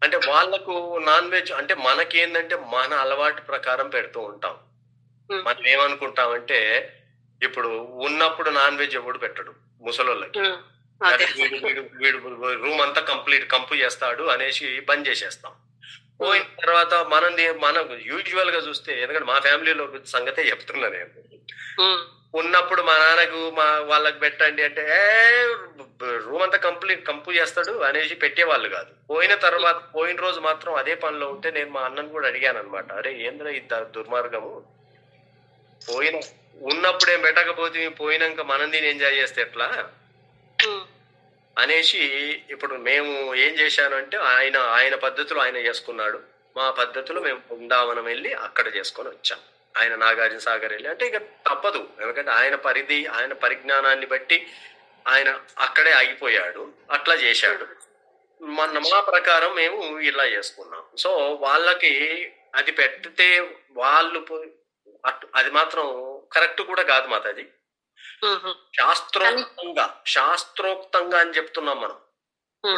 అంటే వాళ్ళకు నాన్ వెజ్ అంటే మనకి ఏంటంటే మన అలవాటు ప్రకారం పెడుతూ ఉంటాం. మనం ఏమనుకుంటామంటే ఇప్పుడు ఉన్నప్పుడు నాన్ వెజ్ ఎవడు పెట్టడు ముసలోళ్ళకి. వీడు రూమ్ అంతా కంపు చేస్తాడు అనేసి బంద్ చేసేస్తాం. పోయిన తర్వాత మనం యూజువల్ గా చూస్తే, ఎందుకంటే మా ఫ్యామిలీలో సంగతే చెప్తున్నా నేను, ఉన్నప్పుడు మా నాన్నకు వాళ్ళకి పెట్టండి అంటే రూమ్ అంతా కంపు చేస్తాడు అనేసి పెట్టేవాళ్ళు కాదు. పోయిన రోజు మాత్రం అదే పనిలో ఉంటే నేను మా అన్నను కూడా అడిగాను అనమాట, అరే ఏంద్రా ఈ దుర్మార్గము, ఉన్నప్పుడేం పెట్టకపోతే పోయినాక మనం దీన్ని ఎంజాయ్ చేస్తే ఎట్లా అనేసి. ఇప్పుడు మేము ఏం చేశాను అంటే ఆయన పద్ధతులు ఆయన చేసుకున్నాడు, మా పద్ధతులు మేము బృందావనం వెళ్ళి అక్కడ చేసుకొని వచ్చాం. ఆయన నాగార్జున సాగర్ వెళ్ళి అంటే ఇక తప్పదు, ఎందుకంటే ఆయన పరిజ్ఞానాన్ని బట్టి ఆయన అక్కడే ఆగిపోయాడు, అట్లా చేశాడు. మా ప్రకారం మేము ఇలా చేసుకున్నాం. సో వాళ్ళకి అది పెడితే వాళ్ళు అది మాత్రం కరెక్ట్ కూడా కాదు మాతాజీ. శాస్త్రోక్తంగా అని చెప్తున్నాం మనం.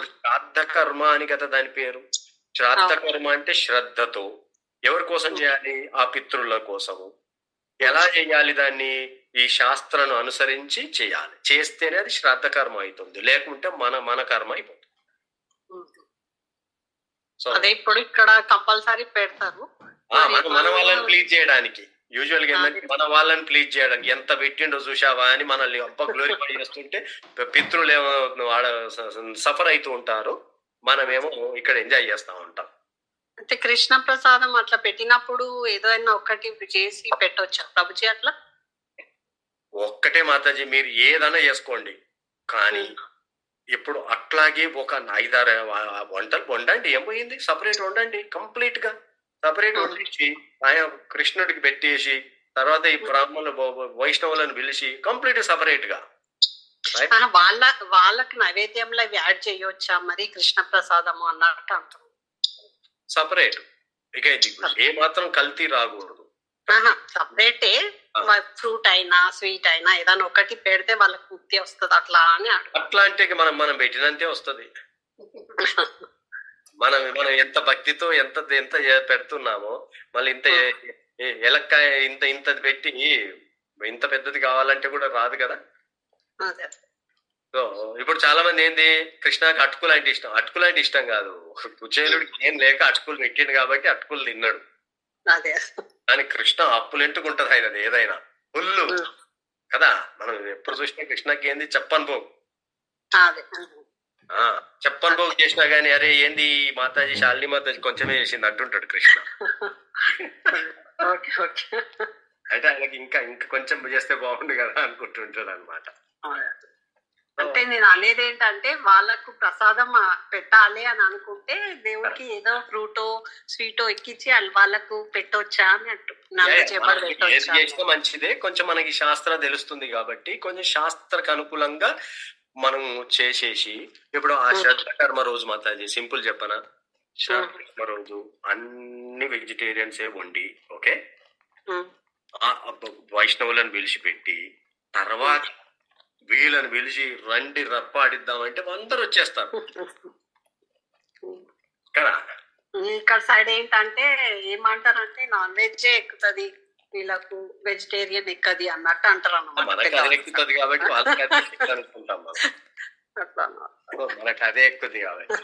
శ్రాద్ధ కర్మ అని కదా దాని పేరు. శ్రాద్ధ కర్మ అంటే శ్రద్ధతో ఎవరి కోసం చేయాలి? ఆ పితృల కోసము. ఎలా చేయాలి దాన్ని? ఈ శాస్త్రాన్ని అనుసరించి చేయాలి. చేస్తేనే అది శ్రాద్ధ కర్మ అవుతుంది, లేకుంటే మన కర్మ అయిపోతుంది. అదే ఇప్పుడు ఇక్కడ కంపల్సరీ పెడతారు మన వాళ్ళని ప్లీజ్ చేయడానికి. యూజువల్ గా ఏంటంటే మన వాళ్ళని ప్లీజ్ చేయడానికి ఎంత పెట్టిండో చూసావా అని మనల్ని గ్లోరిఫై చేస్తుంటే పితృలు ఏమో సఫర్ అవుతూ ఉంటారు, మనమేమో ఇక్కడ ఎంజాయ్ చేస్తా ఉంటాం. అంటే కృష్ణ ప్రసాదం అట్లా పెట్టినప్పుడు ఏదైనా ఒకటి చేసి పెట్టొచ్చా ప్రభుజీ? అట్లా ఒక్కటే మాతాజీ, మీరు ఏదైనా చేసుకోండి, కానీ ఇప్పుడు అట్లాగే ఒక 5-6 వంటలు వండండి, ఏం పోయింది? సపరేట్ వండండి, కంప్లీట్ గా సపరేట్ వండించి ఆయన కృష్ణుడికి పెట్టేసి తర్వాత ఈ బ్రాహ్మణులు వైష్ణవులను పిలిచి కంప్లీట్ సపరేట్ గా వాళ్ళకి నైవేద్యంలో యాడ్ చేయొచ్చా మరి కృష్ణ ప్రసాదము అన్నట్టు అంటారు. సపరేట్, ఇక ఏ మాత్రం కల్తీ రాకూడదు. సపరేటే, ఫ్రూట్ అయినా స్వీట్ అయినా ఏదైనా ఒకటి పెడితే వాళ్ళకి ముక్తి వస్తుంది అట్లా అని. అట్లా అంటే మనం పెట్టినంతే వస్తుంది. మనం ఎంత భక్తితో ఎంత పెడుతున్నామో, మళ్ళీ ఇంత ఎలక్కాయ ఇంత పెట్టి ఇంత పెద్దది కావాలంటే కూడా రాదు కదా. సో ఇప్పుడు చాలా మంది ఏంది, కృష్ణకి అటుకులు అంటే ఇష్టం. అటుకులు అంటే ఇష్టం కాదు, కుచేలుడికి ఏం లేక అటుకులు పెట్టిండు కాబట్టి అటుకులు తిన్నాడు. కానీ కృష్ణ అప్పులు ఎంటుకుంటది ఆయనది ఏదైనా ఫుల్లు కదా. మనం ఎప్పుడు చూసినా కృష్ణకి ఏంది చెప్పను పోగు చేసినా గానీ అరే ఏంది మాతాజీ శాలిని మాతాజీ కొంచెమే చేసింది అంటుంటాడు కృష్ణ. అంటే ఆయనకి ఇంకా కొంచెం చేస్తే బాగుండు కదా అనుకుంటుంటాడు అనమాట. అంటే నేను అనేది ఏంటంటే వాళ్ళకు ప్రసాదం పెట్టాలి అని అనుకుంటే దేవుడికి ఏదో ఫ్రూటో స్వీటో ఎక్కించి వాళ్ళకు పెట్టొచ్చా అని చేసినా మంచిదే. కొంచెం మనకి శాస్త్రం తెలుస్తుంది కాబట్టి కొంచెం శాస్త్రకు అనుకూలంగా మనం చేసేసి, ఇప్పుడు ఆ శ్రద్ధ కర్మ రోజు మాతాజీ సింపుల్ చెప్పనా, శ్రద్ధ కర్మ రోజు అన్ని వెజిటేరియన్స్ వండి ఓకే వైష్ణవులను పిలిచిపెట్టి తర్వాత వీళ్ళని పిలిచి రండి రప్పాడిద్దామంటే అందరు వచ్చేస్తారు. కదా. ఇక్కడ సైడ్ ఏంటంటే ఏమంటారంటే నాన్ వెజ్ ఎక్కుతుంది, వీళ్ళకు వెజిటేరియన్ ఎక్కది అన్నట్టు అంటారు మనకు అదే ఎక్కుతుంది కాబట్టి వాళ్ళకి అదే అనుకుంటాం మనం. మనకు అదే ఎక్కుతుంది కాబట్టి.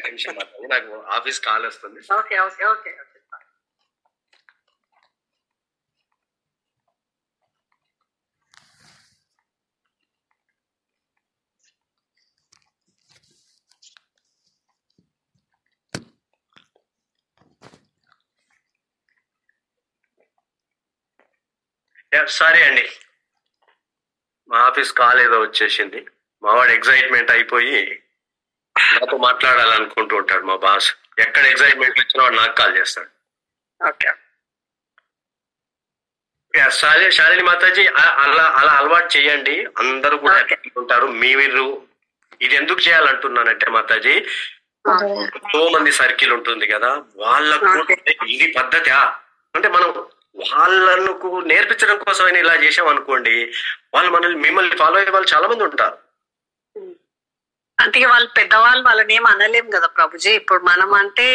నిమిషం మాత్రం నాకు ఆఫీస్ కాల్ వస్తుంది. Okay okay okay okay. Sorry అండి, మా ఆఫీస్ కాల్ ఏదో వచ్చేసింది. మావాడు ఎగ్జైట్మెంట్ అయిపోయి నాతో మాట్లాడాలనుకుంటూ ఉంటాడు. మా బాస్ ఎక్కడ ఎగ్జైట్మెంట్ వచ్చినా వాడు నాకు కాల్ చేస్తాడు. ఓకే శాలిని మాతాజీ, అలా అలా అలవాటు చేయండి. అందరూ కూడా ఉంటారు. మీరు ఇది ఎందుకు చేయాలంటున్నానంటే మాతాజీ, ఎంతో మంది సర్కిల్ ఉంటుంది కదా, వాళ్ళకు ఇది పద్ధతి అంటే మనం వాళ్ళకు నేర్పించడం కోసమైనా ఇలా చేసాం అనుకోండి, వాళ్ళు మిమ్మల్ని ఫాలో అయ్యే వాళ్ళు చాలా మంది ఉంటారు. అంటే వాళ్ళు పెద్దవాళ్ళు, వాళ్ళని ఏం అనలేం కదా ప్రభుజీ. ఇప్పుడు మనం అంటే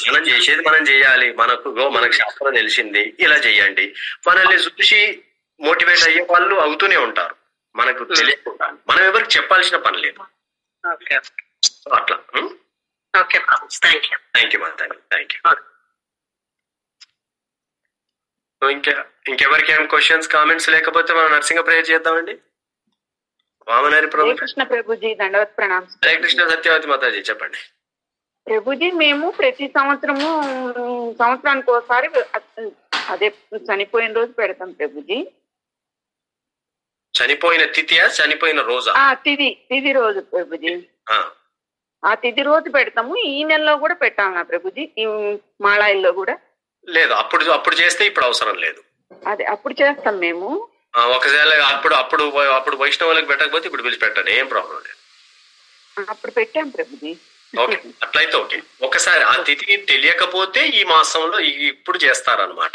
మనం చేసేది మనం చేయాలి. మనకు శాస్త్రం తెలిసింది, ఇలా చెయ్యండి. మనల్ని చూసి మోటివేట్ అయ్యే వాళ్ళు అవుతూనే ఉంటారు. మనకు తెలియకుండా మనం ఎవరికి చెప్పాల్సిన పని లేదు. అట్లా. Thank you Mataji, thank you. ఇంకెవరికి ఏం క్వశ్చన్స్ కామెంట్స్ లేకపోతే మనం నరసింహ ప్రేయర్ చేద్దామండి. వామనరి ప్రభు. కృష్ణ ప్రభుజీ, దండవత్ ప్రణామం. హరే కృష్ణ. సత్యవతి మాతాజీ చెప్పండి. ప్రభుజీ, మేము ప్రతి సంవత్సరానికి ఒకసారి అదే చనిపోయిన రోజు పెడతాం ప్రభుజీ. చనిపోయిన తిథియా, చనిపోయిన రోజా? తిథి రోజు ప్రభుజీ. ఆ తిథి రోజు పెడతాము. ఈ నెలలో కూడా పెట్టాలన్నా ప్రభుజీ, ఈ మాళాయిల్లో కూడా లేదు. అప్పుడు చేస్తే ఇప్పుడు అవసరం లేదు. అదే అప్పుడు చేస్తాం మేము. ఒకసారి అప్పుడు వైష్ణవులకు పెట్టకపోతే ఇప్పుడు పిలిచి పెట్టండి, ఏం ప్రాబ్లం లేదు. అప్పుడు పెట్టాం ప్రభుజీ. ఓకే, అట్లయితే ఓకే. ఒకసారి ఆ తిథి తెలియకపోతే ఈ మాసంలో ఇప్పుడు చేస్తారనమాట.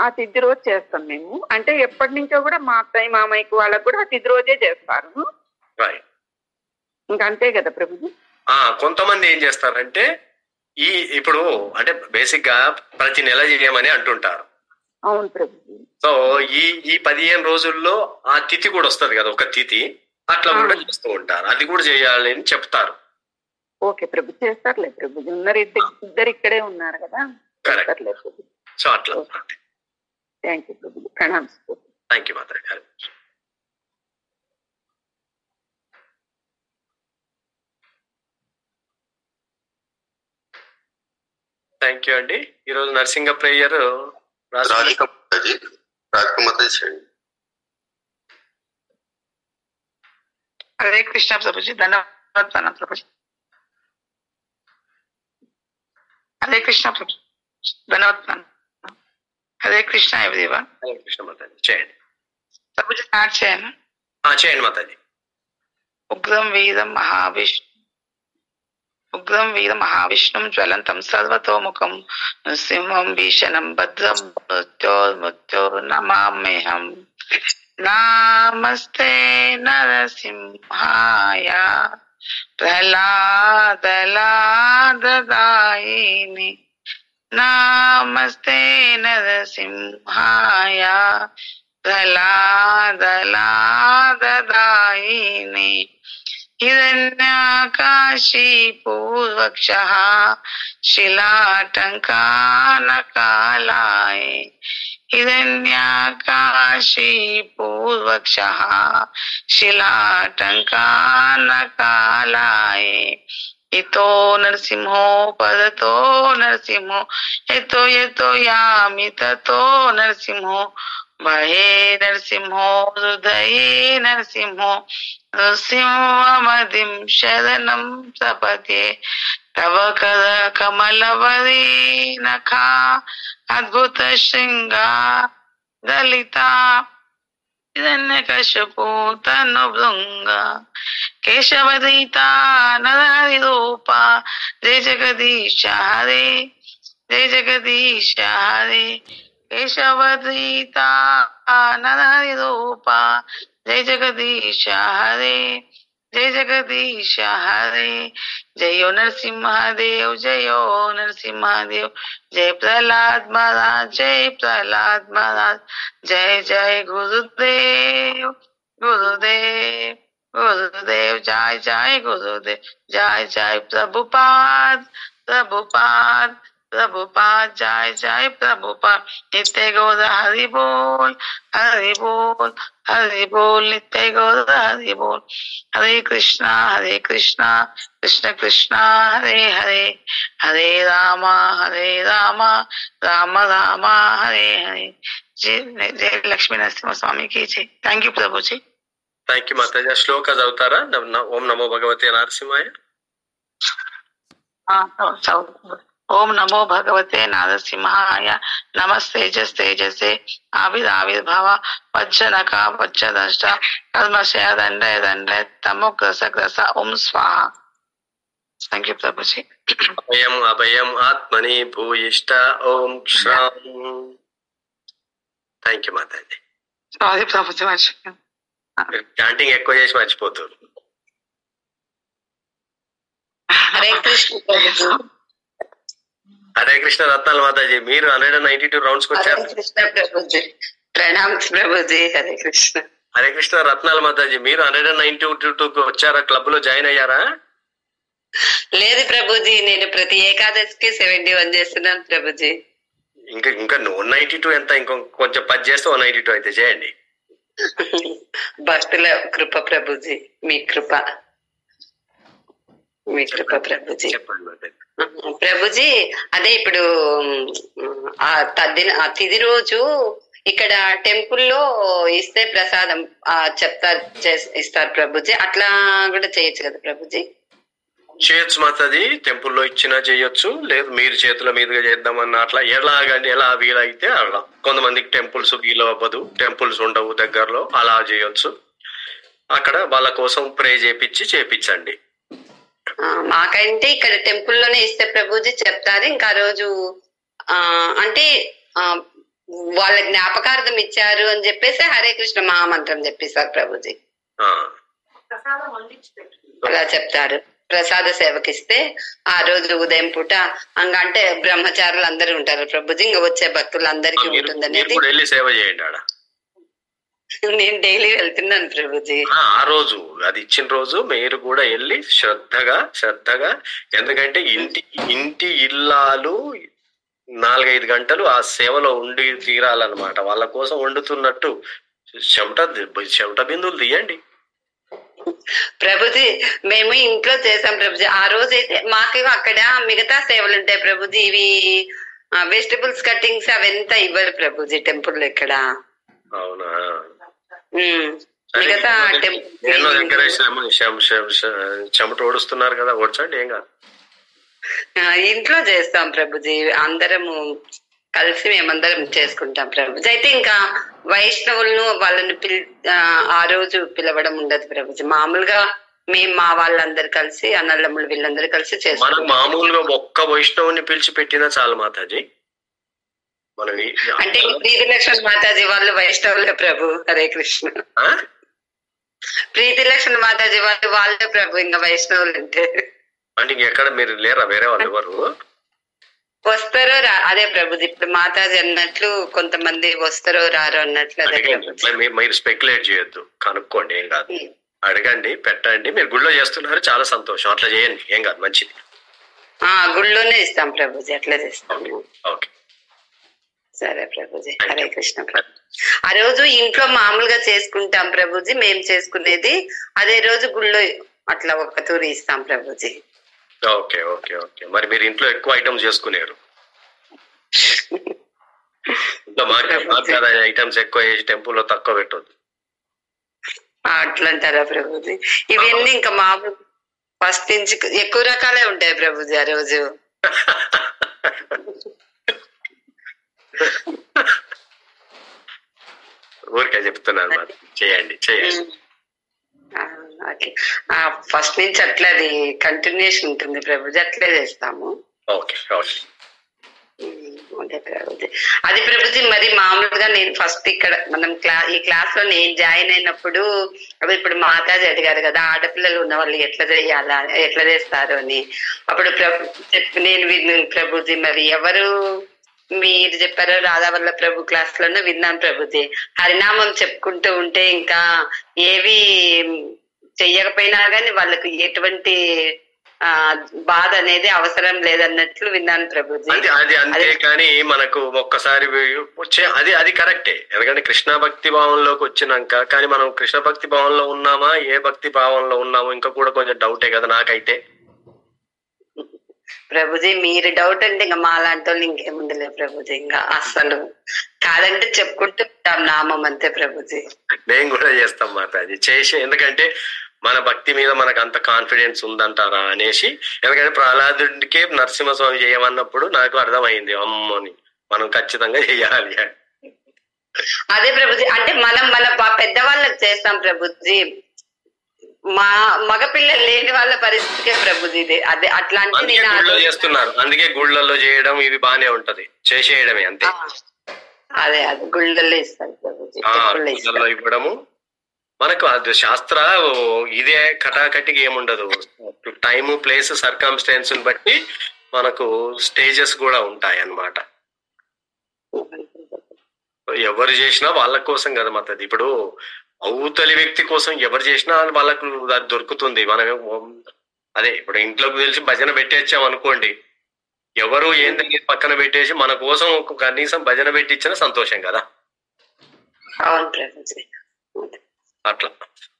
ఆ తిథి రోజు చేస్తాం మేము. అంటే ఎప్పటి నుంచో కూడా మా అత్తయ్య మామయ్యకి వాళ్ళకు కూడా ఆ తిథి రోజే చేస్తారు. ఇంకా అంతే కదా ప్రభుజీ. కొంతమంది ఏం చేస్తారంటే ఇప్పుడు అంటే బేసిక్ గా ప్రతి నెల చేయమని అంటుంటారు. అవును ప్రభుజీ. సో ఈ 15 రోజుల్లో ఆ తిథి కూడా వస్తుంది కదా, ఒక తిథి, అట్లా కూడా చేస్తూ ఉంటారు. అది కూడా చేయాలి అని చెప్తారు. ఓకే ప్రభు, చేస్తారులే ప్రభుజీ. ఉన్నారు ఇద్దరు ఇక్కడే ఉన్నారు కదా. సో అట్లా. థ్యాంక్ యూ ప్రభుజీ, ప్రణామం. థ్యాంక్ యూ మాతాజీ గారు. థ్యాంక్ యూ అండి. ఈరోజు నరసింహ ప్రేయర్ హరే కృష్ణ ప్రభుజీ, ధన్యవాదాలు ప్రభుజీ. హరే కృష్ణ ప్రభుజీ, ధన్యవాదాలు. హరే కృష్ణ ఎవ్రీవన్. హరే కృష్ణ మాతాజీ. చేయండి ప్రభుజీ, స్టార్ట్ చేయను. చేయండి మాతాజీ. ఉగ్రం వీరం మహావిష్ణుం జ్వలంతం సర్వతోముఖం సింహం భీషణం భద్రం మృత్యో నమామ్యహం. నమస్తే నరసింహాయ ప్రహ్లాదలాదదాయిని. నమస్తే నరసింహాయ ప్రహ్లాదలాదదాయిని. హిరణ్యాకాశీ పూర్వక్షః శిలాటంకానకాలాయ. హిరణ్యాకాశీ పూర్వక్షః శిలాటంకానకాలాయ. ఇతో నరసింహో పదతో నరసింహో యతో యామి తతో నరసింహో. భయే నరసింహో హృదయే నరసింహో నృసింహమదిం శరణం ప్రపద్యే. తవ కద కమలవరే నఖా అద్భుత శృంగా దళిత హిరణ్యకశిపూ తను భృంగ. కేశవదీత నరహరి రూప జయ జగదీశ హరే జయ జగదీశ హరే. కేశవదీత నరహరి రూప జయ జగదీశ హరే जय जगदीश हरे, जयो नरसिंहदेव, जयो नरसिंहदेव, जय प्रहलाद महाराज, जय प्रहलाद महाराज, जय जय गुरुदेव गुरुदेव गुरुदेव, जय जय गुरुदेव, जय जय प्रभुपाद प्रभुपाद प्रभुपाद, जय जय प्रभुपाद, नित्य गौर हरि बोल हरि बोल हरि बोल, नित्य गौर हरि बोल। हरे कृष्णा कृष्ण कृष्ण हरे हरे, हरे राम राम राम हरे हरे। जय जय लक्ष्मी नरसिंह स्वामी की जय। थैंक यू प्रभु जी। థ్యాంక్ యూ మాతాజీ. శ్లోక చదువుతారా? ఓం నమో భగవతే నరసింహాయ. ओम नमो भगवते नारसिंहाय, नमस्तेजस्तेजसे आविर्भाव वज्रनका वज्रदष्ट कर्मशय दंडय दंडय तमोग्रस ग्रस ओम स्वाहा। थैंक यू प्रभु जी। అభయం అభయం ఆత్మని భూయిష్ట ఓం శ్రాం. థ్యాంక్ యూ మాతాజీ. సారీ ప్రభు जी, మర్చిపోయాను. చాంటింగ్ ఎక్కువ చేసి మర్చిపోతారు. హరే కృష్ణ ప్రభుజీ. హరే కృష్ణ రత్నాల మాతాజీ, మీరు 192 రౌండ్స్ వచ్చారు. హరే కృష్ణ ప్రభుజీ. ప్రణామ్ ప్రభుజీ. హరే కృష్ణ. హరే కృష్ణ రత్నాల మాతాజీ, మీరు 192 వచ్చారా? క్లబ్ లో జాయిన్ అయ్యారా? లేదు ప్రభుజీ, నేను ప్రతి ఏకాదశికి 71 చేస్తున్నాను ప్రభుజీ. ఇంకా 192 ఎంత? కొంచెం 10 చేస్తే 192 అయితే చేయండి. భక్తుల కృప ప్రభుజీ, మీ కృప ప్రభుజీ. ప్రభుజీ, అదే ఇప్పుడు ఆ తిది రోజు ఇక్కడ టెంపుల్లో ఇస్తే ప్రసాదం ఇస్తారు ప్రభుజీ, అట్లా కూడా చేయొచ్చు కదా ప్రభుజీ? చేయొచ్చు మాతాజీ, టెంపుల్లో ఇచ్చినా చేయొచ్చు, లేదు మీరు చేతుల మీదుగా చేద్దామన్న అట్లా ఎలా వీలైతే అలా. కొంతమందికి టెంపుల్స్ వీలు అవ్వదు, టెంపుల్స్ ఉండవు దగ్గరలో, అలా చేయొచ్చు. అక్కడ వాళ్ళ కోసం ప్రే చేపించండి. మాకంటే ఇక్కడ టెంపుల్లోనే ఇస్తే ప్రభుజీ చెప్తారు. ఇంకా రోజు అంటే వాళ్ళ జ్ఞాపకార్థం ఇచ్చారు అని చెప్పేసి హరే కృష్ణ మహామంత్రం చెప్పిస్తారు ప్రభుజీ, అలా చెప్తారు. ప్రసాద సేవకిస్తే ఆ రోజు ఉదయం పూట అంటే బ్రహ్మచారులు అందరూ ఉంటారు ప్రభుజీ, ఇంకా వచ్చే భక్తులందరికీ ఉంటుందనేది. సేవ చేయండి ఆడ. నేను డైలీ వెళ్తున్నాను ప్రభుజీ. ఆ రోజు అది ఇచ్చిన రోజు మీరు కూడా వెళ్ళి శ్రద్ధగా, ఎందుకంటే ఇంటి ఇల్లాలు 4-5 గంటలు ఆ సేవలో ఉండి తీరాలన్నమాట. వాళ్ళ కోసం వండుతున్నట్టు చెమట బిందులు తీయండి ప్రభుజీ. మేము ఇంట్లో చేసాం ప్రభుజీ. ఆ రోజు అయితే మాకు అక్కడ మిగతా సేవలు ఉంటాయి ప్రభుజీ, ఇవి వెజిటబుల్స్ కటింగ్స్ అవంతా ఇవ్వరు ప్రభుజీ టెంపుల్ ఇక్కడ. అవునా? మిగతా ఎన్నో దగ్గర చెమట ఓడుస్తున్నారు కదా, ఓడ్చండి, ఏం కాదు. ఇంట్లో చేస్తాం ప్రభుజీ, అందరము కలిసి మేమందరం చేసుకుంటాం ప్రభుజీ. అయితే ఇంకా వైష్ణవులను వాళ్ళని ఆ రోజు పిలవడం ఉండదు ప్రభుజీ. మామూలుగా మేము మా వాళ్ళందరూ కలిసి అన్నదమ్ములు వీళ్ళందరూ కలిసి చేస్తాం. మామూలుగా ఒక్క వైష్ణవుని పిలిచి పెట్టినా చాలు మాతాజీ. అంటే ప్రీతి లక్ష్మణ్ మాతాజీ వాళ్ళు వైష్ణవులే ప్రభు. హరే కృష్ణ. ప్రీతి లక్ష్మణ్ మాతాజీ వాళ్ళే ప్రభు, ఇంకా వైష్ణవులు అంటే ఎక్కడ మీరు లేరా? వేరే వాళ్ళు ఎవరు వస్తారో అదే ప్రభుజీ. ఇప్పుడు మాతాజీ అన్నట్లు కొంతమంది వస్తారో రారో అన్నట్లు. అదే మీరు స్పెక్యులేట్ చేయొద్దు, కనుక్కోండి, ఏం కాదు. అడగండి, పెట్టండి. మీరు గుళ్ళో చేస్తున్నారు, చాలా సంతోషం, అట్లా చేయండి, ఏం కాదు, మంచిది. గుళ్ళోనే ఇస్తాం ప్రభుజీ, అట్లా చేస్తాం. ఓకే, సరే ప్రభుజీ. హరే కృష్ణ ప్రభు. ఆ రోజు ఇంట్లో మామూలుగా చేసుకుంటాం ప్రభుజీ, మేము చేసుకునేది. అదే రోజు గుళ్ళో అట్లా ఒక తూరి ఇస్తాం ప్రభుజీ. Okay okay okay. మరి మీరు ఇంట్లో ఎక్కువ ఐటమ్స్ చేసుకునేరు, ఐటమ్స్ ఎక్కువ చేసి టెంపుల్లో తక్కువ పెట్టొద్దు. అట్లంటారా ప్రభుజీ? ఇవన్నీ ఇంకా మామూలు ఫస్ట్ నుంచి ఎక్కువ రకాలే ఉంటాయి ప్రభుజీ ఆ రోజు. ఊరికే చెప్తున్నాను, చేయండి. ఫస్ట్ నుంచి అట్లా అది కంటిన్యూషన్ ఉంటుంది ప్రభుజీ, అట్లే చేస్తాము. Okay okay. అదే ప్రభుజీ. అది ప్రభుజీ మరి మామూలుగా నేను ఫస్ట్ ఇక్కడ మనం ఈ క్లాస్ లో నేను జాయిన్ అయినప్పుడు అవి ఇప్పుడు మాతాజీ అడిగారు కదా ఆడపిల్లలు ఉన్న వాళ్ళు ఎట్లా చేయాలా ఎట్లా చేస్తారు అని. అప్పుడు నేను విన్నాను ప్రభుజీ. మరి ఎవరు మీరు చెప్పారో రాధావల్ల ప్రభు క్లాస్ లోనే విన్నాను ప్రభుజీ. హరినామం చెప్పుకుంటూ ఉంటే ఇంకా ఏవి చెయ్యకపోయినా కానీ వాళ్ళకు ఎటువంటి బాధ అనేది అవసరం లేదన్నట్లు విన్నాను ప్రభుజీ. అది అంతే కానీ మనకు ఒక్కసారి అది కరెక్టే. ఎందుకంటే కృష్ణ భక్తి భావంలోకి వచ్చినాక కానీ మనం కృష్ణ భక్తి భావంలో ఉన్నామా ఏ భక్తి భావంలో ఉన్నామో ఇంకా కూడా కొంచెం డౌటే కదా నాకైతే. ప్రభుజీ మీరు డౌట్ అంటే ఇంకా మా లాంటి వాళ్ళు ఇంకేముండలే ప్రభుజీ. ఇంకా అస్సలు కాదంటే చెప్పుకుంటూ నామం అంతే ప్రభుజీ. మేము కూడా చేస్తాం మాతాజీ చేసి, ఎందుకంటే మన భక్తి మీద మనకు అంత కాన్ఫిడెన్స్ ఉందంటారా అనేసి. ఎందుకంటే ప్రహ్లాదుడికే నరసింహస్వామి చేయమన్నప్పుడు నాకు అర్థమైంది అమ్మని మనం ఖచ్చితంగా చేయాలి. అదే ప్రభుజీ. అంటే మనం మన పెద్దవాళ్ళకి చేస్తాం ప్రభుజీ. మా మగపిల్లలు లేని వాళ్ళ పరిస్థితికే ప్రభుజీ ఇది. అదే అట్లాంటి నేను చేస్తున్నారు. అందుకే గుళ్ళల్లో చేయడం ఇవి బానే ఉంటది, చేసేయడమే అంతే. అదే అదే గుళ్ళల్లో ఇస్తారు ప్రభుజీ. గుళ్ళల్లో ఇవ్వడము మనకు అది శాస్త్ర ఇదే కటాకటికి ఏముండదు. టైము ప్లేస్ సర్కమ్స్టాన్స్ బట్టి మనకు స్టేజెస్ కూడా ఉంటాయి అన్నమాట. ఎవరు చేసినా వాళ్ళ కోసం కదా మాతది. ఇప్పుడు అవతలి వ్యక్తి కోసం ఎవరు చేసినా వాళ్ళకు అది దొరుకుతుంది. మనం అదే ఇప్పుడు ఇంట్లోకి తెలిసి భజన పెట్టేచ్చాం అనుకోండి, ఎవరు ఏం తెలియదు పక్కన పెట్టేసి మన కోసం కనీసం భజన పెట్టించినా సంతోషం కదా. అట్లా.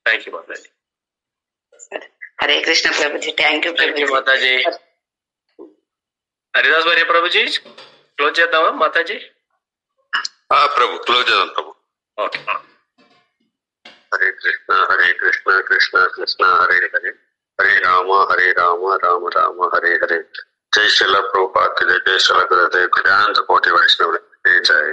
థ్యాంక్ యూ మాతాజీ. హరే కృష్ణ ప్రభుజీ. Thank you Mataji. హరిదాస్ భార్య ప్రభుజీ క్లోజ్ చేద్దామా మాతాజీ? ప్రభు క్లోజ్ చేద్దాం ప్రభు. ఓకే. హరే కృష్ణ కృష్ణ కృష్ణ హరే హరే, హరే రామ రామ రామ హరే హరే. జై శ్రీల ప్రభుపాద, జై శ్రీల గురుదేవ్, కోటి వైష్ణవులు, జై జై.